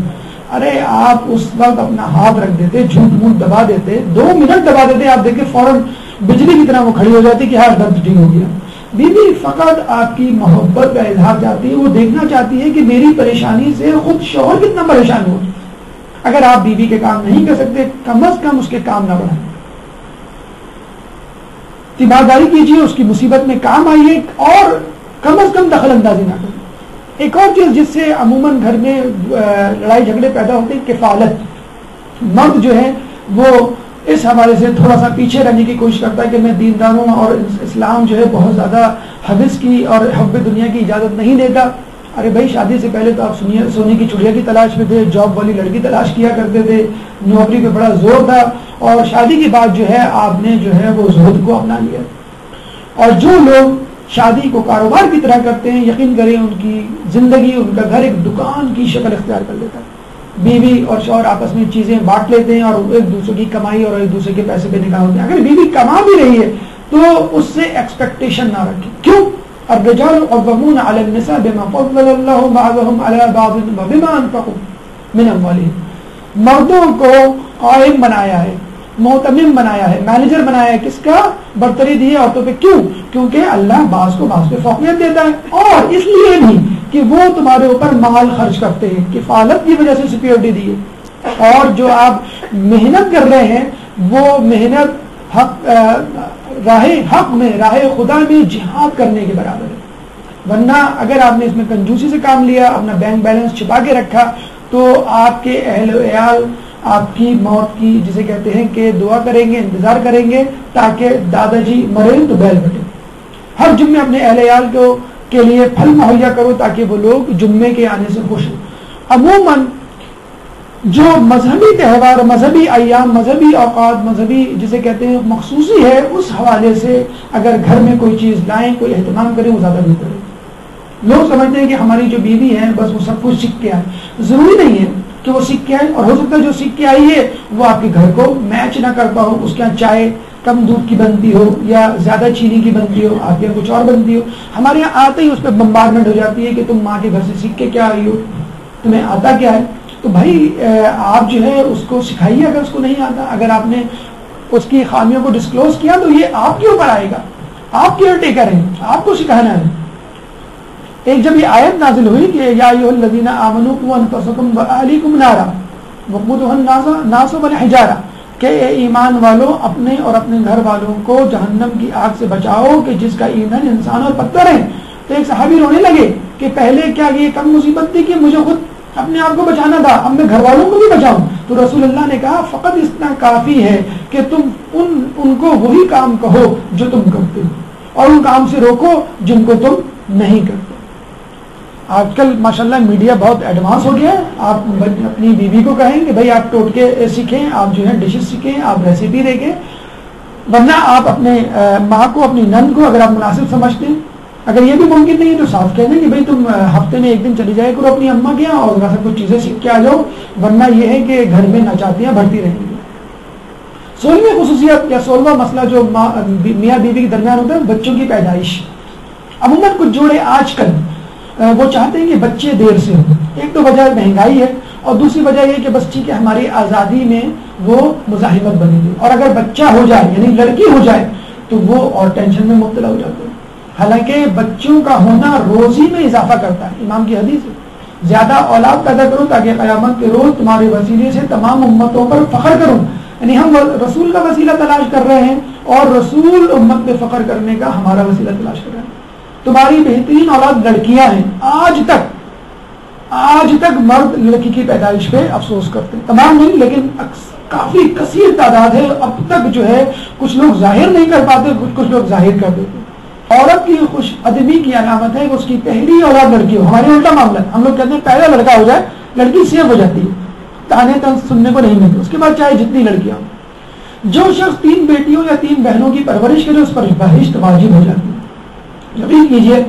ارے آپ اس وقت اپنا ہاتھ رکھ دیتے، جھوٹ موٹ دبا دیتے، 2 منٹ دبا دیتے، آپ دیکھیں فوراً بجلی کی طرح وہ کھڑی ہو جاتی کہ ہاں درد ٹھیک ہو گیا۔ بیوی فقط آپ کی محبت کا اظہار چاہتی ہے، وہ دیکھنا چاہتی ہے کہ میری پریشانی سے خود شوہر کتنا پریشان ہو۔ اگر آپ بیوی کے کام نہیں کر سکتے کم از کم اس کے کام نہ بڑھائیں، تیمارداری کیجیے، اس کی مصیبت میں کام آئیے، اور کم از کم دخل اندازی نہ کریں۔ ایک اور چیز جس سے عموماً گھر میں لڑائی جھگڑے پیدا ہوتے ہیں، کفالت۔ مرد جو ہے وہ اس حوالے سے تھوڑا سا پیچھے رہنے کی کوشش کرتا ہے کہ میں دیندار ہوں اور اسلام جو ہے بہت زیادہ حوث کی اور حب دنیا کی اجازت نہیں دیتا۔ ارے بھائی، شادی سے پہلے تو آپ سونے کی چڑیا کی تلاش میں تھے، جاب والی لڑکی تلاش کیا کرتے تھے، نوکری پہ بڑا زور تھا، اور شادی کے بعد جو ہے آپ نے جو ہے وہ زہد کو اپنا لیا۔ اور جو لوگ شادی کو کاروبار کی طرح کرتے ہیں، یقین کریں ان کی زندگی، ان کا گھر ایک دکان کی شکل اختیار کر لیتا ہے۔ بیوی اور شوہر آپس میں چیزیں بانٹ لیتے ہیں اور ایک دوسرے کی کمائی اور ایک دوسرے کے پیسے پہ نکال ہوتے ہیں۔ اگر بیوی کما بھی رہی ہے تو اس سے ایکسپیکٹیشن نہ رکھیں۔ کیوں؟ الرجال قوامون علی النساء بما فضل اللہ بعضهم علی بعض وبما انفقوا من اموالهم۔ مردوں کو قائم بنایا ہے، محتمم بنایا ہے، مینیجر بنایا ہے، کس کا؟ برتری دی ہے عورتوں پہ۔ کیوں؟ کیونکہ اللہ بعض کو بعض پہ فوقیت دیتا ہے، اور اس لیے بھی کہ وہ تمہارے اوپر مال خرچ کرتے ہیں، کفالت کی وجہ سے سیکیورٹی دی ہے۔ اور جو آپ محنت کر رہے ہیں وہ محنت راہ حق میں، راہ خدا میں جہاد کرنے کے برابر ہے۔ ورنہ اگر آپ نے اس میں کنجوسی سے کام لیا، اپنا بینک بیلنس چھپا کے رکھا، تو آپ کے اہل و عیال آپ کی موت کی، جسے کہتے ہیں کہ دعا کریں گے، انتظار کریں گے تاکہ دادا جی مرے تو بیل بٹے۔ ہر جمعے اپنے اہل عیال کے لیے پھل مہیا کرو تاکہ وہ لوگ جمعے کے آنے سے خوش ہوں۔ عموماً جو مذہبی تہوار، مذہبی ایام، مذہبی اوقات، مذہبی جسے کہتے ہیں مخصوصی ہے، اس حوالے سے اگر گھر میں کوئی چیز لائیں، کوئی اہتمام کریں، وہ زیادہ بہتر ہے۔ لوگ سمجھتے ہیں کہ ہماری جو بیوی ہے بس وہ سب کچھ سیکھ کے آئے۔ ضروری نہیں ہے کہ وہ سیکھ کے آئے، اور ہو سکتا ہے جو سیکھ کے آئی ہے وہ آپ کے گھر کو میچ نہ کرتا ہو، اس کے یہاں چائے کم دودھ کی بنتی ہو یا زیادہ چینی کی بنتی ہو، آپ کے یہاں کچھ اور بنتی ہو۔ ہمارے یہاں آتے ہی اس پہ بمبارمنٹ ہو جاتی ہے کہ تم ماں کے گھر سے سیکھ کے کیا آئی ہو، تمہیں آتا کیا ہے؟ تو بھائی آپ جو ہے اس کو سکھائیے اگر اس کو نہیں آتا۔ اگر آپ نے اس کی خامیوں کو ڈسکلوز کیا تو یہ آپ کے اوپر آئے گا، آپ کیئر ٹیکر ہیں، آپ کو سکھانا ہے۔ ایک جب یہ آیت نازل ہوئی کہ یا ایھا الذین آمنوا قوا انفسکم واہلیکم نارا وقودھا الناس والحجارہ، کہ اے ایمان والو اپنے اور اپنے گھر والوں کو جہنم کی آگ سے بچاؤ کہ جس کا ایندھن انسان اور پتھر ہے۔ تو ایک صحابی رونے لگے کہ پہلے کیا یہ کم مصیبت تھی کہ مجھے خود اپنے آپ کو بچانا تھا، اب میں گھر والوں کو بھی بچاؤں؟ تو رسول اللہ نے کہا فقط اتنا کافی ہے کہ تم ان کو وہی کام کہو جو تم کرتے ہو، اور ان کام سے روکو جن کو تم نہیں کرتے۔ آج کل ماشاءاللہ میڈیا بہت ایڈوانس ہو گیا ہے۔ آپ اپنی بیوی کو کہیں کہ بھائی آپ ٹوٹکے سیکھیں، آپ جو ہے ڈشز سیکھیں، آپ ریسیپی دیکھیں، ورنہ آپ اپنے ماں کو، اپنی نند کو اگر آپ مناسب سمجھتے ہیں، اگر یہ بھی ممکن نہیں ہے تو صاف کہہ دیں کہ بھائی تم ہفتے میں ایک دن چلی جائے کرو اپنی اماں کے یہاں اور ذرا سا کچھ چیزیں سیکھ کے آ جاؤ، ورنہ یہ ہے کہ گھر میں ناچاتیاں بڑھتی رہیں گی۔ 16ویں خصوصیت یا 16واں مسئلہ جو میاں بیوی کے درمیان ہوتا ہے، بچوں کی پیدائش۔ عموماً کچھ جوڑے آج کل وہ چاہتے ہیں کہ بچے دیر سے ہوں۔ ایک تو وجہ مہنگائی ہے، اور دوسری وجہ یہ کہ بس ٹھیک ہے ہماری آزادی میں وہ مزاحمت بنے گی، اور اگر بچہ ہو جائے یعنی لڑکی ہو جائے تو وہ اور ٹینشن میں مبتلا ہو جاتے ہیں۔ حالانکہ بچوں کا ہونا روزی میں اضافہ کرتا ہے، امام کی حدیث ہے زیادہ اولاد پیدا کرو تاکہ قیامت کے روز تمہارے وسیلے سے تمام امتوں پر فخر کروں۔ یعنی ہم رسول کا وسیلہ تلاش کر رہے ہیں اور رسول امت پہ فخر کرنے کا ہمارا وسیلہ تلاش کر رہے ہیں۔ تمہاری بہترین اولاد لڑکیاں ہیں۔ آج تک مرد لڑکی کی پیدائش پہ افسوس کرتے ہیں، تمام نہیں لیکن کافی کثیر تعداد ہے۔ اب تک جو ہے کچھ لوگ ظاہر نہیں کر پاتے، کچھ لوگ ظاہر کر دیتے۔ عورت کی خوش ادبی کی علامت ہے کہ اس کی پہلی اولاد لڑکی ہو۔ ہمارے الٹا معاملہ ہے، ہم لوگ کہتے ہیں پہلا لڑکا ہو جائے لڑکی سیف ہو جاتی ہے، تانے طنز سننے کو نہیں ملتے، اس کے بعد چاہے جتنی لڑکیاں ہوں۔ جو شخص 3 بیٹیوں یا 3 بہنوں کی پرورش کرے اس پر بہشت واجب ہو جاتی ہے۔ یقین کیجیے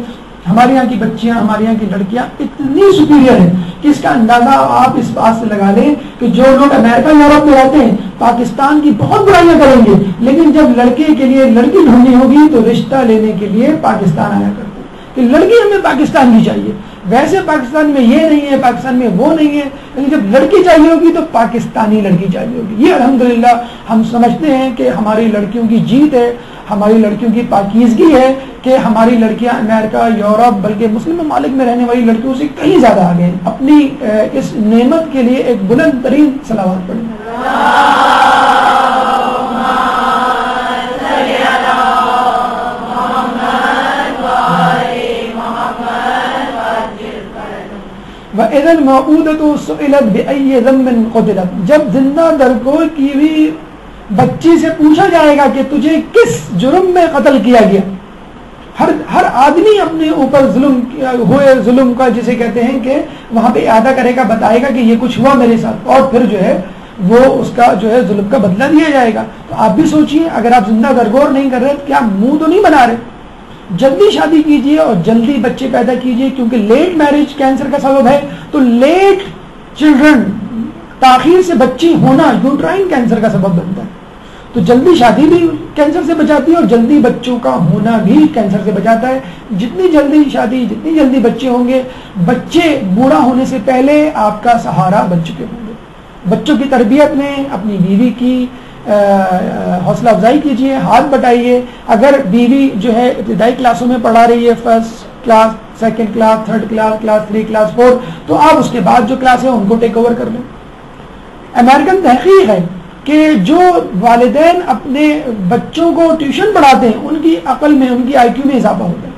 ہمارے یہاں کی بچیاں، ہمارے یہاں کی لڑکیاں اتنی سپیریئر ہیں کہ اس کا اندازہ آپ اس بات سے لگا لیں کہ جو لوگ امریکہ یورپ میں رہتے ہیں پاکستان کی بہت برائیاں کریں گے، لیکن جب لڑکے کے لیے لڑکی ڈھونڈنی ہوگی تو رشتہ لینے کے لیے پاکستان آیا کرتے ہیں کہ لڑکی ہمیں پاکستان کی چاہیے۔ ویسے پاکستان میں یہ نہیں ہے، پاکستان میں وہ نہیں ہے، لیکن جب لڑکی چاہیے ہوگی تو پاکستانی لڑکی چاہیے ہوگی. یہ الحمدللہ ہم سمجھتے ہیں کہ ہماری لڑکیوں کی جیت ہے، ہماری لڑکیوں کی پاکیزگی ہے کہ ہماری لڑکیاں امریکہ، یورپ، بلکہ مسلم ممالک میں رہنے والی لڑکیوں سے کہیں زیادہ آگے ہیں. اپنی اس نعمت کے لیے ایک بلند ترین صلوات پڑھیں. وَإِذَا الْمَوْءُودَةُ سُئِلَتْ بِأَيِّ ذَنبٍ قُتِلَتْ، جب زندہ درگور کی ہوئی بچی سے پوچھا جائے گا کہ تجھے کس جرم میں قتل کیا گیا. ہر آدمی اپنے اوپر ہوئے ظلم کا جسے کہتے ہیں کہ وہاں پہ اعادہ کرے گا، بتائے گا کہ یہ کچھ ہوا میرے ساتھ، اور پھر جو ہے وہ اس کا جو ہے ظلم کا بدلہ دیا جائے گا. تو آپ بھی سوچئے، اگر آپ زندہ درگور نہیں کر رہے تو کیا منہ تو نہیں بنا رہے؟ جلدی شادی کیجئے اور جلدی بچے پیدا کیجئے، کیونکہ لیٹ میرج کینسر کا سبب ہے. تو لیٹ چلڈرن، تاخیر سے بچی ہونا یوٹرائن کینسر کا سبب بنتا ہے. تو جلدی شادی بھی کینسر سے بچاتی ہے اور جلدی بچوں کا ہونا بھی کینسر سے بچاتا ہے. جتنی جلدی شادی، جتنی جلدی بچے ہوں گے، بچے بوڑھا ہونے سے پہلے آپ کا سہارا بن چکے ہوں گے. بچوں کی تربیت میں اپنی بیوی کی حوصلہ افزائی کیجیے، ہاتھ بٹائیے. اگر بیوی جو ہے ابتدائی کلاسوں میں پڑھا رہی ہے، first class, second class, third class, class 3، class 4، تو آپ اس کے بعد جو کلاس ہے ان کو ٹیک اوور کر لیں. امریکن تحقیق ہے کہ جو والدین اپنے بچوں کو ٹیوشن پڑھاتے ہیں ان کی عقل میں، ان کی آئی کیو میں اضافہ ہوتا ہے.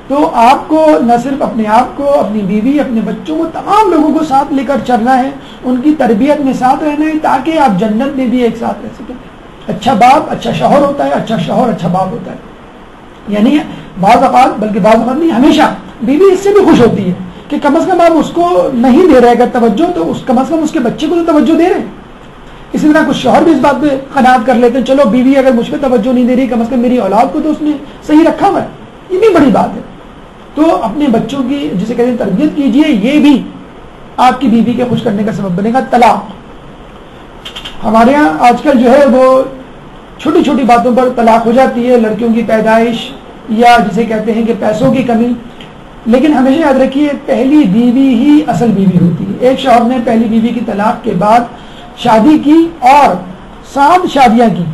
تو آپ کو نہ صرف اپنے آپ کو، اپنی بیوی، اپنے بچوں کو، تمام لوگوں کو ساتھ لے کر چلنا ہے، ان کی تربیت میں ساتھ رہنا ہے، تاکہ آپ جنت میں بھی ایک ساتھ رہ سکیں. اچھا باپ اچھا شوہر ہوتا ہے، اچھا شوہر اچھا باپ ہوتا ہے. یعنی بعض اوقات، بلکہ بعض اوقات نہیں، ہمیشہ بیوی اس سے بھی خوش ہوتی ہے کہ کم از کم آپ اس کو نہیں دے رہے اگر توجہ، تو کم از کم اس کے بچے کو تو توجہ دے رہے ہیں. اسی طرح کچھ شوہر بھی اس بات پہ قناعت کر لیتے ہیں، چلو بیوی اگر مجھ پہ توجہ نہیں دے رہی، کم از کم میری اولاد کو تو اس نے صحیح رکھا ہوا ہے. یہ بھی بڑی بات ہے. تو اپنے بچوں کی جسے کہتے ہیں تربیت کیجئے. یہ بھی آپ کی بیوی کے خوش کرنے کا سبب بنے گا. طلاق، ہمارے ہاں آج کل جو ہے وہ چھوٹی چھوٹی باتوں پر طلاق ہو جاتی ہے، لڑکیوں کی پیدائش یا جسے کہتے ہیں کہ پیسوں کی کمی. لیکن ہمیشہ یاد رکھیے، پہلی بیوی ہی اصل بیوی ہوتی ہے. ایک شوہر نے پہلی بیوی کی طلاق کے بعد شادی کی اور 7 شادیاں کی،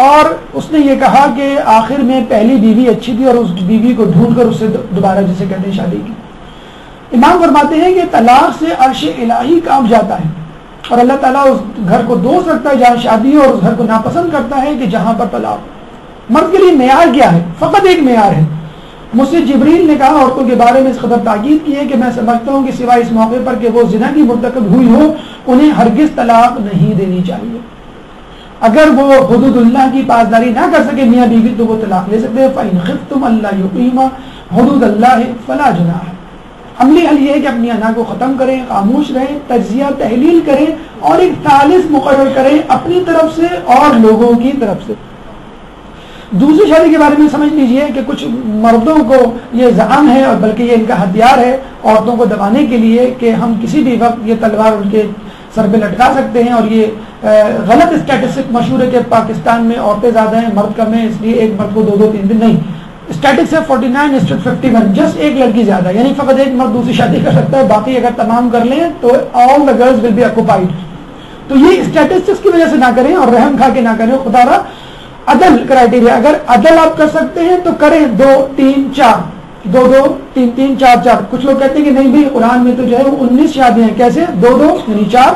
اور اس نے یہ کہا کہ آخر میں پہلی بیوی اچھی تھی اور اس بیوی کو ڈھونڈ کر اس سے دوبارہ جسے کہتے ہیں شادی کی. امام فرماتے ہیں کہ طلاق سے عرش الہی کانپ جاتا ہے، اور اللہ تعالیٰ اس گھر کو دوست رکھتا ہے جہاں شادی ہو، اور اس گھر کو ناپسند کرتا ہے کہ جہاں پر طلاق ہو. مرد کے لیے معیار کیا ہے؟ فقط ایک معیار ہے. مجھ سے جبریل نے کہا عورتوں کے بارے میں اس قدر تاکید کی ہے کہ میں سمجھتا ہوں کہ سوائے اس موقع پر کہ وہ زنا کی مرتکب ہوئی ہو، انہیں ہرگز طلاق نہیں دینی چاہیے. اگر وہ حدود اللہ کی پاسداری نہ کر سکے میاں بیوی تو وہ طلاق لے سکتے ہیں. فَإِنْ خِفْتُمْ أَلَّا يُقِيمَا حُدُودَ اللَّهِ فَلَا جُنَاحَ. عملی حل یہ ہے کہ اپنی انا کو ختم کریں، خاموش رہیں، تجزیہ تحلیل کریں اور ایک ثالث مقرر کریں اپنی طرف سے اور لوگوں کی طرف سے. دوسری شادی کے بارے میں سمجھ لیجئے کہ کچھ مردوں کو یہ زعم ہے، اور بلکہ یہ ان کا ہتھیار ہے عورتوں کو دبانے کے لیے، کہ ہم کسی بھی وقت یہ تلوار ان کے سر پہ لٹکا سکتے ہیں. اور یہ غلط اسٹیٹسٹک مشہور ہے کہ پاکستان میں عورتیں زیادہ ہیں، مرد کم ہیں، اس لیے ایک مرد کو 2-3 دن نہیں. اسٹیٹکس ہے 49:51، جسٹ ایک لڑکی زیادہ، یعنی فقط ایک مرد دوسری شادی کر سکتا ہے، باقی اگر تمام کر لیں تو all the girls will be occupied. تو یہ اسٹیٹسٹکس کی وجہ سے نہ کریں اور رحم کھا کے نہ کریں. خدا را عدل کرائٹیریا، اگر عدل آپ کر سکتے ہیں تو کریں 2-3-4، 2-2-3-3-4-4. کچھ لوگ کہتے ہیں کہ نہیں بھائی قرآن میں تو جو ہے وہ 19 شادیاں ہیں. کیسے؟ 2-2 یعنی 4،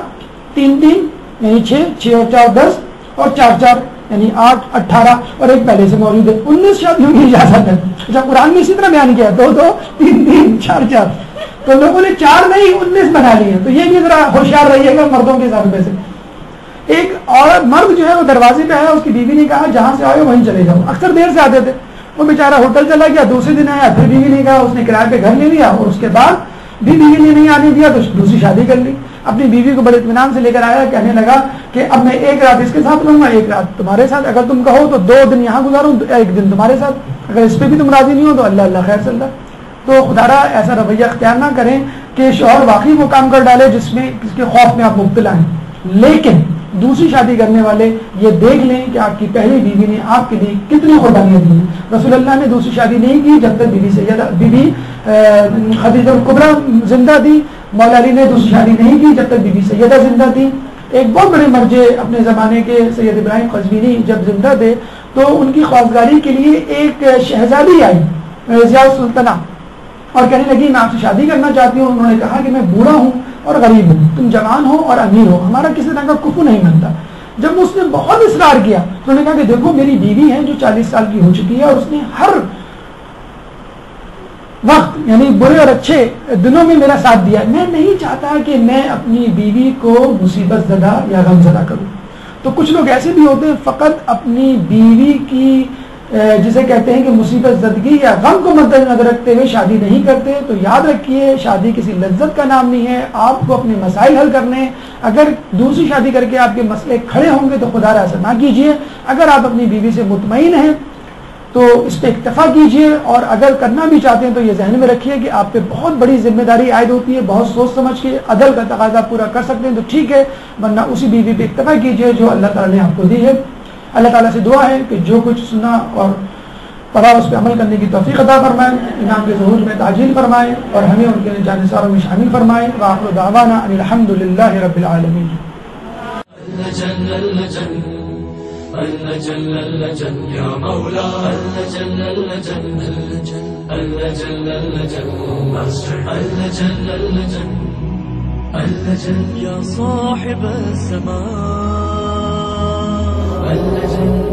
3-3 یعنی 6، 6 اور 4 10، اور 4-4 یعنی 8 18، اور ایک پہلے سے موجود ہے. 19 شادیوں کی اجازت ہے. اچھا قرآن میں اسی طرح بیان کیا ہے 2-2 3-3 4-4. تو لوگوں نے 4 نہیں 19 بنا لیے. تو یہ بھی ذرا ہوشیار رہیے گا مردوں کے ضربے سے. ایک اور مرد جو ہے وہ دروازے پہ آیا، اس کی بیوی نے کہا جہاں سے آئے وہیں چلے جاؤ. اکثر دیر سے آتے تھے. وہ بیچارہ ہوٹل چلا گیا، دوسرے دن آیا، پھر بیوی نے کہا، اس نے کرایہ پہ گھر لے لیا، اور اس کے بعد بھی بیوی نے نہیں آنے دیا تو دوسری شادی کر لی. اپنی بیوی کو بڑے اطمینان سے لے کر آیا، کہنے لگا کہ اب میں ایک رات اس کے ساتھ رہوں گا، ایک رات تمہارے ساتھ. اگر تم کہو تو 2 دن یہاں گزاروں، 1 دن تمہارے ساتھ. اگر اس پہ بھی تم راضی نہیں ہو تو اللہ اللہ خیر صلی اللہ. تو خدا را ایسا رویہ اختیار نہ کریں کہ شوہر واقعی وہ کام کر ڈالے جس کے خوف میں آپ مبتلا ہیں. لیکن دوسری شادی کرنے والے یہ دیکھ لیں کہ آپ کی پہلی بیوی نے آپ کے لیے کتنی قربانیاں دی ہیں۔ رسول اللہ نے دوسری شادی نہیں کی جب تک بیوی خدیجہ الکبریٰ زندہ تھی، مولا علی نے دوسری شادی نہیں کی جب تک بیوی سیدہ زندہ تھی۔ ایک بہت بڑے مرجع اپنے زمانے کے سید ابراہیم قزوینی جب زندہ تھے تو ان کی خواستگاری کے لیے ایک شہزادی آئی ضیاء السلطنہ اور کہنے لگی میں آپ سے شادی کرنا چاہتی ہوں۔ انہوں نے کہا کہ میں بوڑھا ہوں اور غریب ہوں، تم جوان ہو اور امیر ہو، ہمارا کسی طرح کا کفو نہیں بنتا۔ جب اس نے بہت اصرار کیا تو انہوں نے کہا کہ دیکھو میری بیوی ہے جو 40 سال کی ہو چکی ہے اور اس نے ہر وقت یعنی برے اور اچھے دنوں میں میرا ساتھ دیا، میں نہیں چاہتا کہ میں اپنی بیوی کو مصیبت زدہ یا غم زدہ کروں۔ تو کچھ لوگ ایسے بھی ہوتے ہیں فقط اپنی بیوی کی جسے کہتے ہیں کہ مصیبت زدگی یا غم کو مد نظر رکھتے ہوئے شادی نہیں کرتے۔ تو یاد رکھیے شادی کسی لذت کا نام نہیں ہے، آپ کو اپنے مسائل حل کرنے ہیں۔ اگر دوسری شادی کر کے آپ کے مسئلے کھڑے ہوں گے تو خدا را ایسا نہ کیجیے۔ اگر آپ اپنی بیوی سے مطمئن ہیں تو اس پہ اکتفا کیجیے، اور اگر کرنا بھی چاہتے ہیں تو یہ ذہن میں رکھیے کہ آپ پہ بہت بڑی ذمہ داری عائد ہوتی ہے، بہت سوچ سمجھ کے عدل کا تقاضا پورا کر سکتے ہیں تو ٹھیک ہے، ورنہ اسی بیوی پہ اکتفا کیجیے جو اللہ تعالیٰ نے آپ کو دی ہے۔ اللہ تعالیٰ سے دعا ہے کہ جو کچھ سنا اور پڑھا اس پہ عمل کرنے کی توفیق عطا فرمائے، امام کے ظہور میں تعجیل فرمائے اور ہمیں ان کے جانثاروں میں شامل فرمائے۔ وآخر دعوانا ان الحمد للہ رب العالمین۔ اللجن اللجن اللجن اللجن یا مولا اللجن اللجن اللجن اللجن اللجن اللجن اللجن یا صاحب السماء اللجن